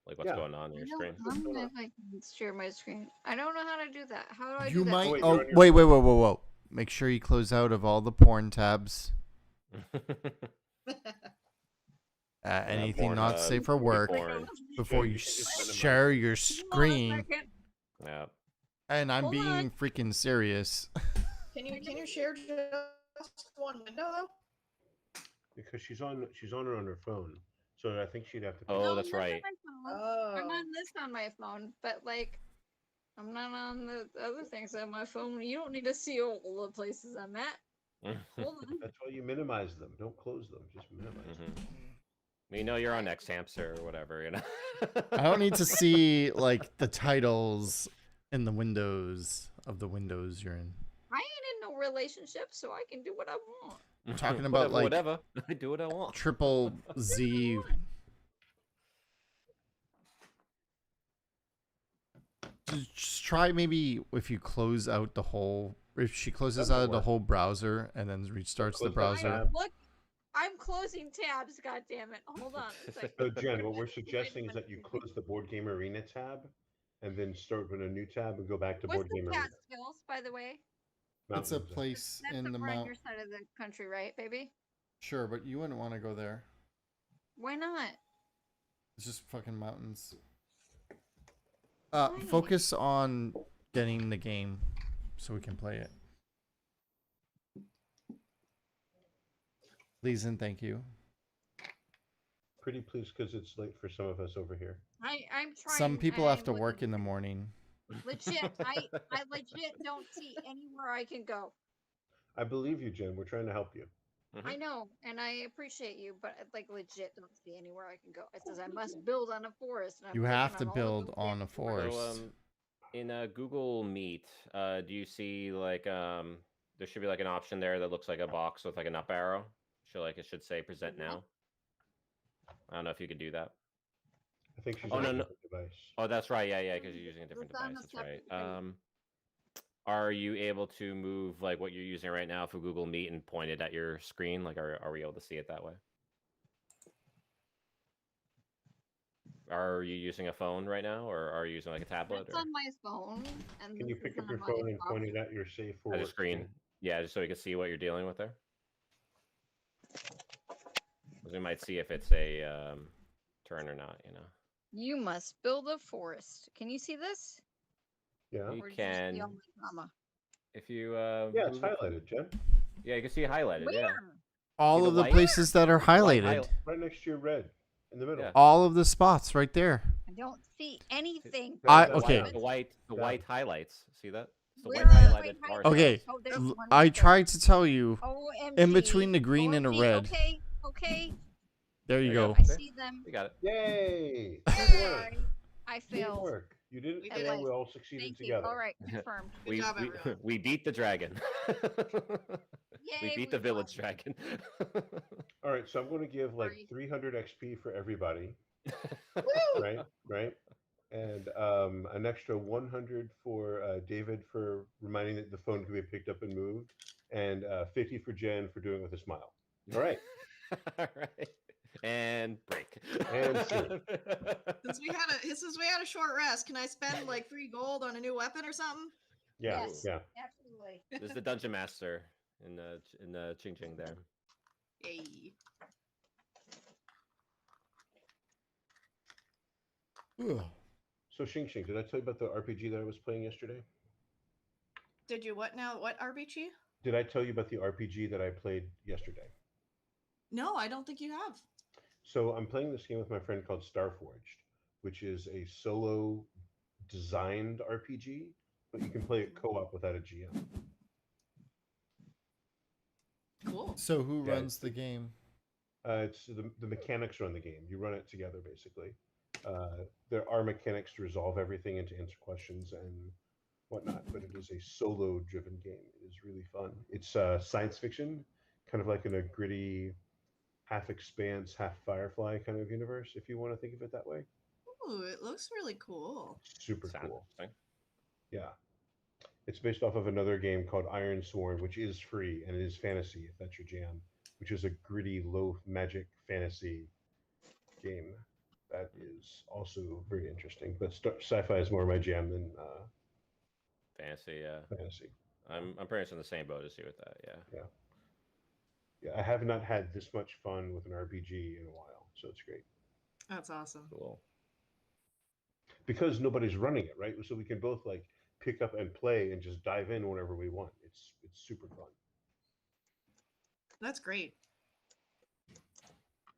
like what's Yeah. going on in your screen. I don't know if I can share my screen. I don't know how to do that. How do I You do that? might. wait, Oh, you're on your wait, phone. whoa. Make sure you close out of all the porn tabs. Anything porn, not safe for work porn. before Yeah, you you can just minimize share your Hold on a screen. second. Yeah. And I'm Hold being on. freaking serious. Can you share just one window though? Because she's on it on her phone, so I think she'd have to. Oh, No, that's I'm right. on my phone. Oh. I'm on this on my phone, but like, I'm not on the other things on my phone. You don't need to see all the places I'm at. Hold on. That's why you minimize them. Don't close them. Just minimize them. We know you're on X Hamster or whatever, I don't need to see like the titles and the windows of the windows you're in. I ain't in no relationship, so I can do what I want. I'm talking about, like, whatever. I do what I want. Triple Z. Just try maybe if you close out the whole. If she closes That'll out of the work. whole browser and then restarts the Close that browser. tab. Look, I'm closing tabs. God damn it! Hold on. a second. So Jen, what we're Wait a suggesting is that you minute. close the board game arena tab, and then start with a new tab and go back to What's board the game arena. Catskills, by the way? It's a Mountains. place That's in the over on mount. your side of the country, right, baby? Sure, but you wouldn't want to go there. Why not? It's just fucking mountains. Why? Focus on getting the game so we can play it. Please and thank you. Pretty pleased because it's late for some of us over here. I'm trying. Some people have to I'm work in the looking- morning. Legit, I legit don't see anywhere I can go. I believe you, Jen. We're trying to help you. Mm-hmm. I know, and I appreciate you, but like legit don't see anywhere I can go. It says I must build on a forest. And I'm You clicking have to on all of build those on a damn forests. forest. So in Google Meet, do you see like there should be like an option there that looks like a box with like an up arrow? It should say present now. I don't know if you could do that. I think she's Oh, on no, a no. different device. Oh, that's right. Yeah, because you're using a different It's on device. a That's right. separate thing. Are you able to move like what you're using right now for Google Meet and point it at your screen? Like, are we able to see it that way? Are you using a phone right now, or are you using like a tablet? That's Or on my phone. And Can you this pick is up on your my phone and phone. point it at your safe for at the work screen? Yeah, just so we can see what you're dealing with there. 'Cause we might see if it's a turn or not. You must build a forest. Can you see this? Yeah. You Or just can. see all my drama? If you Yeah, it's move it- highlighted, Jen. Yeah, you can see it highlighted. Yeah. Where? All the of the white- places that are white highlighted. Right next to your red in the middle. Yeah. All of the spots right there. I don't see anything. Okay. The white Yeah. highlights. See that? It's the Where white are the highlighted white bars. highlights? Okay, Oh, there's l- one I right there. tried to tell you OMG. in between the green and the OMG. red. Okay. There you There go. I See? see them. You got it. Yay! Sorry, I failed. Teamwork. You didn't We fail. did it. We all succeeded Thank you. together. All right, confirmed. Good job, everyone. we beat the dragon. We Yay, beat the we village won. dragon. All right, so I'm going to give like Sorry. 300 XP for everybody, Woo! right? And an extra 100 for David for reminding that the phone can be picked up and moved, and 50 for Jen for doing it with a smile. All right. All right. And break. And scene. Since we had a short rest, can I spend like 3 gold on a new weapon or something? Yeah, Yes. yeah. Absolutely. There's the dungeon master in the Ching Ching there. Yay. So Xing Xing, did I tell you about the RPG that I was playing yesterday? Did you what now? What RBG? Did I tell you about the RPG that I played yesterday? No, I don't think you have. So I'm playing this game with my friend called Starforged, which is a solo designed RPG, but you can play it co-op without a GM. Cool. So who Yeah, runs the game? It's the mechanics run the game. You run it together, basically. There are mechanics to resolve everything and to answer questions and whatnot, but it is a solo-driven game. It is really fun. It's science fiction, kind of like in a gritty, half Expanse, half Firefly kind of universe, if you want to think of it that way. Ooh, it looks really cool. Super Sounds cool. interesting. Yeah. It's based off of another game called Iron Sworn, which is free, and it is fantasy, if that's your jam, which is a gritty, low magic fantasy game that is also very interesting. But sci-fi is more my jam than Fantasy, yeah. fantasy. I'm pretty much in the same boat as you with that, yeah. Yeah, I have not had this much fun with an RPG in a while, so it's great. That's awesome. Cool. Because nobody's running it, right? So we can both like pick up and play and just dive in whenever we want. It's super fun. That's great.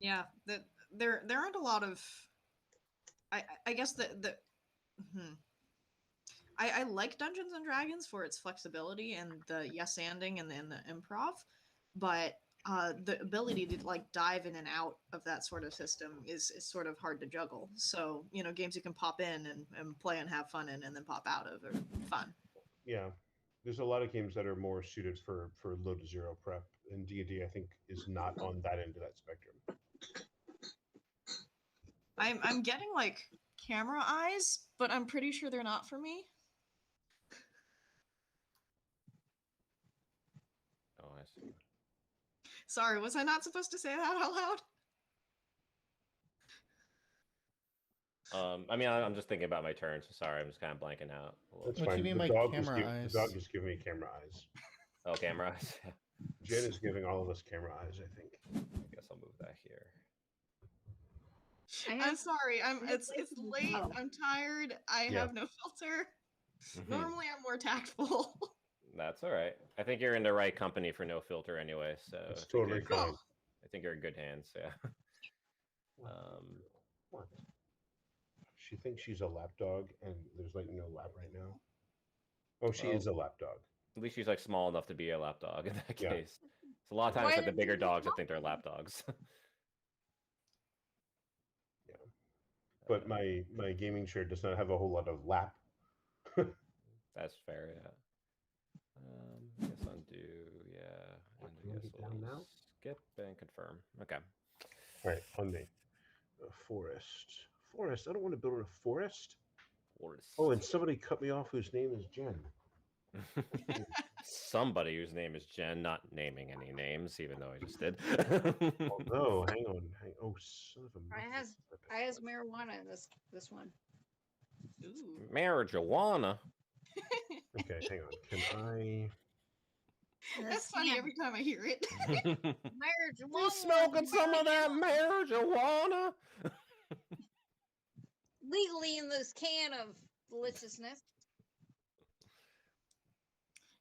Yeah, there aren't a lot of. I guess I like Dungeons and Dragons for its flexibility and the yes anding and the improv, but the ability to like dive in and out of that sort of system is sort of hard to juggle. So games you can pop in and play and have fun in, and then pop out of are fun. Yeah, there's a lot of games that are more suited for low to zero prep, and D&D I think is not on that end of that spectrum. I'm getting like camera eyes, but I'm pretty sure they're not for me. Oh, I see. Sorry, was I not supposed to say that out loud? I mean, I'm just thinking about my turn, so sorry, I'm just kind of blanking out. That's What do fine. you mean the by dog camera The dog eyes? just giving me camera eyes. Oh, camera eyes. Jen is giving all of us camera eyes, I think. I guess I'll move that here. I'm sorry. It's late. Oh. I'm tired. I Yeah. have no filter. Mhm. Normally, I'm more tactful. That's all right. I think you're in the right company for no filter anyway, so It's I think totally you're- fine. I think you're in good hands. Yeah. What? She thinks she's a lap dog, and there's like no lap right now. Oh, she Well, is a lap dog. At least she's like small enough to be a lap dog in that Yeah. case. So a lot of times, Why like the didn't bigger you just dogs, I walk think they're them? lap dogs. But my gaming chair does not have a whole lot of lap. That's fair, yeah. Guess undo, yeah. And Can I we guess get down we'll now? skip and confirm. Okay. All right, on me. Forest. Forest. I don't want to build in a forest. Forest. Oh, and somebody cut me off whose name is Jen. Somebody whose name is Jen, not naming any names, even though I just did. Oh no, hang on. Oh, son of a. I has marijuana in this one. Ooh. Marijuana. Okay, hang on. Can I? That's funny every time I hear it. Marijuana. You smoking some of that marijuana? Legally in this can of deliciousness.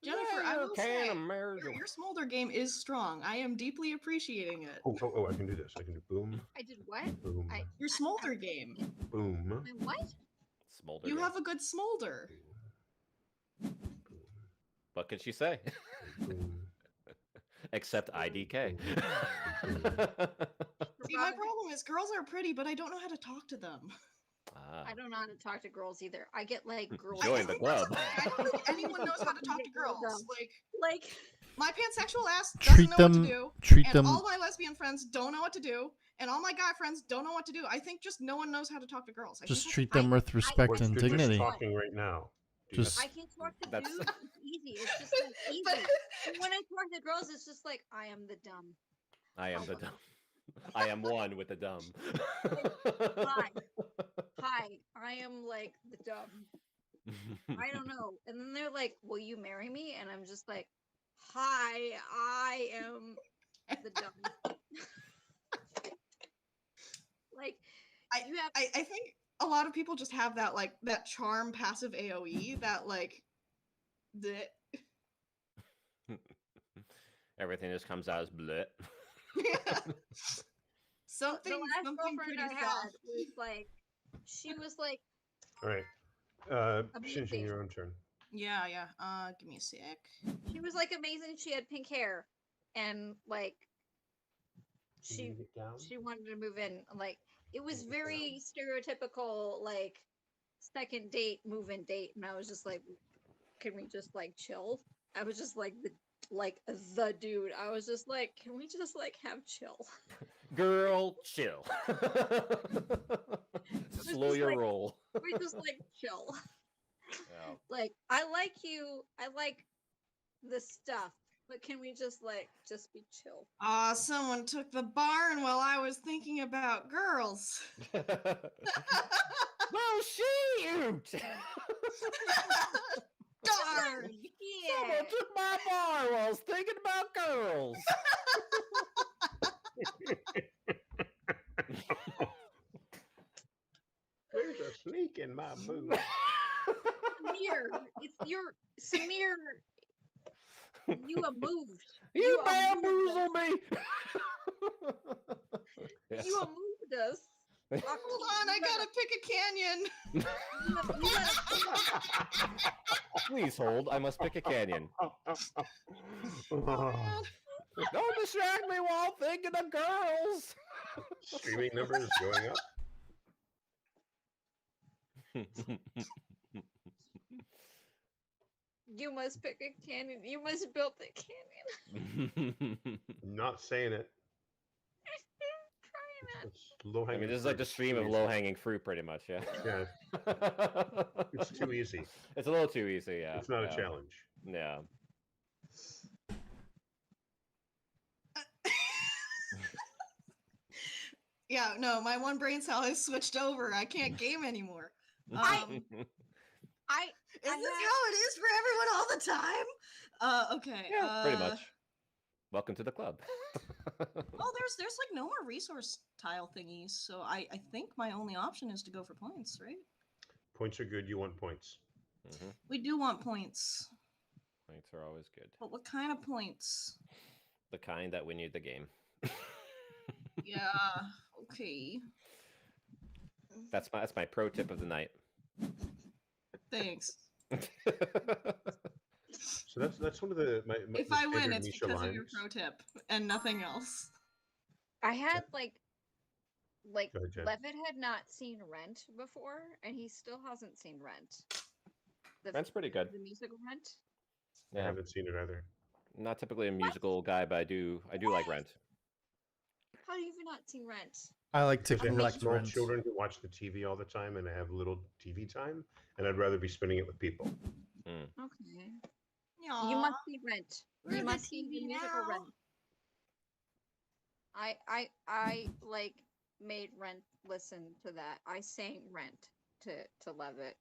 Jennifer, I will say, can of your marijuana. smolder game is strong. I am deeply appreciating it. Oh! I can do this. I can do boom, I did what? boom, Your smolder game. boom, My what? Smolder. You game. have a good smolder. What could she say? boom. Except IDK. See, my problem is girls are pretty, but I don't know how to talk to them. I don't know how to talk to girls either. I get like girls. Join the club. I don't think anyone knows how to talk to girls. Like My pansexual ass doesn't know what to do. Treat And them. all my lesbian friends don't know what to do. And all my guy friends don't know what to do. I think just no one knows how to talk to girls. Just treat them with respect We're and just dignity. talking right now. Just- I can talk to That's- dudes. It's easy. It's just like easy. But when I talk to girls, it's just like I am the dumb. I am the dumb. I am one with the dumb. Hi, I am like the dumb. I don't know. And then they're like, "Will you marry me?" And I'm just like, "Hi, I am the dumb." Like, you have. I think a lot of people just have that like that charm passive AoE that like the Everything just comes out as bleh. something The last something girlfriend pretty I had soft. was like, she was like, All right. Amazing. Shinshin, your own turn. Yeah. Give me a sec. she was like amazing. She had pink hair, and like, Can you get down? she wanted to move in. Like, it was Move it very stereotypical, like second date, move in date, and I was just like, can we just like chill? I was just like the dude. I was just like, can we just like have chill? Girl, chill. Slow just your like- roll. We just like chill. Yeah. Like, I like you. I like the stuff, but can we just like just be chill? Someone took the barn while I was thinking about girls. Oh shoot! Darn! Yeah. Someone took my bar while I was thinking about girls. There's a snake in my boot. Samir, it's your Samir. You have moved. You You bamboozle me! Yeah. You have moved us. Hold on, I gotta pick a canyon. You gotta- Please hold. I must pick a canyon. Oh, Don't distract me while thinking of girls. streaming numbers going up. You must pick a canyon. You must build a canyon. Not saying it. Trying it. It's low I hanging. mean, this is like the stream of low-hanging fruit, pretty much. Yeah. Yeah, it's too easy. It's a little too easy. Yeah. It's not yeah. a challenge. Yeah. Yeah, no, my one brain cell has switched over. I can't game anymore. I- Is I this have- how it is for everyone all the time? Okay. Yeah, pretty much. Welcome to the club. Well, there's like no more resource tile thingies, so I think my only option is to go for points, right? Points are good. You want points. Mhm. We do want points, Points are always good. but what kind of points? The kind that win you the game. Yeah. Okay. That's my pro tip of the night. Thanks. So that's one of the my If my I win, favorite it's Misha because of your lines. pro tip and nothing else. I had like Go ahead, Jen. Levitt had not seen Rent before, and he still hasn't seen Rent. The, Rent's pretty good. The musical Rent. I Yeah. haven't seen it either. Not typically a musical guy, but I do like Rent. How have you not seen Rent? I like to Because I have collect small rent. children who watch the TV all the time, and I have little TV time, and I'd rather be spending it with people. Okay. Aw. You must see Rent. We're You the must see the TV musical now. Rent. I like made Rent listen to that. I sang Rent to Levitt.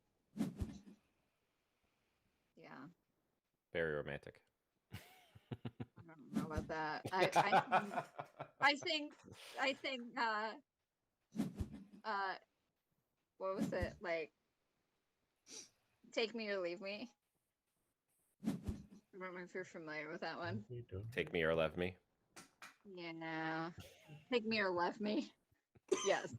Yeah. Very romantic. I don't know about that. I think what was it, like, Take Me or Leave Me? I don't know if you're familiar with that one. You don't. Take me or love me. Yeah, no. Take Me or Left Me. Yes.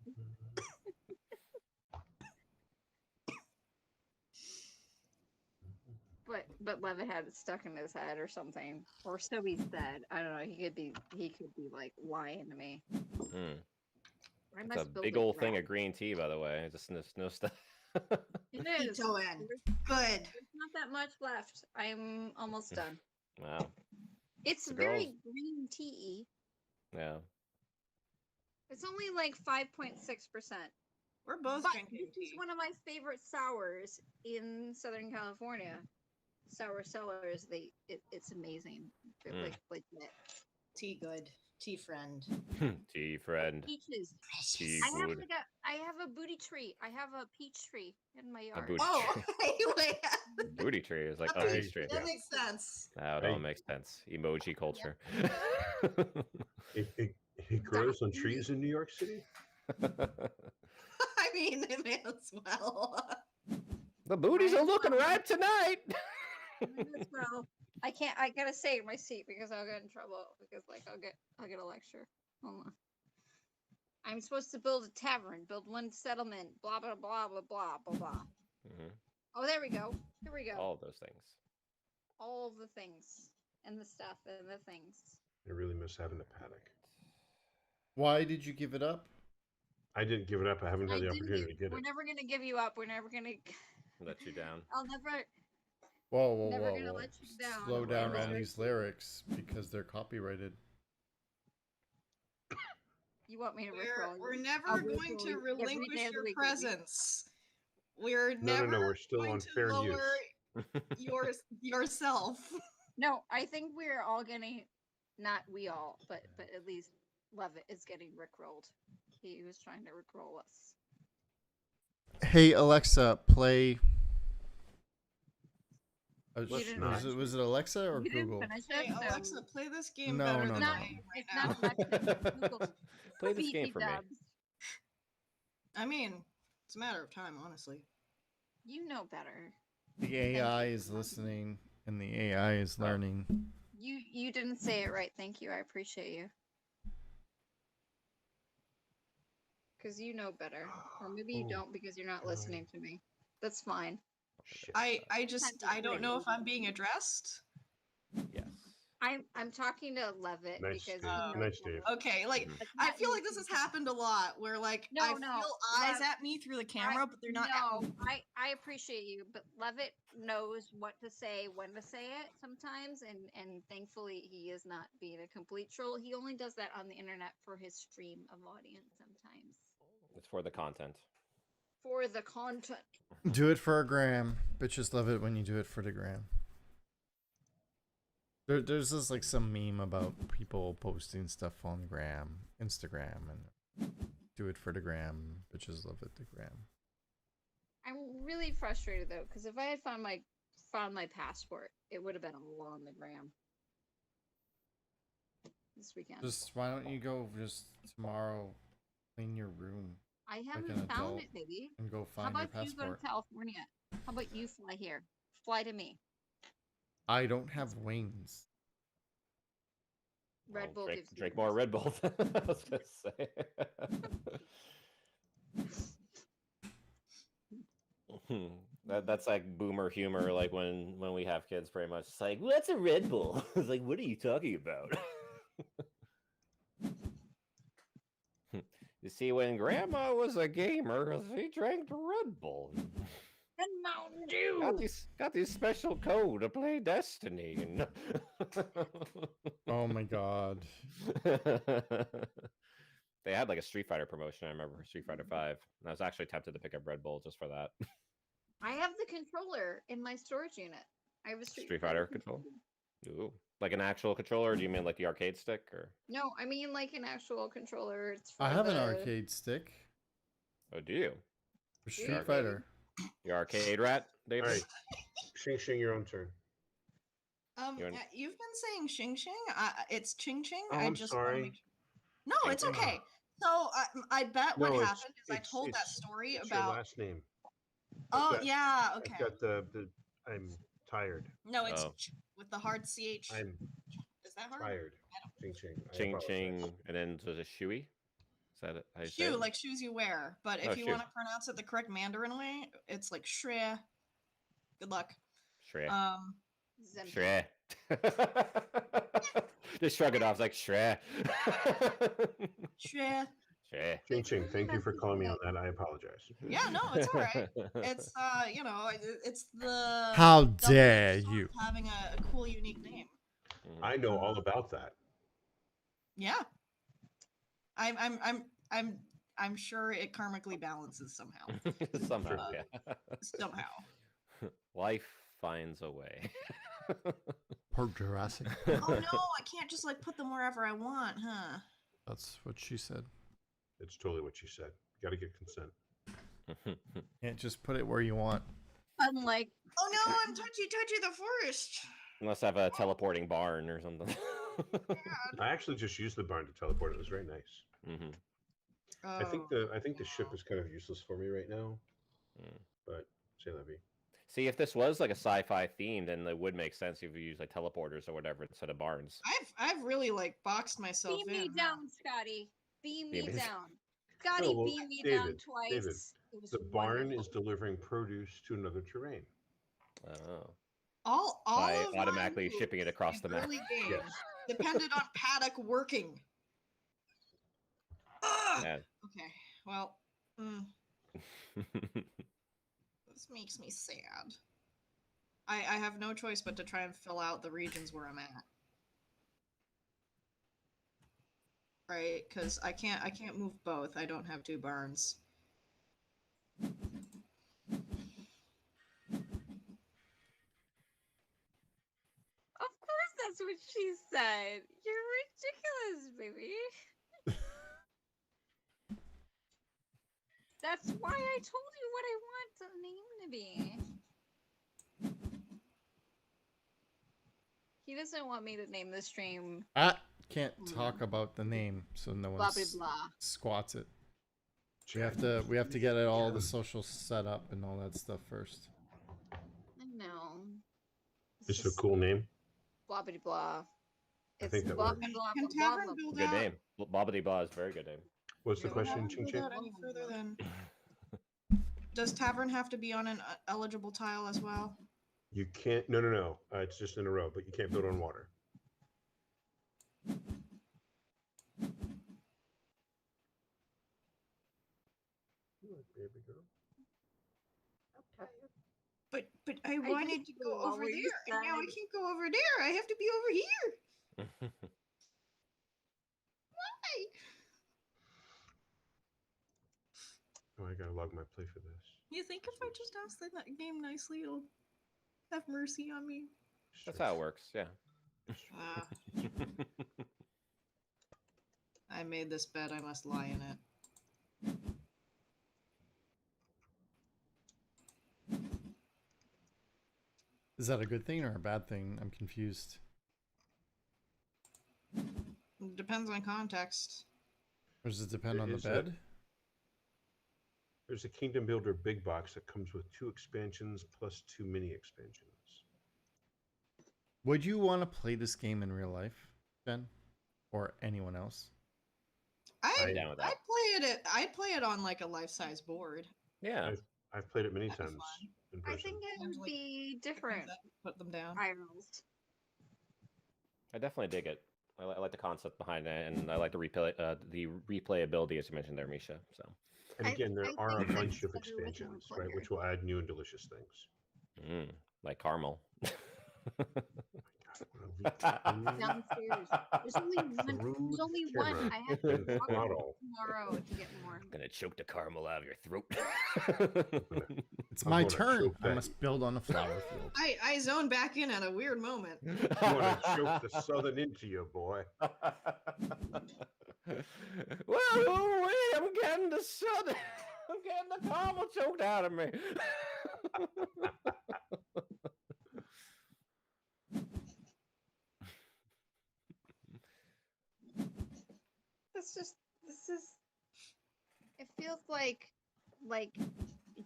But Levitt had it stuck in his head or something, or so he said. I don't know. He could be like lying to me. I It's must a build big a old thing draft. of green tea, by the way. Just no stuff. It is. Keto in. There's Good. not that much left. I'm almost done. Wow. It's The very girls- green tea. Yeah. It's only like 5.6%. We're both But drinking this is tea. one of my favorite sours in Southern California. Sour Cellars. It's amazing. They're Mm. like legit. Tea good. Tea friend. Tea friend. Peaches. Tea I have good. like I have a booty tree. I have a peach tree in my yard. booty- Oh, wait. Booty tree is like That a makes- peach tree. That makes sense. Now it all makes sense. Emoji culture. It grows on trees in New York City. I mean, it may as well. The booties are looking ripe tonight. Well, I can't. I gotta save my seat because I'll get in trouble. Because like I'll get a lecture. Hold on. I'm supposed to build a tavern, build one settlement, blah blah blah blah blah blah blah. Mhm. Oh, there we go. Here we go. All of those things. All of the things and the stuff and the things. I really miss having a paddock. Why did you give it up? I didn't give it up. I haven't had the opportunity to get We're it. never gonna give you up. We're never gonna. Let you down. I'll never. Whoa, whoa, Never whoa, gonna whoa. let you down. Slow down Never. on these lyrics because they're copyrighted. You want me to rickroll you? We're never I'll going rickroll to you every relinquish day of the your week, baby. presence. We're No, never no, we're still going on to fair lower use. yourself. No, I think we're all getting, not we all, but at least Leavitt is getting rickrolled. He was trying to rickroll us. Hey Alexa, play. Let's not. Was it Alexa or You didn't Google? finish Hey, it, so Alexa, play this game No, better no, than no. I am right it's now. not Alexa. Google. Play this Beat game me, for me. Dubs. I mean, it's a matter of time, honestly. You know better. The AI is listening and the AI is learning. You didn't say it right. Thank you. I appreciate you. Because you know better, or maybe you Oh, don't because you're not God. listening to me. That's fine. Shit. I don't know if I'm being addressed. Yes. I'm talking to Leavitt Nice, because Dave. he knows Nice, better. Dave. Okay, like Mhm. I feel like this has happened a lot where like No, I no, feel eyes Lev, at me through the camera, but they're not No, at me. I appreciate you, but Leavitt knows what to say, when to say it sometimes, and thankfully he is not being a complete troll. He only does that on the internet for his stream of audience sometimes. It's for the content. For the content. Do it for a gram. Bitches love it when you do it for the gram. There's just like some meme about people posting stuff on Instagram, and do it for the gram. Bitches love it, the gram. I'm really frustrated though, because if I had found my passport, it would have been all on the gram this weekend. Just why don't you go just tomorrow, clean your room I an haven't found adult it, baby. and go How find your about you go to passport? California? How about you fly here? Fly to me. I don't have wings. Red Bull gives you Drink more Red Bull. I was gonna say. That's like boomer humor, like when we have kids, pretty much. It's like, what's a Red Bull? It's like, what are you talking about? You see, when Grandma was a gamer, she drank Red Bull. And Mountain Dew. Got these special code to play Destiny. Oh my god. They had like a Street Fighter promotion. I remember Street Fighter 5. And I was actually tempted to pick up Red Bull just for that. I have the controller in my storage unit. I have a Street Fighter controller? Ooh, like an actual controller? Or do you mean like the arcade stick? Or No, I mean like an actual controller. It's for I have an the- arcade stick oh, do you? for Yeah, Street baby. Fighter. You arcade rat, David? All right. Shing, your own turn. You're in- You've been saying Xing Xing. It's Ching Ching. Oh, I I'm just wanna sorry. make sure. No, it's okay. So I bet what No, it's- happened is I it's- told that it's- story What's your about. last name? Oh got- yeah, I've okay. got the. I'm tired. No, it's Oh. with the hard ch. I'm Is that hard? tired. I don't. Ching ching. I Ching apologize. ching, and then there's a shoey. Is that it? How you say Shoe, it? like shoes you wear. But Oh, if you shoe. want to pronounce it the correct Mandarin way, it's like shre. Good luck. Shre. Zempic. Shre. Just shrug it off. It's like shre. Shre. Sure. Ching Ching, thank you for calling me on that. I apologize. Yeah, no, it's all right. It's you know, it's the How double-edged dare sword you? of having a cool, unique name. I know all about that. Yeah, I'm sure it karmically balances somehow. Somehow, Sure. yeah. Somehow. Life finds a way. Poor Jurassic. Oh no, I can't just like put them wherever I want, huh? That's what she said. It's totally what she said. You got to get consent. Can't just put it where you want. Unlike Oh no, I'm touchy the forest. Unless I have a teleporting barn or something. I actually just used the barn to teleport. It was very nice. Hmm. I think the ship is kind of useless for me right now. But say that be. See, if this was like a sci-fi theme, then it would make sense if you use like teleporters or whatever instead of barns. I've really like boxed myself beam in. me down, Scotty. Beam me Beam me- down. Scotty, Oh, well, beam me down David, twice. David, It was The barn is wonderful. delivering produce to another terrain. Oh. All By of my automatically shipping it moves across in the map. early game Yes. depended on paddock working. Ugh! Yeah. Okay, well, this makes me sad. I have no choice but to try and fill out the regions where I'm at. Right, because I can't move both. I don't have two barns. Of course, that's what she said. You're ridiculous, baby. That's why I told you what I want the name to be. He doesn't want me to name the stream Can't talk about the name, so no one blah blah blah. squats it. We have to get it all the social set up and all that stuff first. I know. It's a just cool name. blah blah blah. I It's think that blah works. blah blah Can blah Tavern blah. build Good out? name. Bobbity Blah is a very good name. What's the Can question, Tavern Ching build Ching? out any further than? Does Tavern have to be on an eligible tile as well? You can't. No. It's just in a row, but you can't build on water. Baby girl. But I wanted to go over there, and now I can't go over there. I have to be over here. Why? Oh, I gotta log my play for this. You think if I just ask that game nicely, it'll have mercy on me? That's how it works, yeah. I made this bed. I must lie in it. Is that a good thing or a bad thing? I'm confused. Depends on context. Or does it depend There on the is a- bed? There's a Kingdom Builder big box that comes with 2 expansions plus 2 mini expansions. Would you want to play this game in real life, Ben? Or anyone else? I'm down with that. I'd play it on like a life-size board. Yeah. I've played it many That'd be times fun. in I person. think it would be different. Put them down. IRLs. I definitely dig it. I like the concept behind it, and I like the replayability, as you mentioned there, Misha. So. And again, there I are a think bunch of that's better with expansions, more right, which will add new and delicious things. Like caramel. Downstairs. There's only one. There's only one. I have to and walk throttle. tomorrow to get more. I'm gonna choke the caramel out of your throat. It's I'm my gonna turn. choke I that. must build on a flower field. I zoned back in at a weird moment. You want to choke the southern into you, boy. Whoa, wait, I'm getting the sun. I'm getting the caramel choked out of me. This is. It feels like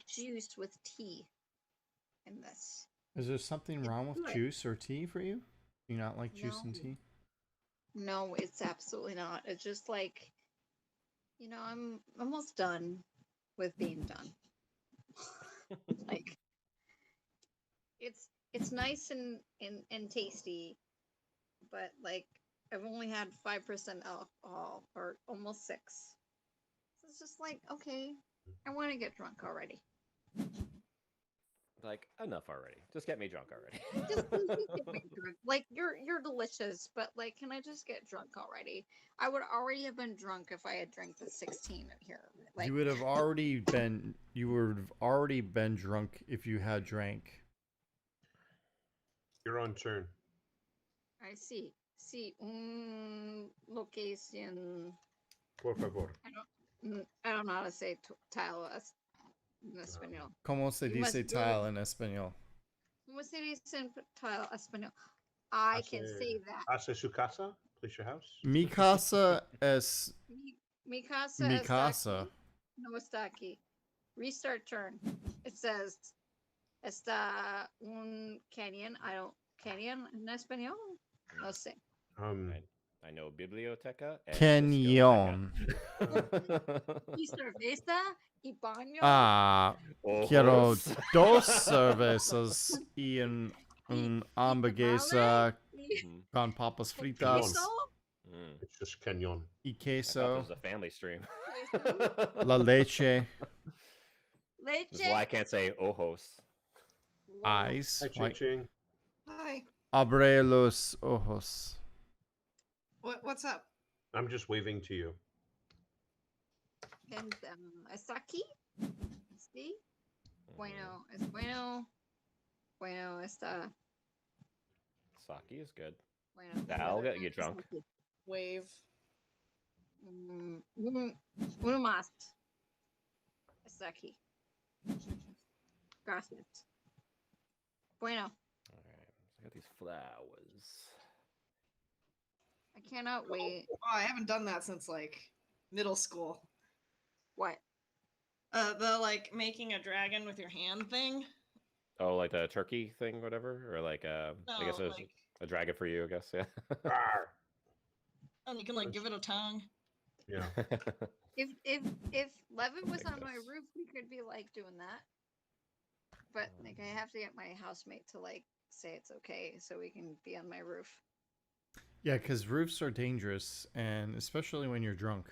juice with tea in this. Is there something wrong with good. juice or tea for you? Do you not like juice and No. tea? No, it's absolutely not. It's just like, I'm almost done with being done. Like, it's nice and tasty, but like I've only had 5% alcohol or almost 6. it's just like, okay, I want to get drunk already. Like, enough already. Just get me drunk already. Just please get me drunk. Like you're delicious, but like, can I just get drunk already? I would already have been drunk if I had drank the 16 here. Like You would have already been drunk if you had drank. You're on turn. I see. See, location. Por favor. I don't know how to say tile en español. ¿Cómo se You must dice do tile en español? ¿Cómo se dice en tile español? I can say that. Hace su casa? Place your house? Mi casa es Mi casa mi está casa. aquí. No está aquí. Restart turn. It says está un canyon. Canyon en español? No sé. I know biblioteca. and Cañón. discoteca. Y cerveza y baño. Ah, Ojos. quiero 2 cervezas y un hamburguesa Mhm. con papas y fritas queso. Mm. It's just cañón. y I thought queso. this was a family stream. La leche. This is Leche. why I can't say ojos. Eyes. Hi, Ching Ching. Hi. Abre los ojos. What's up? I'm just waving to you. And está aquí. Sí. Bueno, es bueno. Bueno, está. Sake is good. Bueno. That'll get you drunk. Wave. Uno más. Está aquí. Gracias. Bueno, All right. I got these flowers. I cannot wait. Oh, I haven't done that since like middle school. What? The like making a dragon with your hand thing. Oh, like the turkey thing, whatever, or like I guess it was like, a dragon for you. I guess, yeah. Arr! and you can like give it a tongue. Yeah. If Leavitt was on my Ridiculous. roof, we could be like doing that. But like, I have to get my housemate to like say it's okay so we can be on my roof. Yeah, because roofs are dangerous, and especially when you're drunk.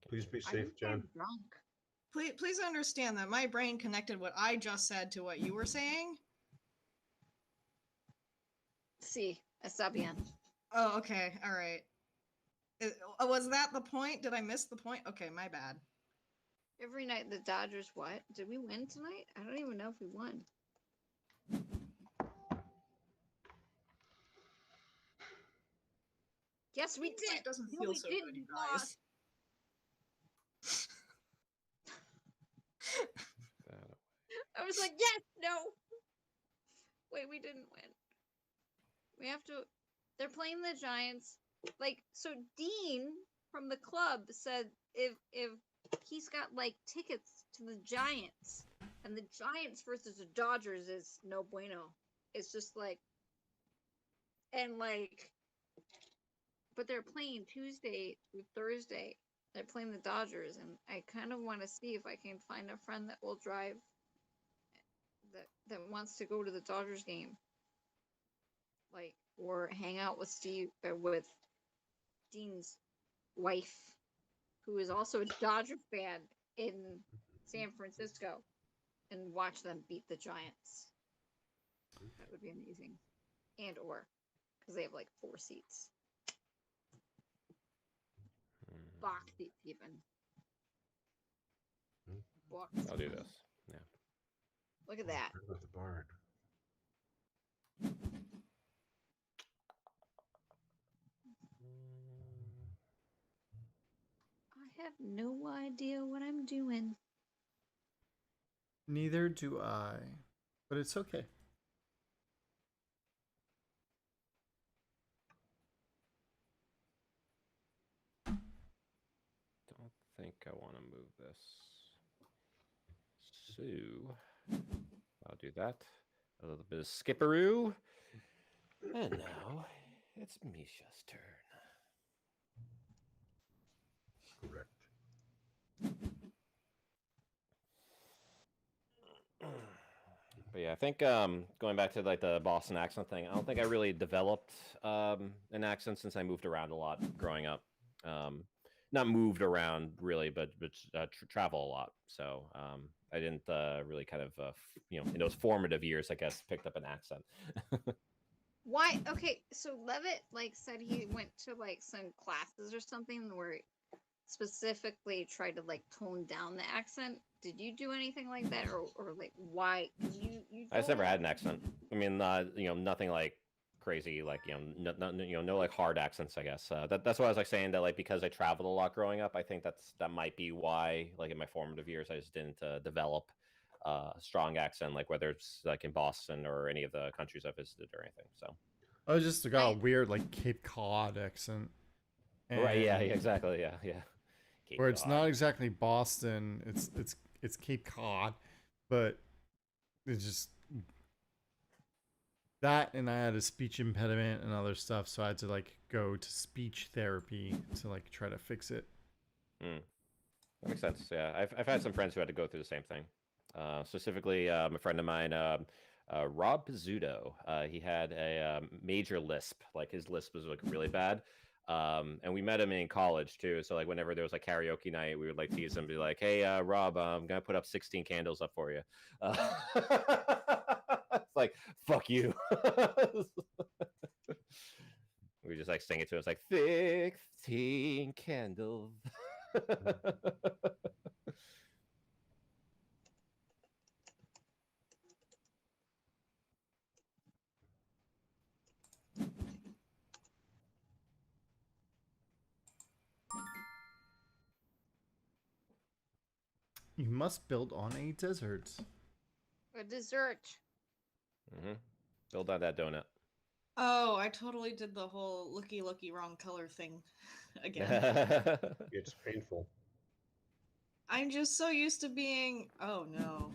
Please be I safe, didn't get Jen. drunk. Please understand that my brain connected what I just said to what you were saying. Sí, está bien. Oh, okay. All right. Was that the point? Did I miss the point? Okay, my bad. Every night the Dodgers. What? Did we win tonight? I don't even know if we won. Yes, we Seems did. like it doesn't No, feel we so didn't. good, you We guys. lost. I was like, yes, no. Wait, we didn't win. We have to. They're playing the Giants. Like, so Dean from the club said if he's got like tickets to the Giants and the Giants versus the Dodgers is no bueno. It's just like, and like, but they're playing Tuesday through Thursday. They're playing the Dodgers, and I kind of want to see if I can find a friend that will drive that wants to go to the Dodgers game, like, or hang out with Steve or with Dean's wife, who is also a Dodger fan in San Francisco, and watch them beat the Giants. That would be amazing, and or because they have like 4 seats, box seats even. Box. I'll do this. Yeah. Look at that. What about the bard? I have no idea what I'm doing. Neither do I, but it's okay. Don't think I want to move this. So I'll do that. A little bit of skipperoo. And now it's Misha's turn. Correct. But yeah, I think going back to like the Boston accent thing, I don't think I really developed an accent since I moved around a lot growing up. not moved around really, but travel a lot. So I didn't really kind of in those formative years, I guess, picked up an accent. Why? Okay, so Leavitt like said he went to like some classes or something where he specifically tried to like tone down the accent. Did you do anything like that, or like why? Because you I just don't never had have- an accent. I mean, nothing like crazy, like no like hard accents. I guess that's why I was like saying that, like, because I traveled a lot growing up. I think that might be why, like in my formative years, I just didn't develop a strong accent, like whether it's like in Boston or any of the countries I visited or anything. So. I just got a weird like Cape Cod accent. Right. Yeah. And Exactly. Yeah. Yeah. Cape where it's Cod. not exactly Boston. It's Cape Cod, but it's just that, and I had a speech impediment and other stuff, so I had to like go to speech therapy to like try to fix it. That makes sense. Yeah, I've had some friends who had to go through the same thing. Specifically, a friend of mine, Rob Pizzuto. He had a major lisp. Like his lisp was like really bad. And we met him in college too. So like whenever there was like karaoke night, we would like tease him, be like, "Hey, Rob, I'm gonna put up 16 candles up for you." It's like, fuck you. We just like sing it to him. It's like 16 candles. You must build on a desert. a dessert. Build on that donut. Oh, I totally did the whole looky wrong color thing again. It's painful. I'm just so used to being. Oh no.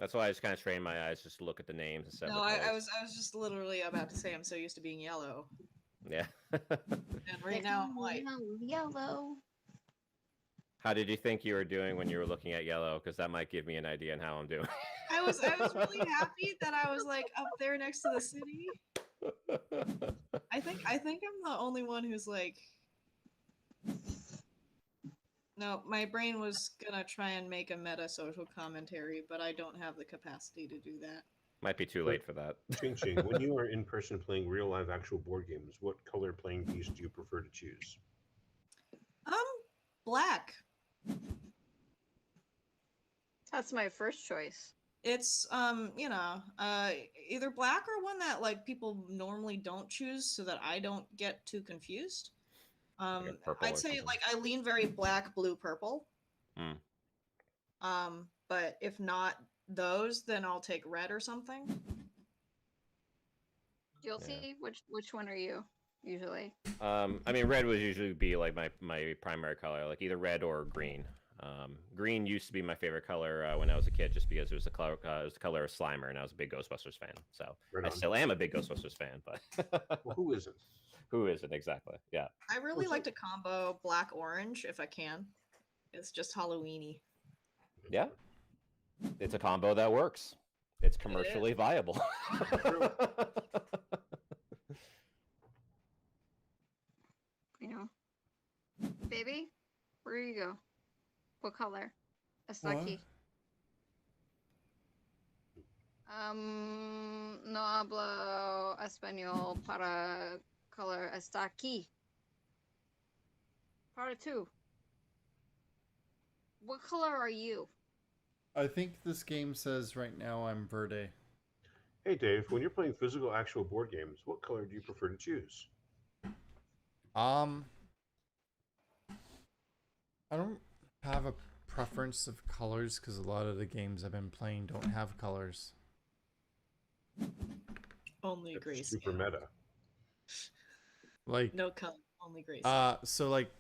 That's why I just kind of trained my eyes just to look at the names instead. No, of the I colors. was just literally about to say I'm so used to being yellow, Yeah. and right now I'm white. Yellow. How did you think you were doing when you were looking at yellow? Because that might give me an idea on how I'm doing. I was really happy that I was like up there next to the city. I think I'm the only one who's like. No, my brain was gonna try and make a meta social commentary, but I don't have the capacity to do that. Might be too late for that. Ching Ching, when you are in person playing real live actual board games, what color playing piece do you prefer to choose? Black. That's my first choice. It's either black or one that like people normally don't choose, so that I don't get too confused. Like purple I'd or say something. like I lean very black, blue, purple. Mm. But if not those, then I'll take red or something. You'll Yeah. see which one are you usually. I mean, red would usually be like my primary color, like either red or green. Green used to be my favorite color when I was a kid, just because it was the color of Slimer, and I was a big Ghostbusters fan. So Right I on. still am a big Ghostbusters fan, but Well, who isn't? who isn't exactly? Yeah. I really like to combo black orange if I can. It's just Halloweeny. Yeah. It's a combo that works. It's commercially viable. You know, baby, where you go? What color? Está aquí. No hablo español para color. Está aquí. Para two. What color are you? I think this game says right now I'm verde. Hey, Dave, when you're playing physical actual board games, what color do you prefer to choose? I don't have a preference of colors because a lot of the games I've been playing don't have colors. Only That's gray super scale. meta. Like No color, only gray scale. so like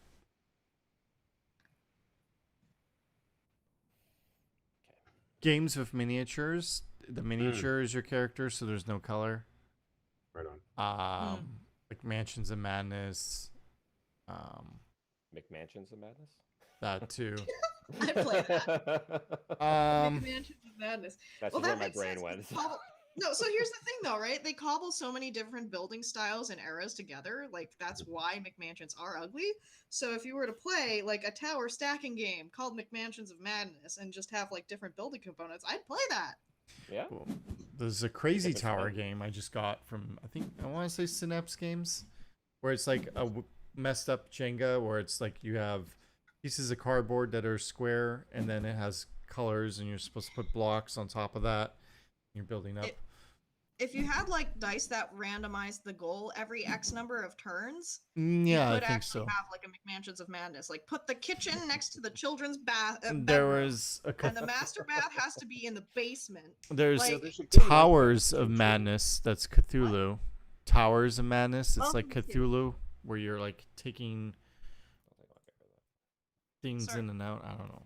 games with miniatures, the miniature is your character, so there's no color. Right on. Like Mansions of Madness, McMansions of Madness? that too. I play that. Um, Mansions of Madness. That's Well, where that my makes brain sense, went. 'cause No, so here's the thing though, right? They cobble so many different building styles and eras together. Like that's why McMansions are ugly. So if you were to play like a tower stacking game called McMansions of Madness and just have like different building components, I'd play that. Yeah. Cool. There's a Crazy If it's Tower fun. game I just got from I want to say Synapse Games, where it's like a messed up Jenga where it's like you have pieces of cardboard that are square and then it has colors and you're supposed to put blocks on top of that. You're building up. If you had like dice that randomized the goal every X number of turns, Yeah, you I could think actually so. have like a McMansions of Madness. Like put the kitchen next to the children's bath. There was a And the master bath has to be in the basement. there's Like- there's a game like Towers that of too. Madness that's Cthulhu. Towers of Madness. It's like Welcome to- Cthulhu where you're like taking things Sorry. in and out. I don't know.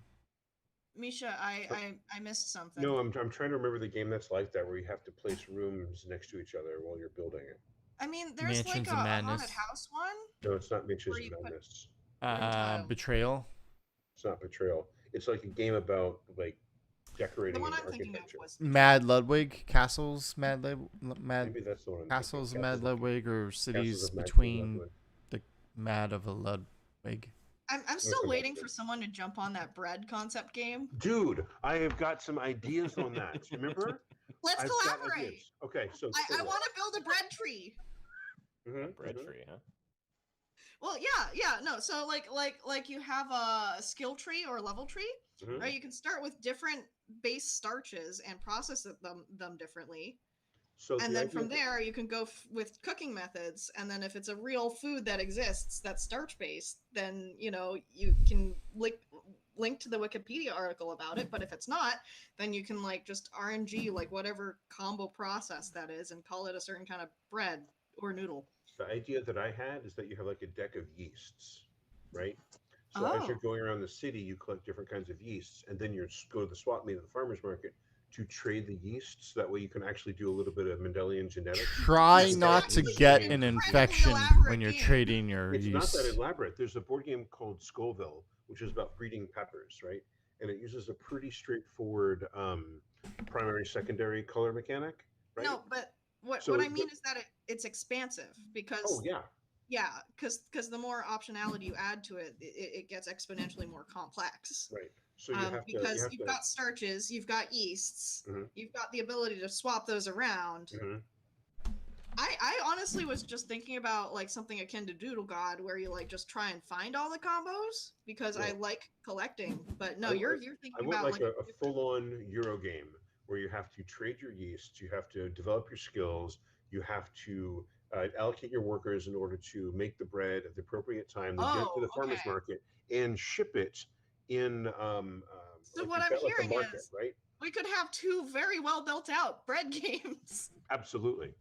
Misha, I missed something. No, I'm trying to remember the game that's like that, where you have to place rooms next to each other while you're building it. I mean, there's Mansions like of a Madness. haunted house one. No, it's not Mitch's Where you put- Madness. tile. Betrayal. It's not Betrayal. It's like a game about like The decorating one and I'm thinking of architecture. was Mad Ludwig. Castles. Mad Maybe that's the one. I'm Castles of thinking. Mad Ludwig or cities of Mad between Ludwig. the Mad of a Ludwig. I'm still come waiting back to for it. someone to jump on that bread concept game. Dude, I have got some ideas on that. Remember? Let's I've got collaborate. ideas. Okay, so I want to build a bread tree. Bread tree, huh? Well, yeah, no. So like you have a skill tree or level tree, Mhm. right? You can start with different base starches and process them differently, So and the then idea from that- there you can go with cooking methods. And then if it's a real food that exists that's starch based, then you can link to the Wikipedia article about it. But if it's not, then you can like just RNG like whatever combo process that is and call it a certain kind of bread or noodle. The idea that I had is that you have like a deck of yeasts, right? So as you're Oh. going around the city, you collect different kinds of yeasts, and then you go to the swap meet at the farmer's market to trade the yeasts. That way you can actually do a little bit of Mendelian genetics. Try This not is to actually get an an incredibly infection elaborate when you're game. trading your It's not yeast. that elaborate. There's a board game called Scoville, which is about breeding peppers, right? And it uses a pretty straightforward primary secondary color mechanic, right? No, but what So what I the- mean is that it's expansive because Oh yeah. because the more optionality you add to it, it gets exponentially more complex. Right. So you have Because to. you've got starches, you've got yeasts, Mhm. you've got the ability to swap those around. Mhm. I honestly was just thinking about like something akin to Doodle God, where you like just try and find all the combos because I Yeah. like collecting. But no, I you're want- thinking I want about like like a full-on Euro game where you have to trade your yeast, you have to develop your skills, you have to allocate your workers in order to make the bread at the appropriate time, then get it to the farmer's okay. market and ship it in. So like what you've I'm got, like, a hearing market, is- right? we could have two very well built out bread games. Absolutely.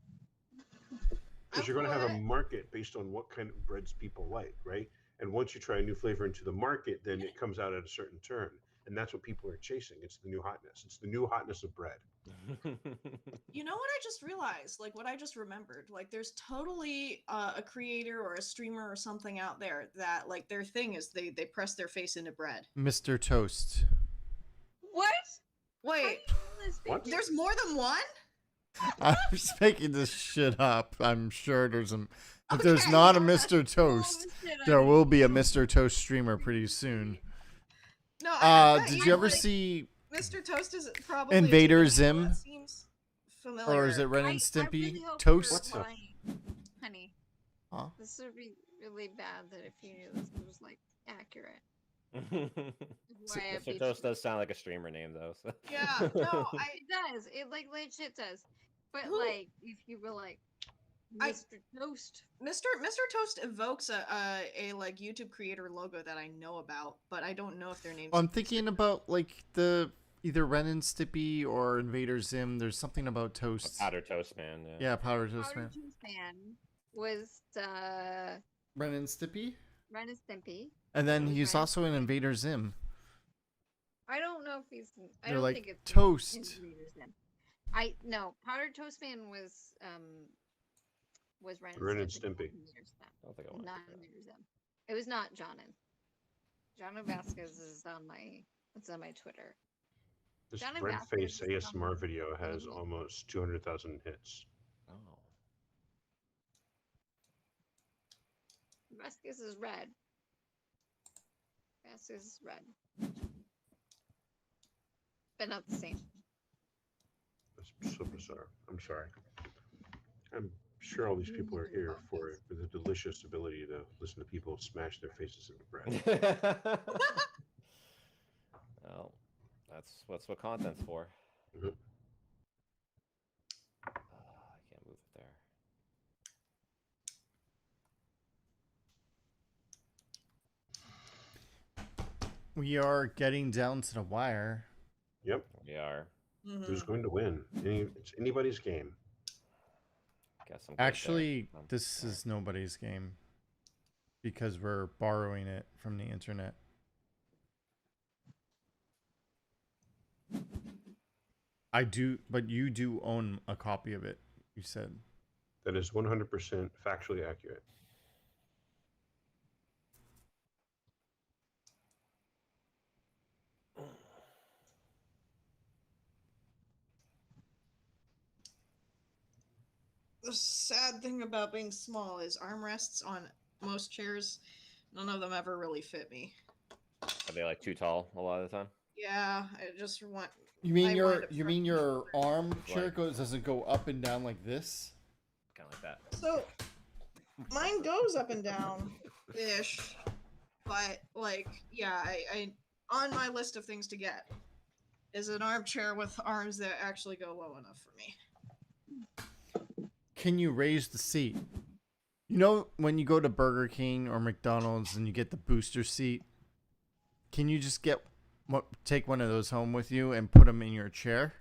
I'm Because you're going to for have a it. market based on what kind of breads people like, right? And once you try a new flavor into the market, then it comes out at a certain turn. And that's what people are chasing. It's the new hotness. It's the new hotness of bread. You know what I just realized? Like what I just remembered. Like there's totally a creator or a streamer or something out there that like their thing is they press their face into bread. Mr. Toast. What? Wait, How do you know this, What? bitch? there's more than one? I'm just making this shit up. I'm sure there's a. If there's not a Mr. Toast, there will be a Mr. Toast streamer pretty soon. No, I bet Did you, you ever like, see Mr. Toast is probably Invader a name Zim? that seems familiar. or is it Ren I and Stimpy really hope Toast? What's you're up? lying, honey. Huh? This would be really bad that if you knew this was like accurate. Why I Mr. beat Toast you. does sound like a streamer name, though. So. Yeah, no, It does. It like legit does. But Who- like, if you were like, I- Mr. Toast. Mr. Toast evokes a like YouTube creator logo that I know about, but I don't know if their name's I'm thinking about like the either Ren and Stimpy or Invader Zim. There's something about A toast. powder toast man. Yeah, Powder Toast Powder Man. Toast Man was Ren and Stimpy, Ren and Stimpy. and then was he's Ren. also in Invader Zim. I don't know if he's. I They're don't like think it's toast. Invader Zim. I no Powder Toast Man was Ren and Stimpy. I don't think I want Not to. Invader Zim. It was not Johnnin. Johnno Vasquez is on my. It's on my Twitter. This John and red Bastard face is ASMR video has Mhm. almost 200,000 hits. Oh. Vasquez is red. Vasquez is red. But not the same. That's so bizarre. I'm sorry. I'm sure all these people are here for the delicious ability to listen to people smash their faces into bread. Well, that's what content's for. Mhm. I can't move it there. We are getting down to the wire. Yep. We are. Who's going to win? It's anybody's game. Guess I'm good there. Actually, All this right. is nobody's game because we're borrowing it from the internet. I do, but you do own a copy of it, you said. That is 100% factually accurate. The sad thing about being small is armrests on most chairs, none of them ever really fit me. Are they like too tall a lot of the time? Yeah, I just want. You mean I your wind up you trying mean to your shoulder. armchair Like- doesn't go up and down like this? Kind of like that. So mine goes up and down ish, but like yeah, I on my list of things to get is an armchair with arms that actually go low enough for me. Can you raise the seat? You know when you go to Burger King or McDonald's and you get the booster seat, can you just take one of those home with you and put them in your chair?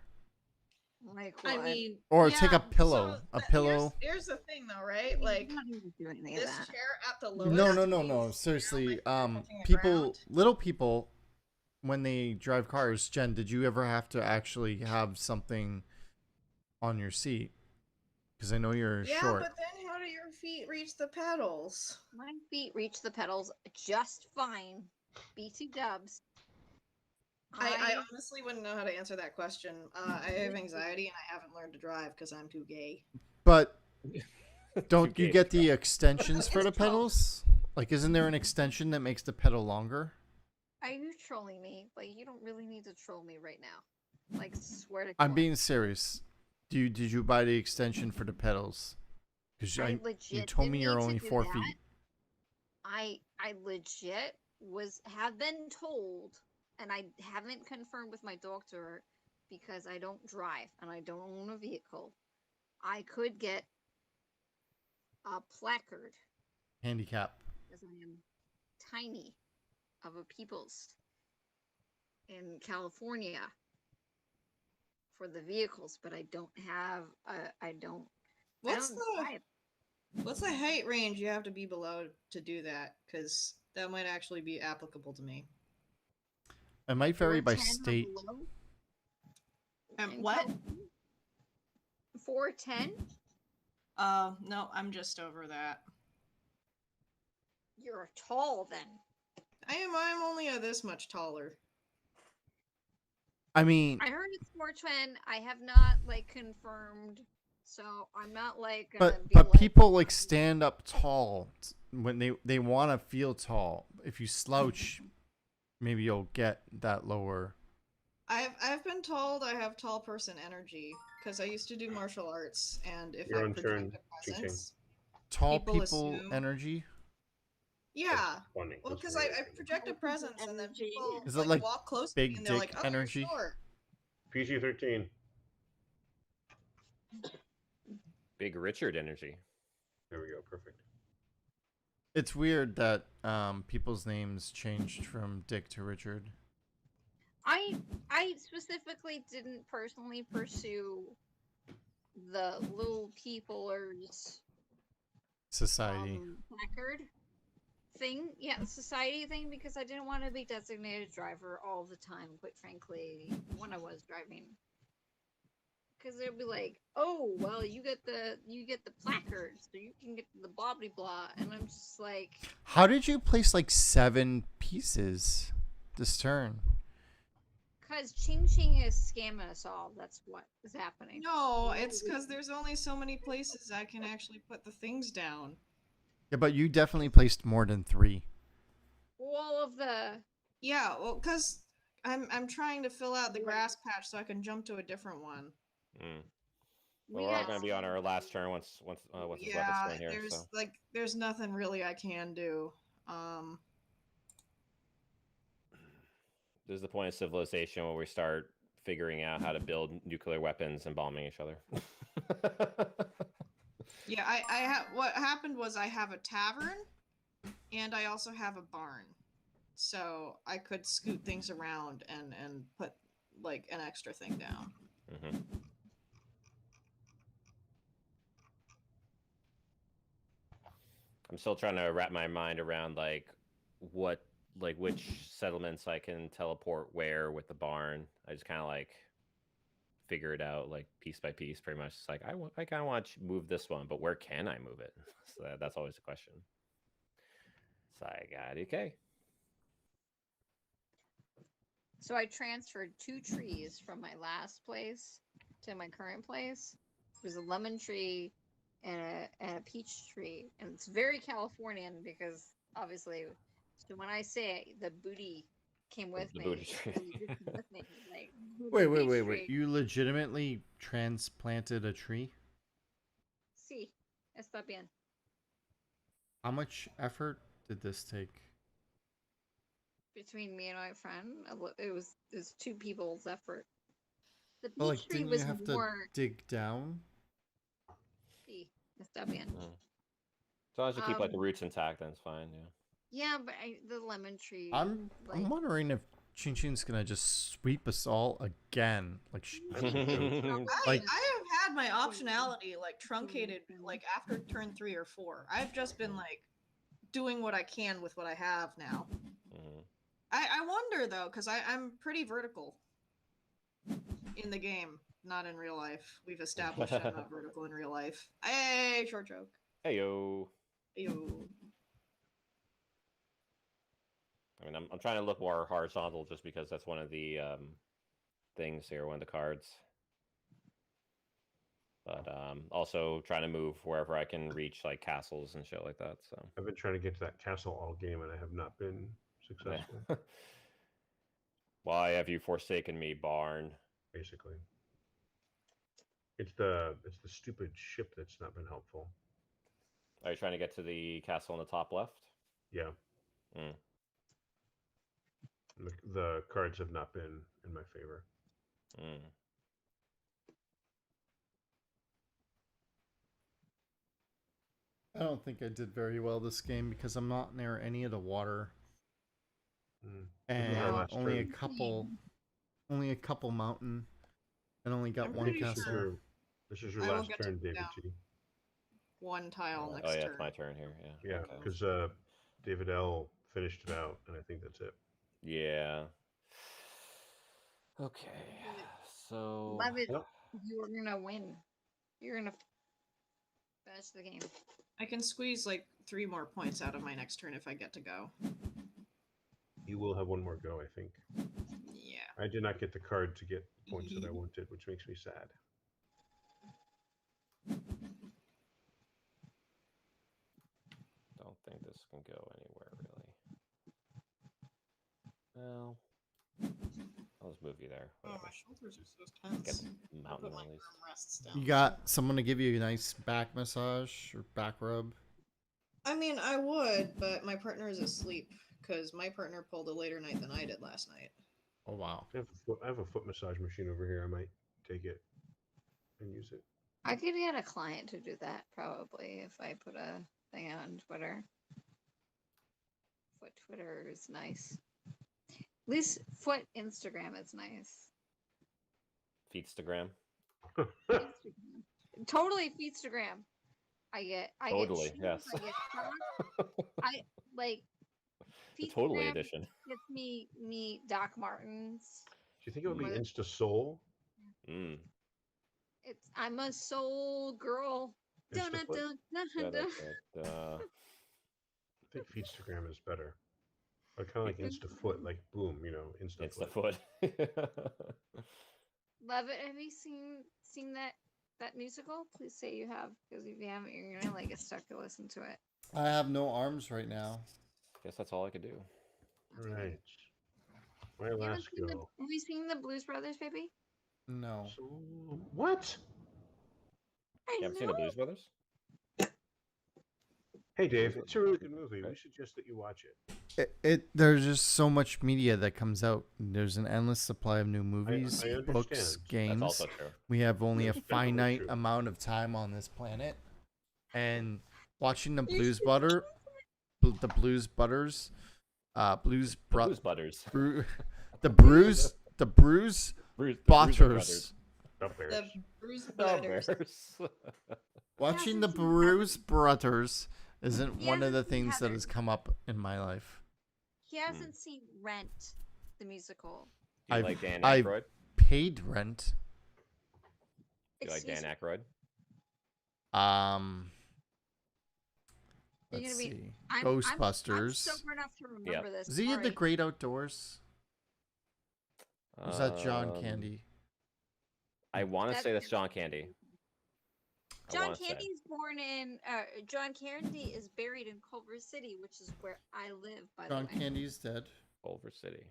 Like I what? mean, Or yeah, take a pillow, so a that- pillow. Here's the thing, though, right? Like I'm not even doing any of this that. chair at the lowest. No. is Seriously, like touching the people, ground. little people, when they drive cars, Jen, did you ever have to actually have something on your seat? Because I know you're Yeah, short. but then how do your feet reach the pedals? My feet reach the pedals just fine. BT dubs. I honestly wouldn't know how to answer that question. I have anxiety and I haven't learned to drive because I'm too gay. But don't Too you gay get to the extensions for the It's tough. pedals? Like, isn't there an extension that makes the pedal longer? Are you trolling me? Like, you don't really need to troll me right now. Like, swear to I'm God. being serious. Did you buy the extension for the pedals? Because I you legit told me didn't you're need to only do 4 that. feet. I legit have been told, and I haven't confirmed with my doctor because I don't drive and I don't own a vehicle. I could get a placard Handicap. because I am tiny of a people's in California for the vehicles, but I don't have I don't What's I the don't drive. what's the height range you have to be below to do that? Because that might actually be applicable to me. It might vary by 4'10" or state. below in What? California. 4'10"? No, I'm just over that. You're tall then. I'm only this much taller. I mean, I heard it's 4'10". I have not like confirmed, so I'm not like gonna be but like, people like stand up tall when they want to feel tall. If you slouch, maybe you'll get that lower. I've been told I have tall person energy because I used to do martial arts, and if Your I own turn, project a Ching Ching. presence, Tall People people assume- energy. yeah. Funny. Well, That's because really I funny. project a Tall people presence, and then energy. people Is it like walk close big to me, and they're like, dick "Oh, energy? you're short." PG-13. Big Richard energy. There we go. Perfect. It's weird that people's names changed from Dick to Richard. I specifically didn't personally pursue the little people's Society. placard thing. Yeah, society thing because I didn't want to be designated driver all the time, quite frankly, when I was driving. Because they'd be like, "Oh, well, you get the placard, so you can get the blah blah blah," and I'm just like, How did you place like 7 pieces this turn? because Ching Ching is scamming us all. That's what is happening. No, it's because there's only so many places I can actually put the things down. Yeah, but you definitely placed more than 3. All of the. Yeah, well, because I'm trying to fill out the grass patch so I can jump to a different one. Well, we're all going to be on our last turn once this weapon's turn here. There's nothing really I can do. This is the point of civilization where we start figuring out how to build nuclear weapons and bombing each other. Yeah, I have. What happened was I have a tavern, and I also have a barn, so I could scoot things around and put like an extra thing down. I'm still trying to wrap my mind around which settlements I can teleport where with the barn. I just kind of figure it out piece by piece, pretty much. It's like I kind of want to move this one, but where can I move it? So that's always the question. So I got okay. So I transferred 2 trees from my last place to my current place. There's a lemon tree and a peach tree, and it's very Californian because obviously. So when I say the booty came with me, booty tree. Wait. You legitimately transplanted a tree? Sí, está bien. How much effort did this take? Between me and my friend, it was 2 people's effort. The peach But tree didn't was you have more. to dig down? Sí, está bien. As long as you keep the roots intact, then it's fine. Yeah. Yeah, but the lemon tree. I'm wondering if Chin Chin's gonna just sweep us all again. I have had my optionality truncated after turn 3 or 4. I've just been doing what I can with what I have now. I wonder though, because I'm pretty vertical in the game, not in real life. We've established I'm not vertical in real life. Hey, short joke. Hey yo. Yo. I mean, I'm trying to look more horizontal just because that's one of the things here, one of the cards. But also trying to move wherever I can reach castles and shit like that. So I've been trying to get to that castle all game, and I have not been successful. Yeah. Why have you forsaken me, barn? Basically, it's the stupid ship that's not been helpful. Are you trying to get to the castle on the top left? Yeah. The cards have not been in my favor. I don't think I did very well this game because I'm not near any of the water. And only a couple mountain, and only got one castle. This is your last turn, David T. One tile next turn. turn. Oh yeah, it's my turn here. Yeah, because David L finished it out, and I think that's it. Yeah. Okay. So. Leavitt, you are gonna win. You're gonna finish the game. I can squeeze 3 more points out of my next turn if I get to go. You will have one more go, I think. Yeah. I did not get the card to get points that I wanted, which makes me sad. Don't think this can go anywhere really. Well, I'll just move you there. Oh, my shoulders are so tense. Get the mountain at least. You got someone to give you a nice back massage or back rub? I mean, I would, but my partner is asleep because my partner pulled a later night than I did last night. Oh wow! I have a foot massage machine over here. I might take it and use it. I could get a client to do that probably if I put a thing on Twitter. Foot Twitter is nice. At least foot Instagram is nice. Feetstagram. Totally Feetstagram. I get totally shoes, yes. I get socks. I like the totally edition. Gets me Doc Martens. Do you think it would be Insta Soul? I'm a soul girl. I think Feetstagram is better. Or kind of like Insta-foot, like boom, you know, instant It's the foot. foot. Leavitt, have you seen that musical? Please say you have, because if you haven't, you're gonna like get stuck to listen to it. I have no arms right now. Guess that's all I could do. Right. My You haven't last seen go. have you seen the Blues Brothers, baby? No. So, what? I You haven't seen the Blues Brothers? Hey, Dave, it's a really good movie. We Right. suggest that you watch it. There's just so much media that comes out. There's an endless supply of new movies, I books, understand. games. That's also true. We have only a That's definitely finite true. amount of time on this planet, and watching the Blues should- Butter, the Blues Butters, Blues The Blues Butters. the Bruise Bruce, the Bruiser Butters. The Bears. The Bruise The Brothers. Bears. Watching the hasn't seen Bruise Brothers isn't He one of the hasn't seen things that Heather. has come up in my life. He hasn't seen Rent, the musical. Do you I've- like Dan I've- Aykroyd? Paid rent. Do you like Excuse Dan me? Aykroyd? You're Let's gonna be- see. I'm Ghostbusters. sober enough to remember this. Is he in The Sorry. Great Outdoors? Or is that John Um, Candy? I want to That's say that's John John Candy. I John wanna say. Candy's born in. John Candy is buried in Culver City, which is where I live. By John the way, Candy's dead. Culver City.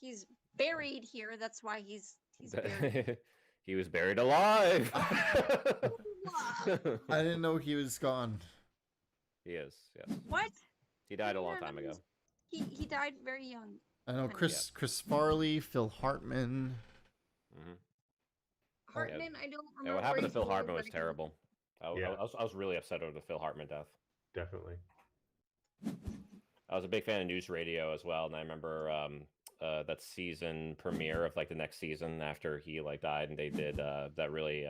he's buried here. That's why he's buried. He was buried alive. I didn't know he was gone. He is, yes. What? He died a Yeah, long that time ago. was- He died very young. I know Yeah. Chris Farley, Phil Hartman. Hmm Hartman, I don't remember. Yeah, what happened to his Phil role, Hartman was but I can- terrible. Yeah. I was really upset over the Phil Hartman death. Definitely. I was a big fan of News Radio as well, and I remember that season premiere of like the next season after he like died, and they did that really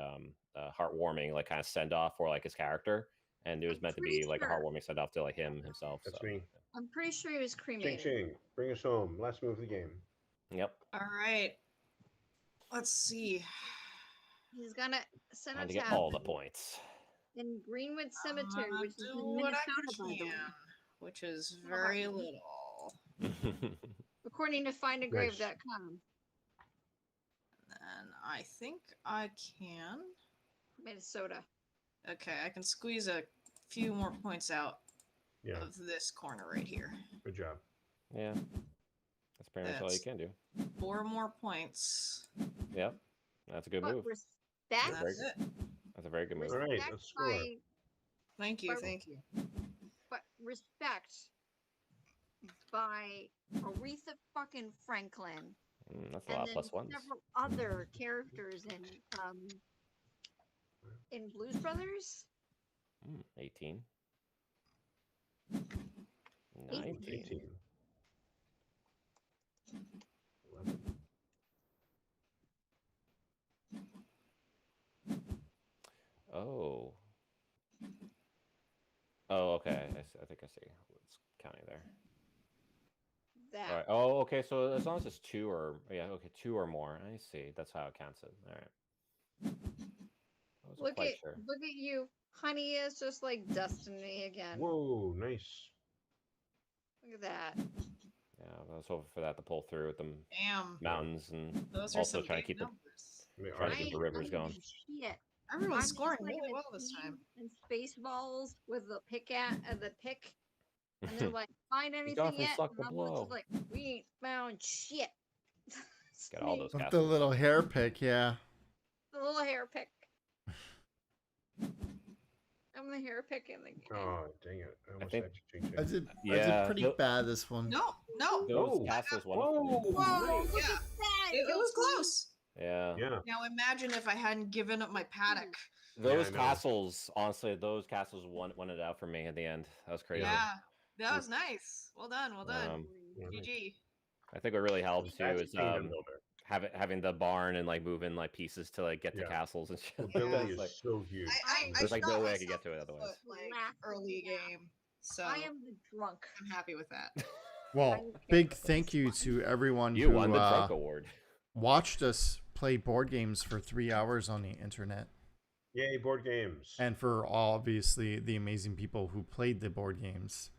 heartwarming like kind of send off for like his character, and it was I'm meant to pretty be like a sure. heartwarming send off to like him himself. That's so. me. I'm pretty sure he was Ching cremated. ching. Bring us home. Last move of the game. Yep. All right. Let's see. He's gonna send Time a to get tap all the points. in Greenwood Cemetery, I'll which is do in what I Minnesota, by the way. can, which is very little. According to findagrave.com. And I think I can. Minnesota. Okay, I can squeeze a few more points out Yeah. of this corner right here. Good job. Yeah. That's pretty much all you That's- can do. 4 more points. Yep. That's a good But move. And respect, that's it. That's a very good move. All right, respect let's score. Thank you, But- thank you. but respect by Aretha fucking Franklin. That's a And lot of then plus ones. several other characters in Blues Brothers. 18. 18. 19. 18. 11. Oh. Oh, okay. I think I see what's counting there. That All right. Oh, okay. So as long as it's 2 or okay, 2 or more. I see. That's how it counts it. All right. I wasn't look quite at sure. look at you, honey is just like Destiny again. Whoa, nice. Look at that. Yeah, I was hoping for that to pull through with the Damn. mountains and Those are also some trying to big keep the numbers. They Trying are to keep good. the rivers going. Shit. Everyone's I'm scoring just like really in a well this team time. And Spaceballs with the pick the pick. And they're like, find off anything and yet? suck And the I'm blow. just like, we ain't found shit. It's Get all me, those With the castles. little hair pick, yeah. the little hair pick. I'm the hair pick in the game. Oh, dang it. I almost think- had to change I it. did Yeah, pretty no- bad this one. No, no. Those Oh. castles won. Whoa, Whoa, nice. Look yeah. at that! It was close. Yeah. Yeah. Now imagine if I hadn't given up my paddock. Those I know. castles, honestly, those castles won it out for me at the end. That was crazy. Yeah, that was nice. Well done, well done. Yeah, nice. GG. I think what really helps too That's is Kingdom Builder. having the barn and like moving like pieces to like get to Yeah. castles and shit. The like that. ability It's is like, so huge. There's, like, no shot way I could get myself to it in the otherwise. foot, like Laugh. early game, so I am the drunk. I'm happy with that. Well, big thank you to everyone you who won the drunk award. watched us play board games for 3 hours on the internet. Yay, board games. And for obviously the amazing people who played the board games.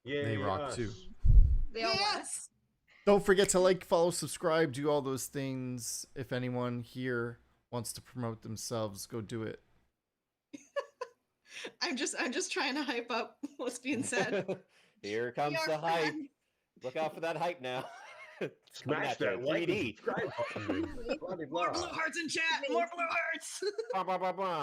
Yay, they rock us. too. They all want it. Yes. Don't forget to like, follow, subscribe, do all those things. If anyone here wants to promote themselves, go do it. I'm just trying to hype up what's being said. Here comes Your the hype. friend. Look out for that hype now. It's coming Smash at you, that like and 3D. subscribe button. Blah, blah, More blah. blue hearts in chat. More blue hearts. Bah, bah, bah, bah.